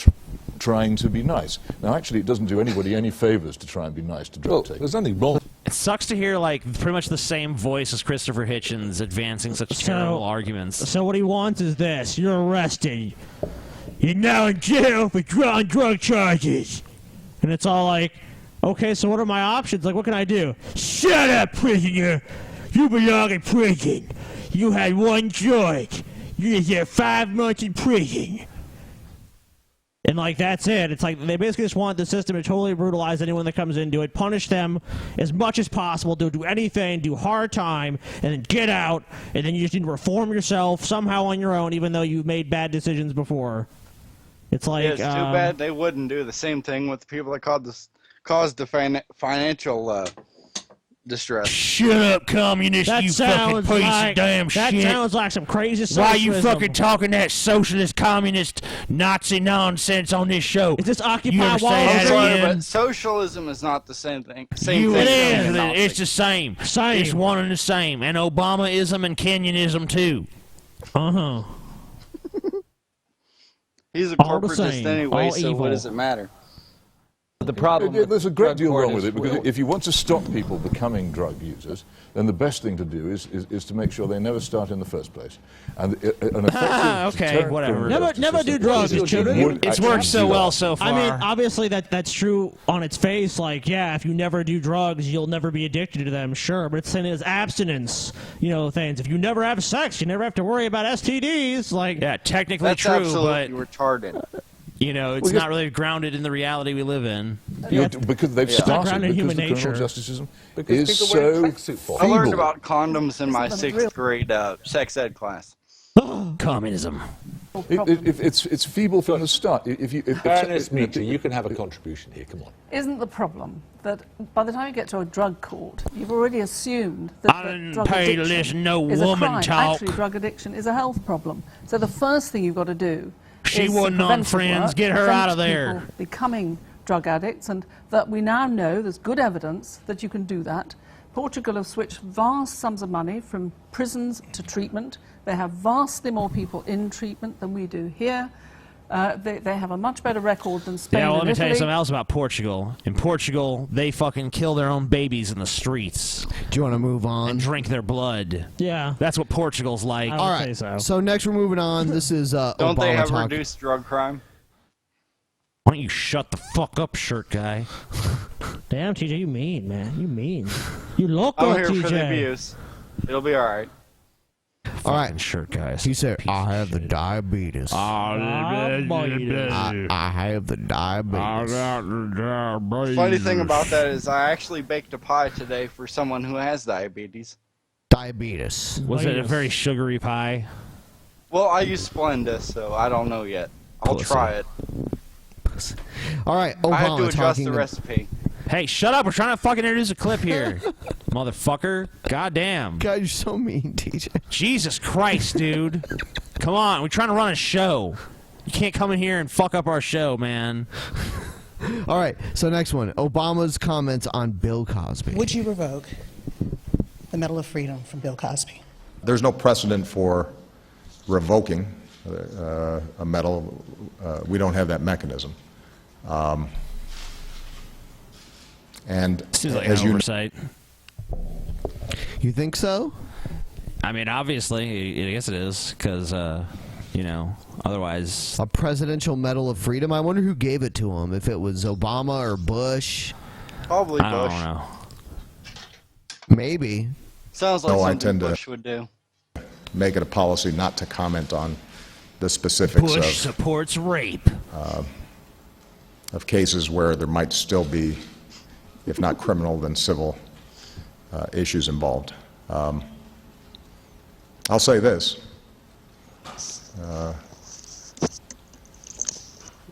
[SPEAKER 17] trying to be nice. Now, actually, it doesn't do anybody any favours to try and be nice to drug takers. There's nothing wrong.
[SPEAKER 9] It sucks to hear, like, pretty much the same voice as Christopher Hitchens advancing such terrible arguments.
[SPEAKER 3] So what he wants is this: you're arrested. You're now in jail for drug charges. And it's all like, okay, so what are my options? Like, what can I do? Shut up, prisoner. You belong in prison. You had one choice. You just get 5 months in prison. And, like, that's it. It's like they basically just want the system to totally brutalize anyone that comes into it, punish them as much as possible, do anything, do hard time, and then get out, and then you just need to reform yourself somehow on your own, even though you made bad decisions before. It's like...
[SPEAKER 8] Yeah, it's too bad they wouldn't do the same thing with the people that caused the financial distress.
[SPEAKER 5] Shut up, communist,
[SPEAKER 3] That
[SPEAKER 5] you fucking piece
[SPEAKER 3] like,
[SPEAKER 5] of damn
[SPEAKER 3] that
[SPEAKER 5] shit.
[SPEAKER 3] That sounds like some crazy
[SPEAKER 5] Why
[SPEAKER 3] socialism.
[SPEAKER 5] you fucking talking that socialist, communist, Nazi nonsense on this show?
[SPEAKER 3] Is this Occupy
[SPEAKER 5] You ever
[SPEAKER 3] Wall
[SPEAKER 5] say that
[SPEAKER 8] Sorry,
[SPEAKER 5] again?
[SPEAKER 8] but socialism is not the same thing.
[SPEAKER 5] It
[SPEAKER 8] thing
[SPEAKER 5] is.
[SPEAKER 8] as
[SPEAKER 5] It's the same.
[SPEAKER 3] Same.
[SPEAKER 5] It's one and the same. And Obamaism and Kenyanism, too.
[SPEAKER 3] Uh-huh.
[SPEAKER 8] He's a
[SPEAKER 3] All the
[SPEAKER 8] corporatist
[SPEAKER 3] same.
[SPEAKER 8] anyway,
[SPEAKER 3] All
[SPEAKER 8] so
[SPEAKER 3] evil.
[SPEAKER 8] what does it matter?
[SPEAKER 18] The problem
[SPEAKER 19] There's a great
[SPEAKER 18] drug
[SPEAKER 19] deal
[SPEAKER 18] court
[SPEAKER 19] wrong with
[SPEAKER 18] is
[SPEAKER 19] it, because
[SPEAKER 18] will.
[SPEAKER 19] if you want to stop people becoming drug users, then the best thing to do is to make sure they never start in the first place. And an effective deterrent
[SPEAKER 3] whatever.
[SPEAKER 19] criminal
[SPEAKER 3] Never
[SPEAKER 19] justice
[SPEAKER 3] do
[SPEAKER 19] system
[SPEAKER 3] drugs,
[SPEAKER 19] would
[SPEAKER 3] children.
[SPEAKER 5] It's
[SPEAKER 19] actually
[SPEAKER 5] worked so
[SPEAKER 19] do
[SPEAKER 5] well
[SPEAKER 19] that.
[SPEAKER 5] so far.
[SPEAKER 3] I mean, obviously that's true on its face. Like, yeah, if you never do drugs, you'll never be addicted to them, sure. But it's saying is abstinence, things. If you never have sex, you never have to worry about STDs. Like,
[SPEAKER 5] yeah, technically
[SPEAKER 8] That's
[SPEAKER 5] true,
[SPEAKER 8] absolutely
[SPEAKER 5] but
[SPEAKER 8] retarded.
[SPEAKER 5] it's not really grounded in the reality we live in.
[SPEAKER 19] Because they've started, because the criminal justice system is so feeble.
[SPEAKER 8] I learned about condoms in my 6th grade sex ed class.
[SPEAKER 5] Communism.
[SPEAKER 19] It's feeble from the start.
[SPEAKER 17] Ernest Meacher, you can have a contribution here. Come on.
[SPEAKER 20] Isn't the problem that by the time you get to a drug court, you've already assumed that,
[SPEAKER 5] I
[SPEAKER 20] that
[SPEAKER 5] didn't
[SPEAKER 20] drug
[SPEAKER 5] pay to
[SPEAKER 20] addiction
[SPEAKER 5] listen no
[SPEAKER 20] is a
[SPEAKER 5] woman
[SPEAKER 20] crime.
[SPEAKER 5] talk.
[SPEAKER 20] Actually, drug addiction is a health problem. So the first thing you've got to do
[SPEAKER 5] She
[SPEAKER 20] is
[SPEAKER 5] wasn't on
[SPEAKER 20] preventive
[SPEAKER 5] Friends.
[SPEAKER 20] work,
[SPEAKER 5] Get her
[SPEAKER 20] prevent
[SPEAKER 5] out of there.
[SPEAKER 20] people becoming drug addicts, and that we now know there's good evidence that you can do that. Portugal have switched vast sums of money from prisons to treatment. They have vastly more people in treatment than we do here. They have a much better record than Spain
[SPEAKER 5] Yeah, well, let
[SPEAKER 20] and
[SPEAKER 5] me tell you
[SPEAKER 20] Italy.
[SPEAKER 5] something else about Portugal. In Portugal, they fucking kill their own babies in the streets.
[SPEAKER 7] Do you want to move on?
[SPEAKER 5] And drink their blood.
[SPEAKER 3] Yeah.
[SPEAKER 5] That's what Portugal's like.
[SPEAKER 7] All right. So next we're moving on. This is
[SPEAKER 8] Don't
[SPEAKER 7] Obama
[SPEAKER 8] they have
[SPEAKER 7] talking.
[SPEAKER 8] reduced drug crime?
[SPEAKER 5] Why don't you shut the fuck up, shirt guy?
[SPEAKER 3] Damn, TJ, you mean, man. You mean. You local,
[SPEAKER 8] I'm here
[SPEAKER 3] TJ.
[SPEAKER 8] for the abuse. It'll be all right.
[SPEAKER 7] All right,
[SPEAKER 5] shirt guys.
[SPEAKER 7] He said, "I have the diabetes. I have the diabetes."
[SPEAKER 8] Funny thing about that is I actually baked a pie today for someone who has diabetes.
[SPEAKER 7] Diabetes.
[SPEAKER 5] Was it a very sugary pie?
[SPEAKER 8] Well, I use Splenda, so I don't know yet. I'll
[SPEAKER 5] Pussy.
[SPEAKER 8] try it.
[SPEAKER 7] All right, Obama
[SPEAKER 8] I have to adjust
[SPEAKER 7] talking
[SPEAKER 8] the recipe.
[SPEAKER 5] Hey, shut up. We're trying to fucking introduce a clip here. Motherfucker. Goddamn.
[SPEAKER 7] God, you're so mean, TJ.
[SPEAKER 5] Jesus Christ, dude. Come on. We're trying to run a show. You can't come in here and fuck up our show, man.
[SPEAKER 7] All right, so next one. Obama's comments on Bill Cosby.
[SPEAKER 21] Would you revoke the Medal of Freedom from Bill Cosby?
[SPEAKER 22] There's no precedent for revoking a medal. We don't have that mechanism. And
[SPEAKER 5] Seems like
[SPEAKER 22] as
[SPEAKER 5] an
[SPEAKER 22] you
[SPEAKER 5] oversight.
[SPEAKER 7] You think so?
[SPEAKER 5] I mean, obviously, I guess it is, because, otherwise...
[SPEAKER 7] A Presidential Medal of Freedom? I wonder who gave it to him, if it was Obama or Bush.
[SPEAKER 8] Probably
[SPEAKER 5] I
[SPEAKER 8] Bush.
[SPEAKER 5] don't know.
[SPEAKER 7] Maybe.
[SPEAKER 8] Sounds like
[SPEAKER 22] No, I
[SPEAKER 8] something
[SPEAKER 22] tend to-
[SPEAKER 8] Bush would do.
[SPEAKER 22] make it a policy not to comment on the specifics
[SPEAKER 5] Bush supports rape.
[SPEAKER 22] of cases where there might still be, if not criminal, then civil issues involved. I'll say this.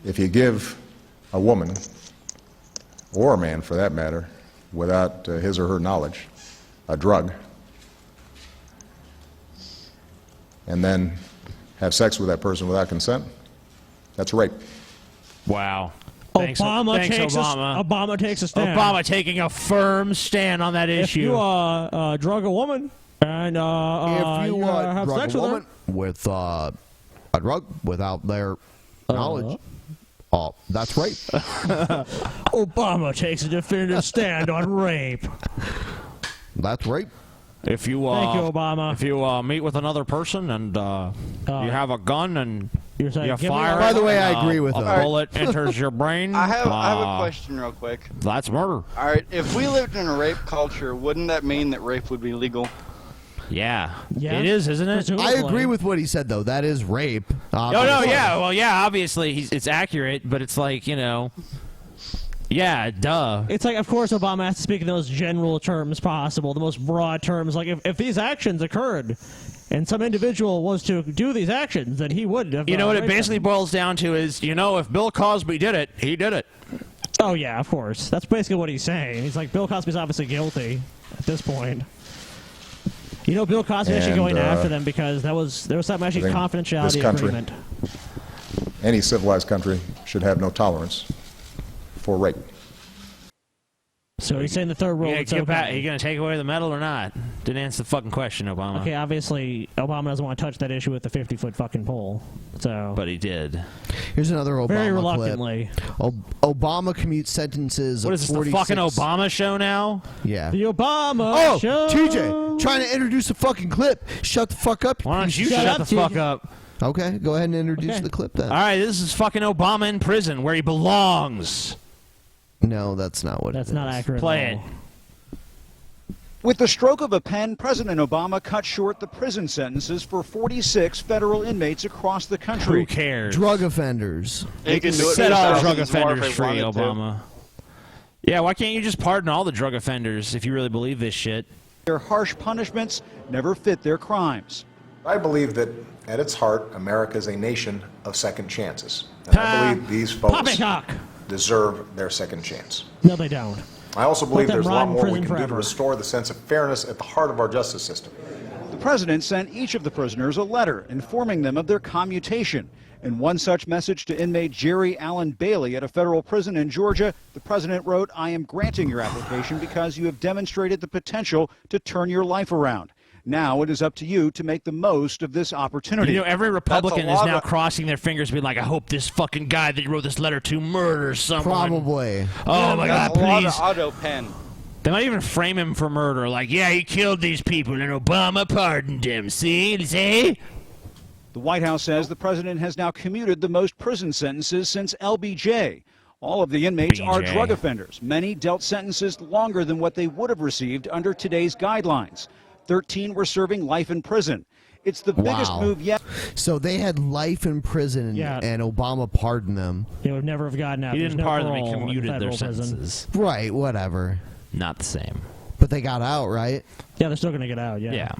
[SPEAKER 22] If you give a woman, or a man for that matter, without his or her knowledge, a drug, and then have sex with that person without consent, that's rape.
[SPEAKER 5] Wow.
[SPEAKER 3] Obama takes a stand.
[SPEAKER 5] Obama taking a firm stand on that issue.
[SPEAKER 3] If you drug a woman and
[SPEAKER 7] If you
[SPEAKER 3] have
[SPEAKER 7] drug
[SPEAKER 3] sex
[SPEAKER 7] a
[SPEAKER 3] with her,
[SPEAKER 7] woman with a drug without their knowledge, that's rape.
[SPEAKER 3] Obama takes a definitive stand on rape.
[SPEAKER 7] That's rape.
[SPEAKER 5] If you
[SPEAKER 3] Thank you, Obama.
[SPEAKER 5] If you meet with another person and you have a gun and
[SPEAKER 3] You're saying,
[SPEAKER 5] You
[SPEAKER 3] give me
[SPEAKER 5] fire.
[SPEAKER 3] a-
[SPEAKER 7] By the way, I agree with
[SPEAKER 5] a
[SPEAKER 7] him.
[SPEAKER 5] bullet enters your brain.
[SPEAKER 8] I have a question real quick.
[SPEAKER 5] That's murder.
[SPEAKER 8] All right, if we lived in a rape culture, wouldn't that mean that rape would be legal?
[SPEAKER 5] Yeah.
[SPEAKER 3] Yeah.
[SPEAKER 5] It is, isn't it?
[SPEAKER 7] I agree with what he said, though. That is rape.
[SPEAKER 5] Oh, no, yeah. Well, yeah, obviously it's accurate, but it's like, you know, yeah, duh.
[SPEAKER 3] It's like, of course, Obama has to speak in those general terms possible, the most broad terms. Like, if these actions occurred and some individual was to do these actions, then he would have.
[SPEAKER 5] You know what it
[SPEAKER 3] raped
[SPEAKER 5] basically
[SPEAKER 3] them.
[SPEAKER 5] boils down to is, you know, if Bill Cosby did it, he did it.
[SPEAKER 3] Oh, yeah, of course. That's basically what he's saying. He's like, Bill Cosby's obviously guilty at this point. You know, Bill Cosby actually
[SPEAKER 22] And,
[SPEAKER 3] going after them because there was some actually
[SPEAKER 22] I think
[SPEAKER 3] confidentiality
[SPEAKER 22] this country,
[SPEAKER 3] agreement.
[SPEAKER 22] any civilized country should have no tolerance for rape.
[SPEAKER 3] So he's saying the third rule.
[SPEAKER 5] Yeah,
[SPEAKER 3] it's
[SPEAKER 5] get
[SPEAKER 3] okay.
[SPEAKER 5] back. Are you going to take away the medal or not? Didn't answer the fucking question, Obama.
[SPEAKER 3] Okay, obviously Obama doesn't want to touch that issue with the 50-foot fucking pole. So,
[SPEAKER 5] but he did.
[SPEAKER 7] Here's another Obama
[SPEAKER 3] very
[SPEAKER 7] clip.
[SPEAKER 3] reluctantly.
[SPEAKER 7] Obama commutes sentences
[SPEAKER 5] What
[SPEAKER 7] of
[SPEAKER 5] is this,
[SPEAKER 7] 46...
[SPEAKER 5] the fucking Obama show now?
[SPEAKER 7] Yeah.
[SPEAKER 3] The Obama show.
[SPEAKER 7] TJ, trying to introduce a fucking clip. Shut the fuck up.
[SPEAKER 5] Why don't you shut the fuck up?
[SPEAKER 7] Okay, go ahead and introduce the clip then.
[SPEAKER 5] All right, this is fucking Obama in prison where he belongs.
[SPEAKER 7] No, that's not what
[SPEAKER 3] That's not accurate.
[SPEAKER 5] Play
[SPEAKER 3] at
[SPEAKER 5] it.
[SPEAKER 3] all.
[SPEAKER 2] With the stroke of a pen, President Obama cut short the prison sentences for 46 federal inmates across the country.
[SPEAKER 5] Who cares?
[SPEAKER 7] Drug offenders.
[SPEAKER 8] He can do it
[SPEAKER 5] Set all
[SPEAKER 8] for
[SPEAKER 5] drug
[SPEAKER 8] thousands more if
[SPEAKER 5] offenders
[SPEAKER 8] he
[SPEAKER 5] free,
[SPEAKER 8] wanted to.
[SPEAKER 5] Obama. Yeah, why can't you just pardon all the drug offenders if you really believe this shit?
[SPEAKER 2] Their harsh punishments never fit their crimes.
[SPEAKER 22] I believe that at its heart, America is a nation of second chances. And I believe these folks
[SPEAKER 3] Poppycock.
[SPEAKER 22] deserve their second chance.
[SPEAKER 3] No, they don't.
[SPEAKER 22] I also believe
[SPEAKER 3] them
[SPEAKER 22] there's a
[SPEAKER 3] rot
[SPEAKER 22] lot
[SPEAKER 3] in
[SPEAKER 22] more we
[SPEAKER 3] prison
[SPEAKER 22] can do to
[SPEAKER 3] forever.
[SPEAKER 22] restore the sense of fairness at the heart of our justice system.
[SPEAKER 2] The president sent each of the prisoners a letter informing them of their commutation. In one such message to inmate Jerry Allen Bailey at a federal prison in Georgia, the president wrote, "I am granting your application because you have demonstrated the potential to turn your life around. Now it is up to you to make the most of this opportunity."
[SPEAKER 5] You know, every Republican is
[SPEAKER 8] lot
[SPEAKER 5] now
[SPEAKER 8] of-
[SPEAKER 5] crossing their fingers, being like, "I hope this fucking guy that you wrote this letter to murders someone."
[SPEAKER 7] Probably.
[SPEAKER 5] Oh my God,
[SPEAKER 8] That's a lot
[SPEAKER 5] please!
[SPEAKER 8] of auto pen.
[SPEAKER 5] They might even frame him for murder. Like, yeah, he killed these people, and Obama pardoned him. See?
[SPEAKER 2] The White House says the president has now commuted the most prison sentences since LBJ. All of the inmates are
[SPEAKER 5] BJ.
[SPEAKER 2] drug offenders. Many dealt sentences longer than what they would have received under today's guidelines. 13 were serving life in prison. It's the biggest
[SPEAKER 7] Wow.
[SPEAKER 2] move yet.
[SPEAKER 7] So they had life in prison,
[SPEAKER 3] Yeah.
[SPEAKER 7] and Obama pardoned them.
[SPEAKER 3] They would never have gotten out.
[SPEAKER 5] He
[SPEAKER 3] There's
[SPEAKER 5] didn't
[SPEAKER 3] no
[SPEAKER 5] pardon them, he
[SPEAKER 3] parole in
[SPEAKER 5] commuted their
[SPEAKER 3] federal prison.
[SPEAKER 5] sentences.
[SPEAKER 7] Right, whatever.
[SPEAKER 5] Not the same.
[SPEAKER 7] But they got out, right?
[SPEAKER 3] Yeah, they're still going to get out, yeah.
[SPEAKER 5] Yeah.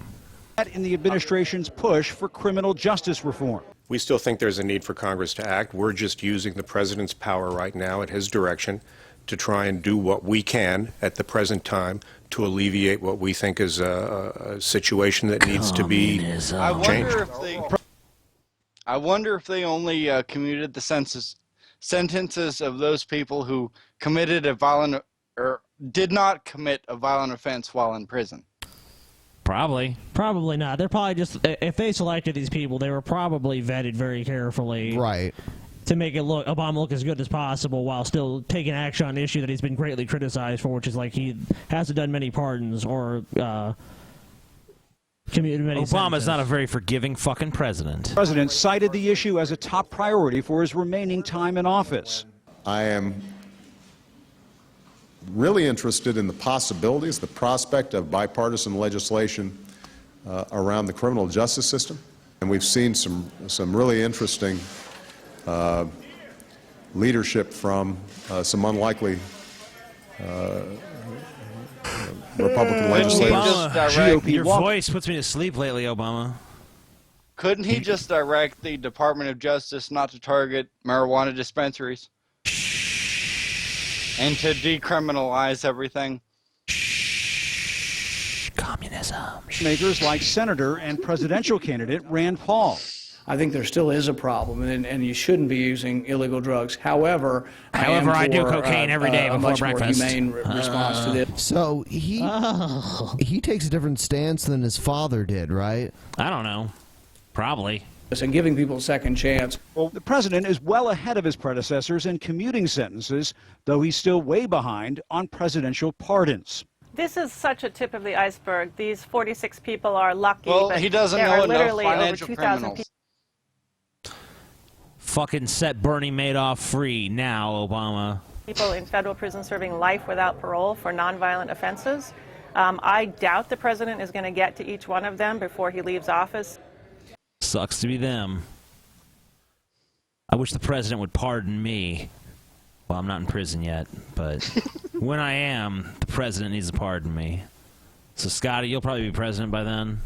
[SPEAKER 2] In the administration's push for criminal justice reform.
[SPEAKER 4] We still think there's a need for Congress to act. We're just using the president's power right now at his direction to try and do what we can at the present time to alleviate what we think is a situation that needs to be changed.
[SPEAKER 8] I wonder if they only commuted the sentences of those people who committed a violent or did not commit a violent offense while in prison.
[SPEAKER 5] Probably.
[SPEAKER 3] Probably not. They're probably just, if they selected these people, they were probably vetted very carefully.
[SPEAKER 7] Right.
[SPEAKER 3] To make Obama look as good as possible while still taking action on an issue that he's been greatly criticized for, which is like he hasn't done many pardons or commuted many
[SPEAKER 5] Obama's
[SPEAKER 3] sentences.
[SPEAKER 5] not a very forgiving fucking president.
[SPEAKER 2] The president cited the issue as a top priority for his remaining time in office.
[SPEAKER 22] I am really interested in the possibilities, the prospect of bipartisan legislation around the criminal justice system. And we've seen some really interesting leadership from some unlikely Republican legislators.
[SPEAKER 5] Obama, your voice puts me to sleep lately, Obama.
[SPEAKER 8] Couldn't he just direct the Department of Justice not to target marijuana dispensaries? And to decriminalize everything?
[SPEAKER 5] Communism.
[SPEAKER 2] Makers like Senator and presidential candidate Rand Paul.
[SPEAKER 23] I think there still is a problem, and you shouldn't be using illegal drugs. However,
[SPEAKER 5] I do cocaine every day
[SPEAKER 23] a
[SPEAKER 5] before
[SPEAKER 23] much
[SPEAKER 5] breakfast.
[SPEAKER 23] more humane response to this.
[SPEAKER 7] So he takes a different stance than his father did, right?
[SPEAKER 5] I don't know. Probably.
[SPEAKER 23] And giving people a second chance.
[SPEAKER 2] Well, the president is well ahead of his predecessors in commuting sentences, though he's still way behind on presidential pardons.
[SPEAKER 24] This is such a tip of the iceberg. These 46 people are lucky.
[SPEAKER 8] Well,
[SPEAKER 24] but
[SPEAKER 8] he doesn't
[SPEAKER 24] there
[SPEAKER 8] know
[SPEAKER 24] are
[SPEAKER 8] enough
[SPEAKER 24] literally over
[SPEAKER 8] financial
[SPEAKER 24] 2,000
[SPEAKER 8] criminals.
[SPEAKER 24] people.
[SPEAKER 9] Fucking set Bernie Madoff free now, Obama.
[SPEAKER 24] People in federal prison serving life without parole for nonviolent offenses. I doubt the president is going to get to each one of them before he leaves office.
[SPEAKER 9] Sucks to be them. I wish the president would pardon me. Well, I'm not in prison yet, but when I am, the president needs to pardon me. So, Scotty, you'll probably be president by then.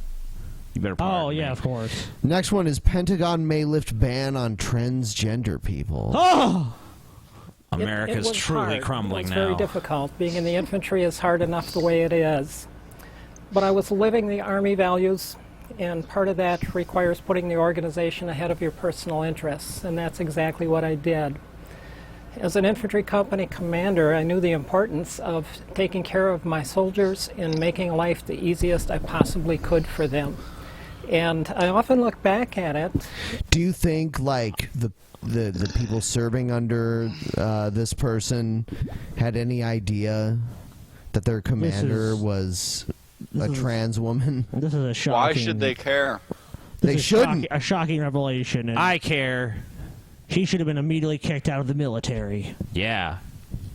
[SPEAKER 9] You better pardon me.
[SPEAKER 3] Oh, yeah, of course.
[SPEAKER 7] Next one is Pentagon may lift ban on transgender people.
[SPEAKER 3] Oh!
[SPEAKER 9] America's
[SPEAKER 10] was
[SPEAKER 9] truly
[SPEAKER 10] hard.
[SPEAKER 9] crumbling
[SPEAKER 10] It's
[SPEAKER 9] now.
[SPEAKER 10] very difficult. Being in the infantry is hard enough the way it is. But I was living the Army values, and part of that requires putting the organization ahead of your personal interests, and that's exactly what I did. As an infantry company commander, I knew the importance of taking care of my soldiers and making life the easiest I possibly could for them. And I often look back at it.
[SPEAKER 7] Do you think, like, the people serving under this person had any idea that their commander was a trans woman?
[SPEAKER 3] This is a shocking...
[SPEAKER 8] Why should they care?
[SPEAKER 7] They shouldn't.
[SPEAKER 3] A shocking revelation. And
[SPEAKER 9] I care.
[SPEAKER 3] He should have been immediately kicked out of the military.
[SPEAKER 9] Yeah.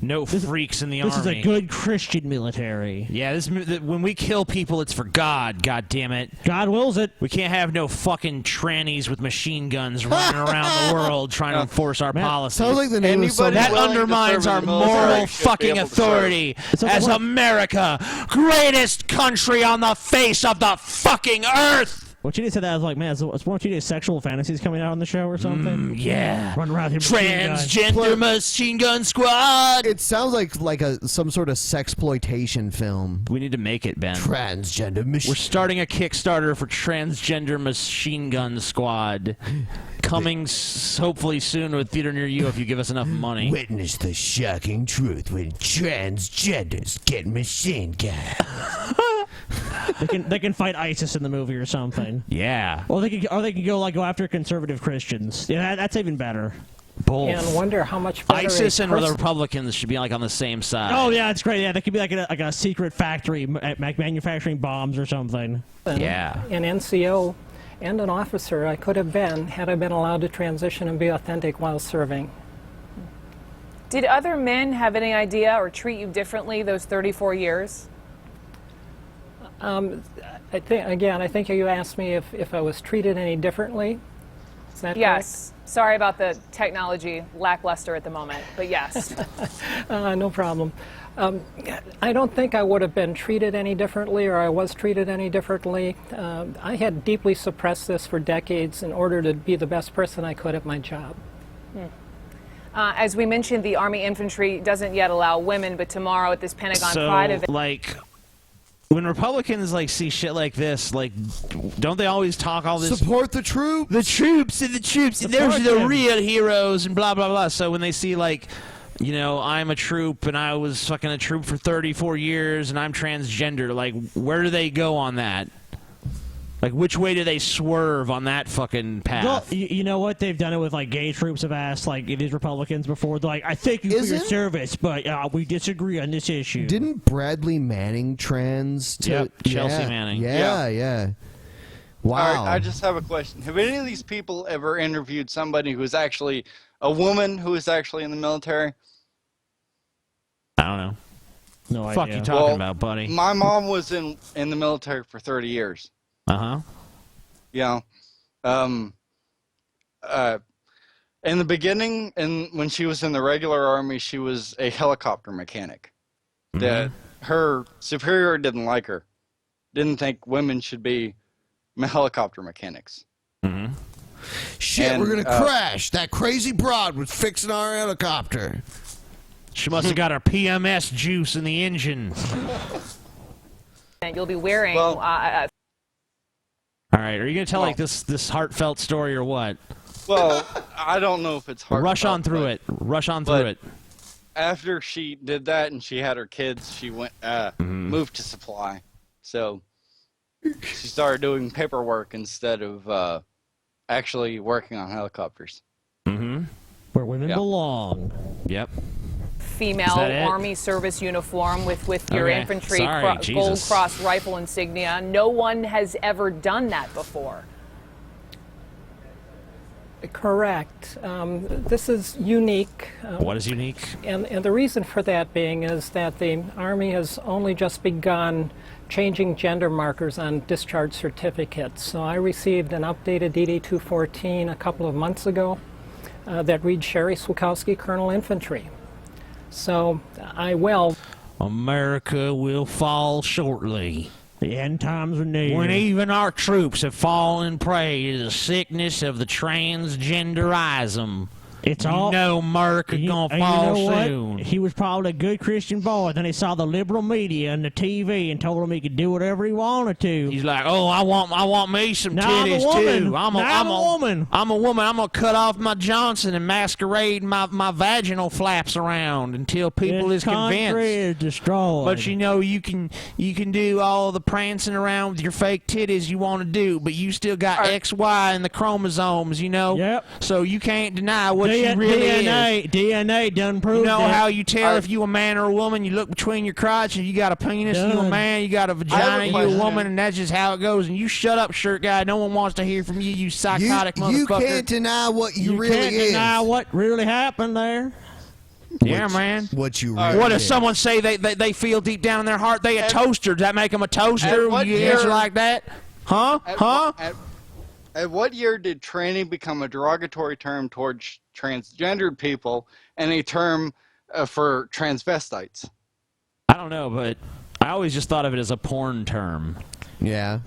[SPEAKER 9] No freaks in the
[SPEAKER 3] This
[SPEAKER 9] Army.
[SPEAKER 3] is a good Christian military.
[SPEAKER 9] Yeah, when we kill people, it's for God, God damn it.
[SPEAKER 3] God wills it.
[SPEAKER 9] We can't have no fucking trannies with machine guns running around the world trying to enforce our policies.
[SPEAKER 7] Sounds like the name of some...
[SPEAKER 9] That undermines our moral fucking authority as America, greatest country on the face of the fucking earth.
[SPEAKER 3] What you said that I was like, man, it's one of today's sexual fantasies coming out on the show or something.
[SPEAKER 9] Yeah.
[SPEAKER 3] Run around here.
[SPEAKER 9] Transgender machine gun squad.
[SPEAKER 7] It sounds like some sort of sexploitation film.
[SPEAKER 9] We need to make it, Ben.
[SPEAKER 7] Transgender machine.
[SPEAKER 9] We're starting a Kickstarter for Transgender Machine Gun Squad. Coming hopefully soon to a theater near you if you give us enough money.
[SPEAKER 7] Witness the shocking truth when transgenders get machine guns.
[SPEAKER 3] They can fight ISIS in the movie or something.
[SPEAKER 9] Yeah.
[SPEAKER 3] Or they can go after conservative Christians. Yeah, that's even better.
[SPEAKER 9] Both.
[SPEAKER 10] And wonder how much better
[SPEAKER 9] ISIS and the Republicans should be like on the same side.
[SPEAKER 3] Oh yeah, it's great. Yeah, they could be like a secret factory manufacturing bombs or something.
[SPEAKER 9] Yeah.
[SPEAKER 10] An NCO and an officer I could have been had I been allowed to transition and be authentic while serving.
[SPEAKER 11] Did other men have any idea or treat you differently those 34 years?
[SPEAKER 10] I think you asked me if I was treated any differently. Is that
[SPEAKER 11] Yes. Sorry about the technology lackluster at the moment, but yes.
[SPEAKER 10] No problem. I don't think I would have been treated any differently, or I was treated any differently. I had deeply suppressed this for decades in order to be the best person I could at my job.
[SPEAKER 11] As we mentioned, the Army infantry doesn't yet allow women, but tomorrow at this Pentagon Pride event...
[SPEAKER 9] like, when Republicans see shit like this, don't they always talk all this?
[SPEAKER 7] Support the troops.
[SPEAKER 9] The troops and the troops, and they're the real heroes, and blah blah blah. So when they see I'm a troop and I was fucking a troop for 34 years and I'm transgender, where do they go on that? Which way do they swerve on that fucking path?
[SPEAKER 3] Well, you know what? They've done it with gay troops have asked these Republicans before. They're like, I thank you for your service, but we disagree on this issue.
[SPEAKER 7] Didn't Bradley Manning trans?
[SPEAKER 9] Yep, Chelsea Manning.
[SPEAKER 7] Yeah. Wow.
[SPEAKER 8] All right, I just have a question. Have any of these people ever interviewed somebody who is actually a woman who is actually in the military?
[SPEAKER 9] I don't know.
[SPEAKER 3] No idea.
[SPEAKER 9] Fuck you talking about, buddy?
[SPEAKER 8] My mom was in the military for 30 years.
[SPEAKER 9] Uh-huh.
[SPEAKER 8] Yeah. In the beginning, and when she was in the regular Army, she was a helicopter mechanic. Her superior didn't like her. Didn't think women should be helicopter mechanics.
[SPEAKER 7] Shit, we're gonna crash. That crazy broad was fixing our helicopter.
[SPEAKER 9] She must have got her PMS juice in the engine.
[SPEAKER 11] And you'll be wearing...
[SPEAKER 9] All right, are you going to tell this heartfelt story or what?
[SPEAKER 8] Well, I don't know if it's heartfelt.
[SPEAKER 9] Rush on through it. Rush on through it.
[SPEAKER 8] After she did that and she had her kids, she went moved to supply. So she started doing paperwork instead of actually working on helicopters.
[SPEAKER 3] Where women belong.
[SPEAKER 9] Yep.
[SPEAKER 11] Female Army service uniform with your infantry Gold Cross rifle insignia. No one has ever done that before.
[SPEAKER 10] Correct. This is unique.
[SPEAKER 5] What is unique?
[SPEAKER 10] And the reason for that being is that the Army has only just begun changing gender markers on discharge certificates. So I received an updated DD-214 a couple of months ago that reads Sherry Swakowski, Colonel Infantry. So I will.
[SPEAKER 5] America will fall shortly.
[SPEAKER 3] The end times are near.
[SPEAKER 5] When even our troops have fallen prey to the sickness of the transgenderism.
[SPEAKER 3] It's
[SPEAKER 5] you
[SPEAKER 3] all.
[SPEAKER 5] know America gonna fall soon.
[SPEAKER 3] He was probably a good Christian boy. Then he saw the liberal media and the TV and told him he could do whatever he wanted to.
[SPEAKER 5] He's like, oh, I want me some
[SPEAKER 3] Now
[SPEAKER 5] titties
[SPEAKER 3] I'm a woman.
[SPEAKER 5] too.
[SPEAKER 3] Now I'm a woman.
[SPEAKER 5] I'm a woman. I'm gonna cut off my Johnson and masquerade my vaginal flaps around until people
[SPEAKER 3] This
[SPEAKER 5] is convinced.
[SPEAKER 3] country is destroyed.
[SPEAKER 5] But you know you can do all the prancing around with your fake titties you want to do, but you still got X, Y, and the chromosomes, you know.
[SPEAKER 3] Yep.
[SPEAKER 5] So you can't deny what you really is.
[SPEAKER 3] DNA done proved
[SPEAKER 5] You know
[SPEAKER 3] that.
[SPEAKER 5] how you tell if you a man or a woman? You look between your crotch and you got a penis. You a
[SPEAKER 3] Done.
[SPEAKER 5] man. You got a vagina. You a woman, and that's just how it goes. And you shut up, shirt guy. No one wants to hear from you. You psychotic motherfucker.
[SPEAKER 7] You can't deny what you really
[SPEAKER 3] can't
[SPEAKER 7] is.
[SPEAKER 3] deny what really happened there.
[SPEAKER 5] Yeah, man.
[SPEAKER 7] What you really
[SPEAKER 5] What if
[SPEAKER 7] is.
[SPEAKER 5] someone say they feel deep down in their heart they a toaster? Does that make them a toaster?
[SPEAKER 8] what
[SPEAKER 5] You
[SPEAKER 8] year-
[SPEAKER 5] answer like that? Huh?
[SPEAKER 8] At what year did tranny become a derogatory term towards transgendered people and a term for transvestites?
[SPEAKER 5] I don't know, but I always just thought of it as a porn term.
[SPEAKER 7] Yeah.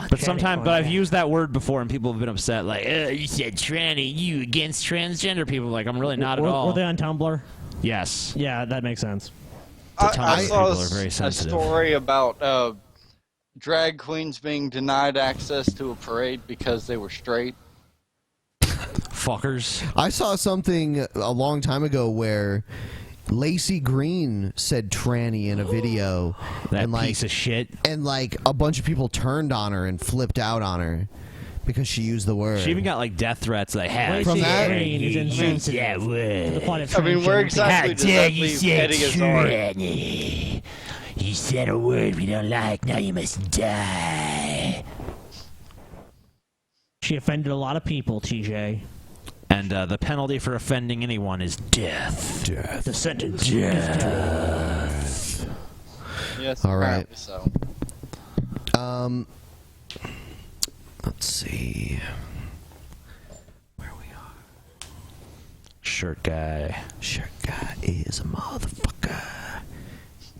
[SPEAKER 5] But sometimes, I've used that word before, and people have been upset. Like, you said tranny, you against transgender people. Like, I'm really not at all.
[SPEAKER 3] Were they on Tumblr?
[SPEAKER 5] Yes.
[SPEAKER 3] Yeah, that makes sense.
[SPEAKER 8] I saw
[SPEAKER 5] people are very
[SPEAKER 8] a
[SPEAKER 5] sensitive.
[SPEAKER 8] story about drag queens being denied access to a parade because they were straight.
[SPEAKER 5] Fuckers.
[SPEAKER 7] I saw something a long time ago where Lacey Green said tranny in a video.
[SPEAKER 5] That
[SPEAKER 7] and
[SPEAKER 5] piece of shit.
[SPEAKER 7] And like a bunch of people turned on her and flipped out on her because she used the word.
[SPEAKER 5] She even got like death threats. Like, how
[SPEAKER 7] From that?
[SPEAKER 5] dare you use that word?
[SPEAKER 8] I mean, where exactly does that leave Eddie Izzard?
[SPEAKER 5] tranny? You said a word we don't like. Now you must die.
[SPEAKER 3] She offended a lot of people, TJ.
[SPEAKER 5] And the penalty for offending anyone is death.
[SPEAKER 7] Death.
[SPEAKER 3] The sentence.
[SPEAKER 5] Death.
[SPEAKER 8] Yes,
[SPEAKER 7] All right.
[SPEAKER 8] apparently so.
[SPEAKER 7] Let's see.
[SPEAKER 5] Shirt guy.
[SPEAKER 7] Shirt guy is a motherfucker.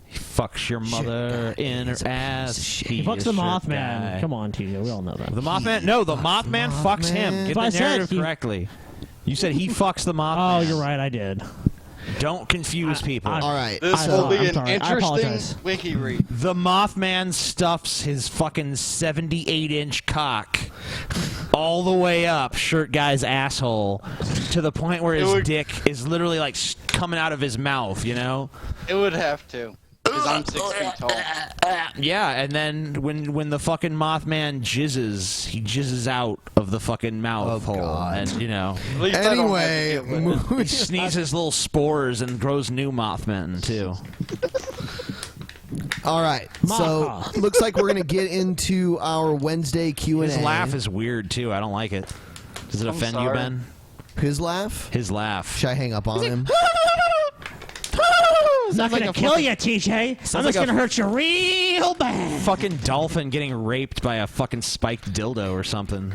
[SPEAKER 5] He fucks your mother in her ass.
[SPEAKER 3] He fucks the Mothman. Come on, TJ. We all know that.
[SPEAKER 5] The Mothman? No, the Mothman fucks him. Get the narrative correctly. You said he fucks the Mothman.
[SPEAKER 3] Oh, you're right. I did.
[SPEAKER 5] Don't confuse people.
[SPEAKER 7] All right.
[SPEAKER 8] This will be an
[SPEAKER 3] sorry. I
[SPEAKER 8] interesting
[SPEAKER 3] apologize.
[SPEAKER 8] wiki read.
[SPEAKER 5] The Mothman stuffs his fucking 78-inch cock all the way up Shirt Guy's asshole to the point where his dick is literally like coming out of his mouth, you know?
[SPEAKER 8] It would have to, because I'm 6 feet tall.
[SPEAKER 5] Yeah, and then when the fucking Mothman jizzes, he jizzes out of the fucking mouth hole.
[SPEAKER 7] God.
[SPEAKER 5] And, you know,
[SPEAKER 8] At least I don't have to
[SPEAKER 7] Anyway,
[SPEAKER 8] deal with it.
[SPEAKER 5] he sneezes little spores and grows new Mothmen, too.
[SPEAKER 7] all right. So looks like we're gonna get into our Wednesday Q&A.
[SPEAKER 5] His laugh is weird, too. I don't like it. Does it
[SPEAKER 8] I'm
[SPEAKER 5] offend you,
[SPEAKER 8] sorry.
[SPEAKER 5] Ben?
[SPEAKER 7] His laugh?
[SPEAKER 5] His laugh.
[SPEAKER 7] Should I hang up on him?
[SPEAKER 3] I'm not
[SPEAKER 5] like
[SPEAKER 3] gonna
[SPEAKER 5] a
[SPEAKER 3] kill
[SPEAKER 5] fucking-
[SPEAKER 3] you, TJ. I'm
[SPEAKER 5] Sounds
[SPEAKER 3] just
[SPEAKER 5] like a
[SPEAKER 3] gonna hurt you real bad.
[SPEAKER 5] Fucking dolphin getting raped by a fucking spiked dildo or something.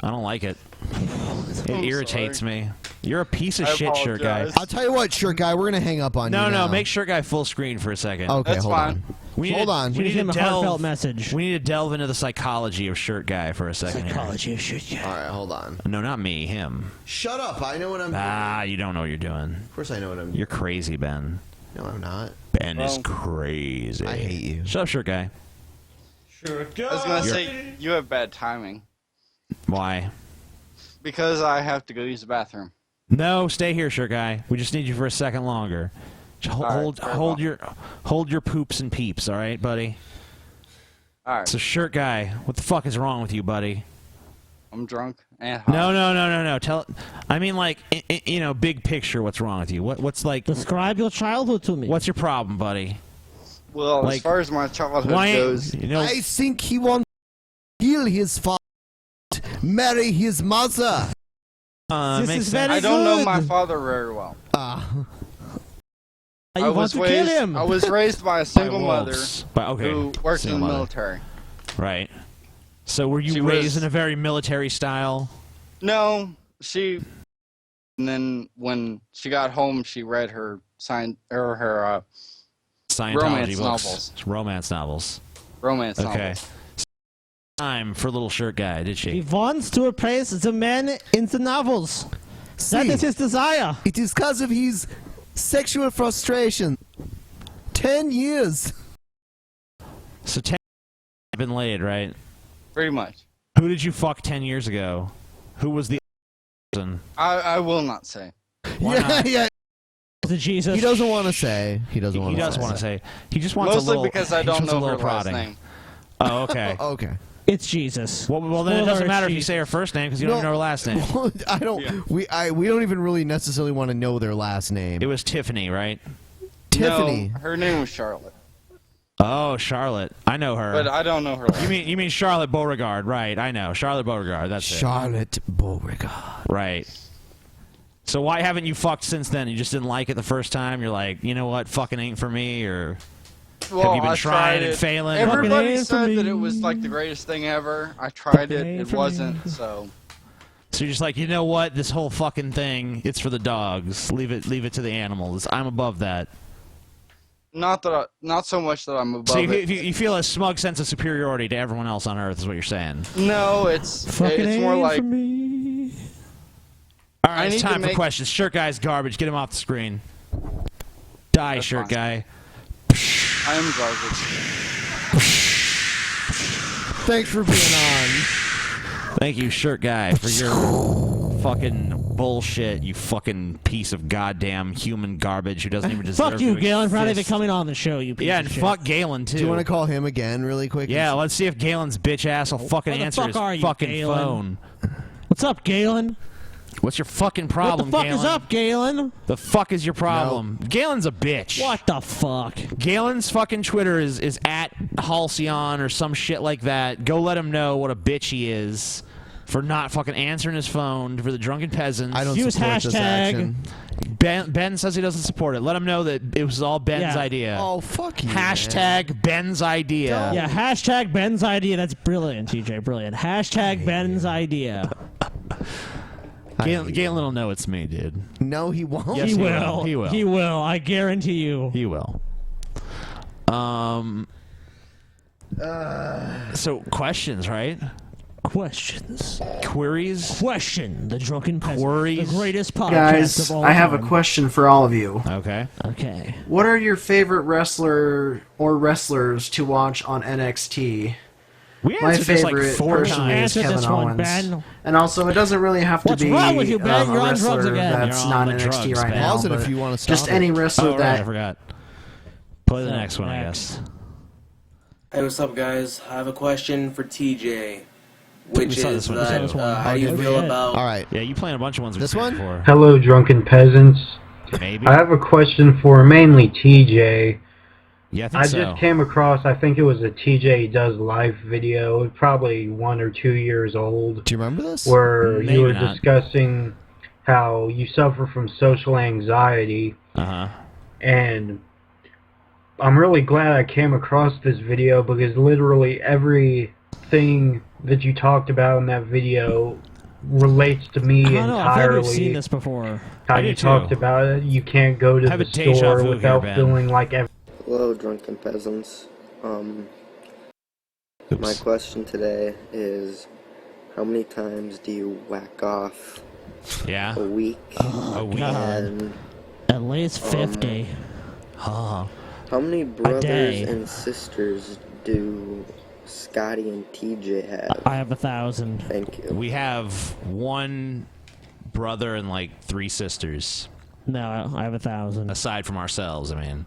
[SPEAKER 5] I don't like it. It
[SPEAKER 8] I'm
[SPEAKER 5] irritates
[SPEAKER 8] sorry.
[SPEAKER 5] me. You're a piece of
[SPEAKER 8] I
[SPEAKER 5] shit, shirt guy.
[SPEAKER 8] apologize.
[SPEAKER 7] I'll tell you what, shirt guy, we're gonna hang up on you.
[SPEAKER 5] No,
[SPEAKER 7] now.
[SPEAKER 5] make shirt guy full screen for a second.
[SPEAKER 7] Okay,
[SPEAKER 8] That's
[SPEAKER 7] hold
[SPEAKER 8] fine.
[SPEAKER 7] on.
[SPEAKER 5] We need
[SPEAKER 7] Hold
[SPEAKER 5] to-
[SPEAKER 7] on.
[SPEAKER 5] We
[SPEAKER 3] Give
[SPEAKER 5] need
[SPEAKER 3] him
[SPEAKER 5] to
[SPEAKER 3] a heartfelt
[SPEAKER 5] delve.
[SPEAKER 3] message.
[SPEAKER 5] We need to delve into the psychology of shirt guy for a second.
[SPEAKER 3] Psychology of shit.
[SPEAKER 7] All right, hold on.
[SPEAKER 5] Here. No, not me. Him.
[SPEAKER 7] Shut up! I know what I'm doing.
[SPEAKER 5] Ah, you don't know what you're doing.
[SPEAKER 7] Of course, I know what I'm doing.
[SPEAKER 5] You're crazy, Ben.
[SPEAKER 7] No, I'm not.
[SPEAKER 5] Ben is
[SPEAKER 8] Well,
[SPEAKER 5] crazy.
[SPEAKER 7] I hate you.
[SPEAKER 5] Shut up, shirt guy.
[SPEAKER 8] I was going to say, you have bad timing.
[SPEAKER 5] Why?
[SPEAKER 8] Because I have to go use the bathroom.
[SPEAKER 5] No, stay here, shirt guy. We just need you for a second longer. Just
[SPEAKER 8] All right,
[SPEAKER 5] hold
[SPEAKER 8] very
[SPEAKER 5] hold your poops and peeps, all right, buddy?
[SPEAKER 8] All right.
[SPEAKER 5] So, shirt guy, what the fuck is wrong with you, buddy?
[SPEAKER 8] I'm drunk and high.
[SPEAKER 5] No. Tell. I mean, like, you know, big picture. What's wrong with you? What's like?
[SPEAKER 3] Describe your childhood to me.
[SPEAKER 5] What's your problem, buddy?
[SPEAKER 8] Well,
[SPEAKER 5] Like,
[SPEAKER 8] as far as my childhood
[SPEAKER 5] Why?
[SPEAKER 8] goes,
[SPEAKER 5] You know,
[SPEAKER 7] I think he wants to kill his father, marry his mother.
[SPEAKER 3] This is very
[SPEAKER 8] I don't know
[SPEAKER 3] good.
[SPEAKER 8] my father very well.
[SPEAKER 3] You want to kill him.
[SPEAKER 8] I was raised by a single mother
[SPEAKER 5] Okay.
[SPEAKER 8] who worked in
[SPEAKER 5] Single
[SPEAKER 8] the
[SPEAKER 5] mother.
[SPEAKER 8] military.
[SPEAKER 5] Right. So were you
[SPEAKER 8] She
[SPEAKER 5] raised
[SPEAKER 8] was-
[SPEAKER 5] in a very military style?
[SPEAKER 8] No, she. And then when she got home, she read her her
[SPEAKER 5] Scientology
[SPEAKER 8] romance
[SPEAKER 5] books.
[SPEAKER 8] novels.
[SPEAKER 5] Romance novels.
[SPEAKER 8] Romance
[SPEAKER 5] Okay.
[SPEAKER 8] novels.
[SPEAKER 5] Time for little shirt guy, did
[SPEAKER 3] He
[SPEAKER 5] she?
[SPEAKER 3] wants to replace the man in the novels. That
[SPEAKER 7] See,
[SPEAKER 3] is his desire.
[SPEAKER 7] It is because of his sexual frustration. 10 years.
[SPEAKER 5] So 10 been laid, right?
[SPEAKER 8] Pretty much.
[SPEAKER 5] Who did you fuck 10 years ago? Who was the person?
[SPEAKER 8] I will not say.
[SPEAKER 5] Why
[SPEAKER 7] Yeah,
[SPEAKER 5] not?
[SPEAKER 7] yeah.
[SPEAKER 3] To Jesus.
[SPEAKER 7] He doesn't want to say. He doesn't want
[SPEAKER 5] He
[SPEAKER 7] to
[SPEAKER 5] does
[SPEAKER 7] say.
[SPEAKER 5] want to say. He just wants
[SPEAKER 8] Mostly
[SPEAKER 5] a little.
[SPEAKER 8] because I
[SPEAKER 5] he
[SPEAKER 8] don't
[SPEAKER 5] just wants a
[SPEAKER 8] know her
[SPEAKER 5] little
[SPEAKER 8] last
[SPEAKER 5] prodding.
[SPEAKER 8] name.
[SPEAKER 5] Oh, okay.
[SPEAKER 7] Okay.
[SPEAKER 3] It's Jesus.
[SPEAKER 5] Well, then it
[SPEAKER 3] Spoiler,
[SPEAKER 5] doesn't
[SPEAKER 3] it's
[SPEAKER 5] matter if you
[SPEAKER 3] Jesus.
[SPEAKER 5] say her first name because you don't even know her last name.
[SPEAKER 7] I don't.
[SPEAKER 8] Yeah.
[SPEAKER 7] We don't even really necessarily want to know their last name.
[SPEAKER 5] It was Tiffany, right?
[SPEAKER 7] Tiffany.
[SPEAKER 8] No, her name was Charlotte,
[SPEAKER 5] Oh, Charlotte. I know her.
[SPEAKER 8] but I don't know her last name.
[SPEAKER 5] You mean Charlotte Beauregard, right? I know Charlotte Beauregard. That's
[SPEAKER 7] Charlotte Beauregard.
[SPEAKER 5] it. Right. So why haven't you fucked since then? You just didn't like it the first time. You're like, you know what, fucking ain't for me, or
[SPEAKER 8] Well,
[SPEAKER 5] have you been
[SPEAKER 8] I
[SPEAKER 5] trying
[SPEAKER 8] tried
[SPEAKER 5] and
[SPEAKER 8] it.
[SPEAKER 5] failing?
[SPEAKER 8] Everybody
[SPEAKER 3] ain't for
[SPEAKER 8] said that
[SPEAKER 3] me.
[SPEAKER 8] it was like the greatest thing ever. I tried it.
[SPEAKER 3] ain't
[SPEAKER 8] It
[SPEAKER 3] for
[SPEAKER 8] wasn't.
[SPEAKER 3] me.
[SPEAKER 8] So
[SPEAKER 5] So you're just like, you know what, this whole fucking thing, it's for the dogs. Leave it to the animals. I'm above that.
[SPEAKER 8] not so much that I'm above
[SPEAKER 5] So you,
[SPEAKER 8] it.
[SPEAKER 5] you feel a smug sense of superiority to everyone else on Earth, is what you're saying.
[SPEAKER 8] No, it's
[SPEAKER 3] Fucking
[SPEAKER 8] more
[SPEAKER 3] ain't
[SPEAKER 8] like
[SPEAKER 3] for me.
[SPEAKER 5] All right,
[SPEAKER 8] I
[SPEAKER 5] it's
[SPEAKER 8] need to
[SPEAKER 5] time for
[SPEAKER 8] make-
[SPEAKER 5] questions. Shirt guy's garbage. Get him off the screen. Die,
[SPEAKER 8] That's
[SPEAKER 5] shirt
[SPEAKER 8] fine.
[SPEAKER 5] guy.
[SPEAKER 8] I am garbage.
[SPEAKER 7] Thanks for being on.
[SPEAKER 5] Thank you, shirt guy, for your fucking bullshit, you fucking piece of goddamn human garbage who doesn't even deserve
[SPEAKER 3] Fuck you,
[SPEAKER 5] to
[SPEAKER 3] Galen, for not even
[SPEAKER 5] exist.
[SPEAKER 3] coming on the show, you piece
[SPEAKER 5] Yeah,
[SPEAKER 3] of
[SPEAKER 5] and
[SPEAKER 3] shit.
[SPEAKER 5] fuck Galen, too.
[SPEAKER 7] Do you want to call him again really quick?
[SPEAKER 5] Yeah, let's see if Galen's bitch ass will fucking
[SPEAKER 3] Where the
[SPEAKER 5] answer
[SPEAKER 3] fuck
[SPEAKER 5] his
[SPEAKER 3] are you,
[SPEAKER 5] fucking
[SPEAKER 3] Galen?
[SPEAKER 5] phone.
[SPEAKER 3] What's up, Galen?
[SPEAKER 5] What's your fucking problem,
[SPEAKER 3] What the fuck
[SPEAKER 5] Galen?
[SPEAKER 3] is up, Galen?
[SPEAKER 5] The fuck is your problem? Galen's a bitch.
[SPEAKER 3] What the fuck?
[SPEAKER 5] Galen's fucking Twitter is at Halcyon or some shit like that. Go let him know what a bitch he is for not fucking answering his phone for the Drunken Peasants.
[SPEAKER 7] I don't
[SPEAKER 3] Use
[SPEAKER 7] support this
[SPEAKER 3] hashtag.
[SPEAKER 7] action.
[SPEAKER 5] Ben says he doesn't support it. Let him know that it was all Ben's
[SPEAKER 3] Yeah.
[SPEAKER 5] idea.
[SPEAKER 7] Oh, fuck you.
[SPEAKER 5] Hashtag Ben's idea.
[SPEAKER 3] Yeah, hashtag Ben's idea. That's brilliant, TJ. Brilliant. Hashtag Ben's idea.
[SPEAKER 5] Galen will know it's me, dude.
[SPEAKER 7] No, he won't.
[SPEAKER 5] Yes,
[SPEAKER 3] he
[SPEAKER 5] he
[SPEAKER 3] will.
[SPEAKER 5] will. He will.
[SPEAKER 3] He will. I guarantee you.
[SPEAKER 5] He will. So questions, right?
[SPEAKER 3] Questions.
[SPEAKER 5] Queries.
[SPEAKER 3] Question. The Drunken Peasant.
[SPEAKER 5] Queries.
[SPEAKER 3] The greatest podcast
[SPEAKER 1] Guys,
[SPEAKER 3] of all
[SPEAKER 1] I have a
[SPEAKER 3] time.
[SPEAKER 1] question for all of you.
[SPEAKER 5] Okay.
[SPEAKER 3] Okay.
[SPEAKER 1] What are your favorite wrestler or wrestlers to watch on NXT?
[SPEAKER 5] We
[SPEAKER 1] My
[SPEAKER 5] answered this
[SPEAKER 1] favorite
[SPEAKER 5] like 4
[SPEAKER 1] personally
[SPEAKER 5] times.
[SPEAKER 1] is
[SPEAKER 3] Answer
[SPEAKER 1] Kevin
[SPEAKER 3] this one,
[SPEAKER 1] Owens.
[SPEAKER 3] Ben.
[SPEAKER 1] And also, it doesn't really have to
[SPEAKER 3] What's
[SPEAKER 1] be
[SPEAKER 3] wrong with you, Ben?
[SPEAKER 1] a
[SPEAKER 3] You're on
[SPEAKER 1] wrestler
[SPEAKER 3] drugs again.
[SPEAKER 1] that's
[SPEAKER 5] You're on
[SPEAKER 1] not
[SPEAKER 5] the
[SPEAKER 1] NXT
[SPEAKER 5] drugs,
[SPEAKER 1] right
[SPEAKER 5] Ben.
[SPEAKER 1] now.
[SPEAKER 7] Pause it if
[SPEAKER 1] but
[SPEAKER 7] you wanna stop
[SPEAKER 1] just
[SPEAKER 7] it.
[SPEAKER 1] any wrestler
[SPEAKER 5] Oh, right, I
[SPEAKER 1] that
[SPEAKER 5] forgot. Play the
[SPEAKER 3] So,
[SPEAKER 5] next one, I
[SPEAKER 3] next.
[SPEAKER 5] guess.
[SPEAKER 6] Hey, what's up, guys? I have a question for TJ, which
[SPEAKER 5] We saw
[SPEAKER 6] is
[SPEAKER 5] this one.
[SPEAKER 6] that,
[SPEAKER 5] We saw this one.
[SPEAKER 6] how do you feel about...
[SPEAKER 7] All right.
[SPEAKER 5] Yeah, you playing a bunch of ones we've
[SPEAKER 7] This
[SPEAKER 5] played
[SPEAKER 7] one?
[SPEAKER 5] before.
[SPEAKER 12] Hello, Drunken Peasants.
[SPEAKER 5] Maybe.
[SPEAKER 12] I have a question for mainly TJ.
[SPEAKER 5] Yeah, I think so.
[SPEAKER 12] just came across, I think it was a TJ Does Life video, probably 1 or 2 years old.
[SPEAKER 7] Do you remember this?
[SPEAKER 12] Where
[SPEAKER 5] Maybe
[SPEAKER 12] you were
[SPEAKER 5] not.
[SPEAKER 12] discussing how you suffer from social anxiety.
[SPEAKER 5] Uh-huh.
[SPEAKER 12] And I'm really glad I came across this video because literally everything that you talked about in that video relates to me
[SPEAKER 3] I don't know. I feel like we've seen
[SPEAKER 12] entirely.
[SPEAKER 3] this before.
[SPEAKER 12] How
[SPEAKER 5] I
[SPEAKER 12] you
[SPEAKER 5] do too.
[SPEAKER 12] talked about it, you can't go to
[SPEAKER 5] Have
[SPEAKER 12] the
[SPEAKER 5] a deja
[SPEAKER 12] store
[SPEAKER 5] vu here,
[SPEAKER 12] without
[SPEAKER 5] Ben.
[SPEAKER 12] feeling like
[SPEAKER 13] Hello, Drunken Peasants. My question today is, how many times do you whack off
[SPEAKER 5] Yeah.
[SPEAKER 13] a week?
[SPEAKER 5] A week.
[SPEAKER 13] And
[SPEAKER 3] At least 50.
[SPEAKER 5] Huh.
[SPEAKER 13] how many brothers
[SPEAKER 3] day.
[SPEAKER 13] and sisters do Scotty and TJ have?
[SPEAKER 3] I have 1,000.
[SPEAKER 13] Thank you.
[SPEAKER 5] We have 1 brother and like 3 sisters,
[SPEAKER 3] No, I have 1,000.
[SPEAKER 5] aside from ourselves, I mean.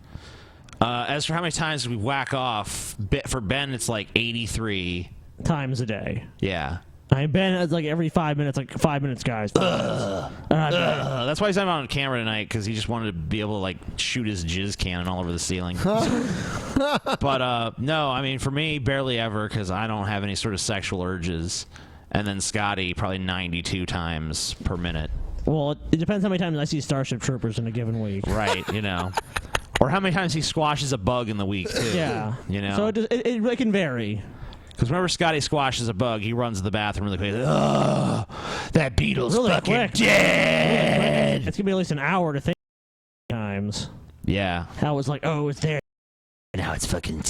[SPEAKER 5] As for how many times we whack off, for Ben, it's like 83.
[SPEAKER 3] Times a day.
[SPEAKER 5] Yeah.
[SPEAKER 3] I Ben it's like every 5 minutes, like 5 minutes, guys. 5 minutes. And I bet.
[SPEAKER 5] That's why he's not on camera tonight, because he just wanted to be able to like shoot his jizz cannon all over the ceiling. But no, I mean, for me, barely ever, because I don't have any sort of sexual urges. and then Scotty probably 92 times per minute.
[SPEAKER 3] Well, it depends how many times I see Starship Troopers in a given week.
[SPEAKER 5] Right, you know. Or how many times he squashes a bug in the week, too.
[SPEAKER 3] Yeah.
[SPEAKER 5] You know?
[SPEAKER 3] So it can vary.
[SPEAKER 5] Because whenever Scotty squashes a bug, he runs to the bathroom really quick. Ugh, that beetle's
[SPEAKER 3] Really
[SPEAKER 5] fucking
[SPEAKER 3] quick.
[SPEAKER 5] dead.
[SPEAKER 3] Really quick. It's going to be at least an hour to think times.
[SPEAKER 5] Yeah.
[SPEAKER 3] How it's like, oh, it's there.
[SPEAKER 5] Now it's fucking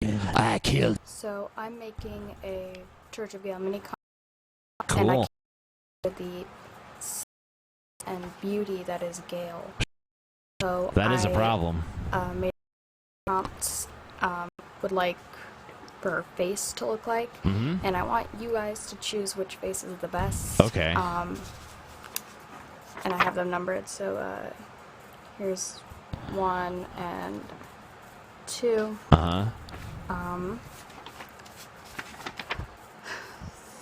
[SPEAKER 5] dead. I killed.
[SPEAKER 14] So I'm making a Church of Gail mini
[SPEAKER 5] Cool.
[SPEAKER 14] and I with the and beauty that is Gail. So
[SPEAKER 5] That is a problem.
[SPEAKER 14] Made prompts would like for her face to look like, and I want you guys to choose which face is the best.
[SPEAKER 5] Okay.
[SPEAKER 14] And I have them numbered. So here's 1 and 2.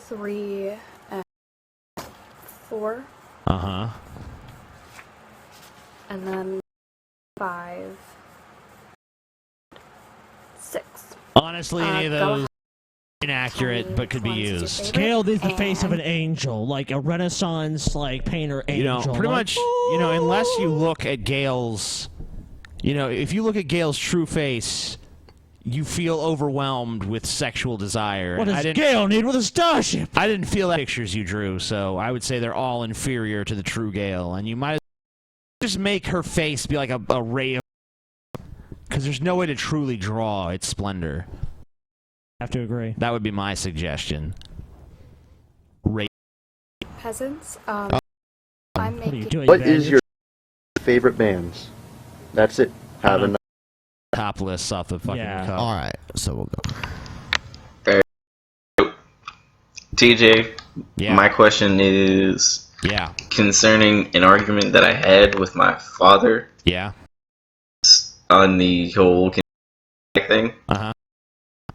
[SPEAKER 14] 3 and 4. And then 5, 6.
[SPEAKER 5] Honestly, any of
[SPEAKER 14] go
[SPEAKER 5] those
[SPEAKER 14] ahead.
[SPEAKER 5] inaccurate, but could be used.
[SPEAKER 3] Scale is the face of an angel, like a Renaissance painter angel.
[SPEAKER 5] You know, pretty much, you know, unless you look at Gail's, you know, if you look at Gail's true face, you feel overwhelmed with sexual desire.
[SPEAKER 3] What does Gail need with a starship?
[SPEAKER 5] I didn't feel that pictures you drew, so I would say they're all inferior to the true Gail, and you might just make her face be like a ray of, because there's no way to truly draw its splendor.
[SPEAKER 3] I have to agree.
[SPEAKER 5] That would be my suggestion.
[SPEAKER 14] Peasants. I'm making.
[SPEAKER 15] What is your favorite bands? That's it. Have enough.
[SPEAKER 5] Top lists off the fucking cup.
[SPEAKER 7] All right, so we'll go.
[SPEAKER 16] TJ,
[SPEAKER 5] Yeah.
[SPEAKER 16] my question is concerning an argument that I had with my father.
[SPEAKER 5] Yeah.
[SPEAKER 16] On the whole thing.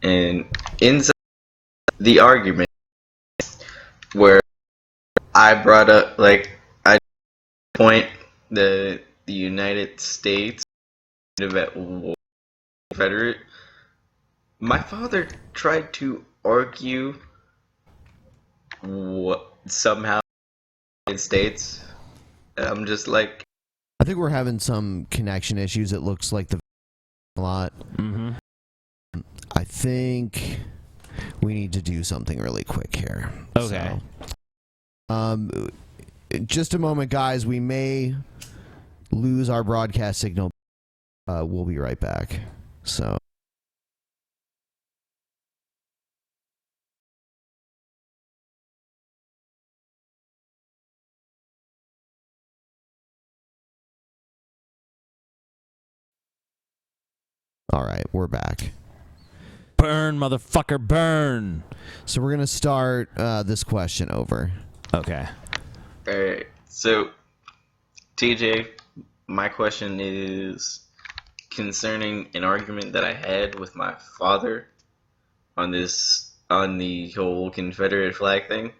[SPEAKER 16] And inside the argument where I brought up, I point the United States kind of at war, Confederate. My father tried to argue what somehow the United States. I'm just like,
[SPEAKER 7] I think we're having some connection issues. It looks like a lot. I think we need to do something really quick here.
[SPEAKER 5] Okay.
[SPEAKER 7] So, just a moment, guys. We may lose our broadcast signal. We'll be right back. So. All right, we're back.
[SPEAKER 5] Burn, motherfucker, burn.
[SPEAKER 7] So we're going to start this question over.
[SPEAKER 5] Okay.
[SPEAKER 16] alright, so TJ, my question is concerning an argument that I had with my father on the whole Confederate flag thing.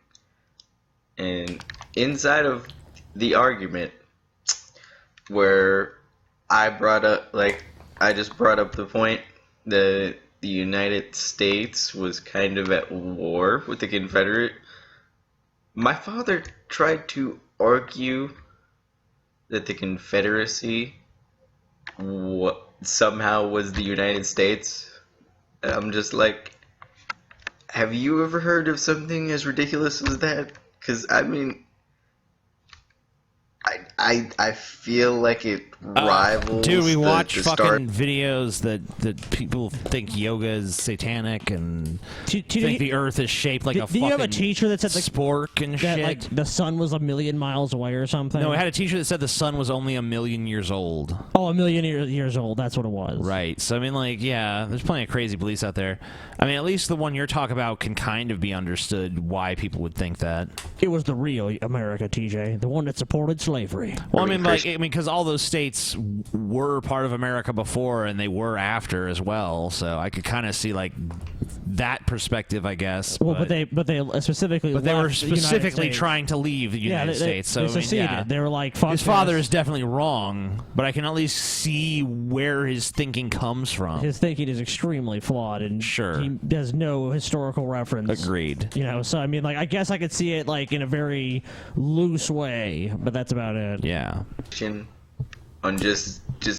[SPEAKER 16] And inside of the argument where I just brought up the point that the United States was kind of at war with the Confederate, my father tried to argue that the Confederacy somehow was the United States. And I'm just like, have you ever heard of something as ridiculous as that? Because, I mean, I feel like it rivals
[SPEAKER 5] Dude, we
[SPEAKER 16] the
[SPEAKER 5] watch
[SPEAKER 16] start.
[SPEAKER 5] fucking videos that people think yoga is satanic and think the earth is shaped like a fucking
[SPEAKER 3] Did you have a teacher that said
[SPEAKER 5] spork and
[SPEAKER 3] that,
[SPEAKER 5] shit?
[SPEAKER 3] like, the sun was 1,000,000 miles away or something?
[SPEAKER 5] No, I had a teacher that said the sun was only 1,000,000 years old.
[SPEAKER 3] Oh, 1,000,000 years old. That's what it was.
[SPEAKER 5] Right. So, I mean, like, yeah, there's plenty of crazy beliefs out there. I mean, at least the one you're talking about can kind of be understood why people would think that.
[SPEAKER 3] It was the real America, TJ. The one that supported slavery.
[SPEAKER 5] Well, because all those states were part of America before and they were after as well. So I could kind of see, like, that perspective, I guess.
[SPEAKER 3] Well, but they specifically.
[SPEAKER 5] But they were
[SPEAKER 3] left the United
[SPEAKER 5] specifically
[SPEAKER 3] States.
[SPEAKER 5] trying to leave the United States. So
[SPEAKER 3] they
[SPEAKER 5] I mean,
[SPEAKER 3] seceded.
[SPEAKER 5] yeah.
[SPEAKER 3] They were like, fuck
[SPEAKER 5] his father
[SPEAKER 3] this.
[SPEAKER 5] is definitely wrong, but I can at least see where his thinking comes from.
[SPEAKER 3] His thinking is extremely flawed, and
[SPEAKER 5] Sure.
[SPEAKER 3] he has no historical reference.
[SPEAKER 5] Agreed.
[SPEAKER 3] You know, so I mean, like, I guess I could see it like in a very loose way, but that's about it.
[SPEAKER 5] Yeah.
[SPEAKER 16] On just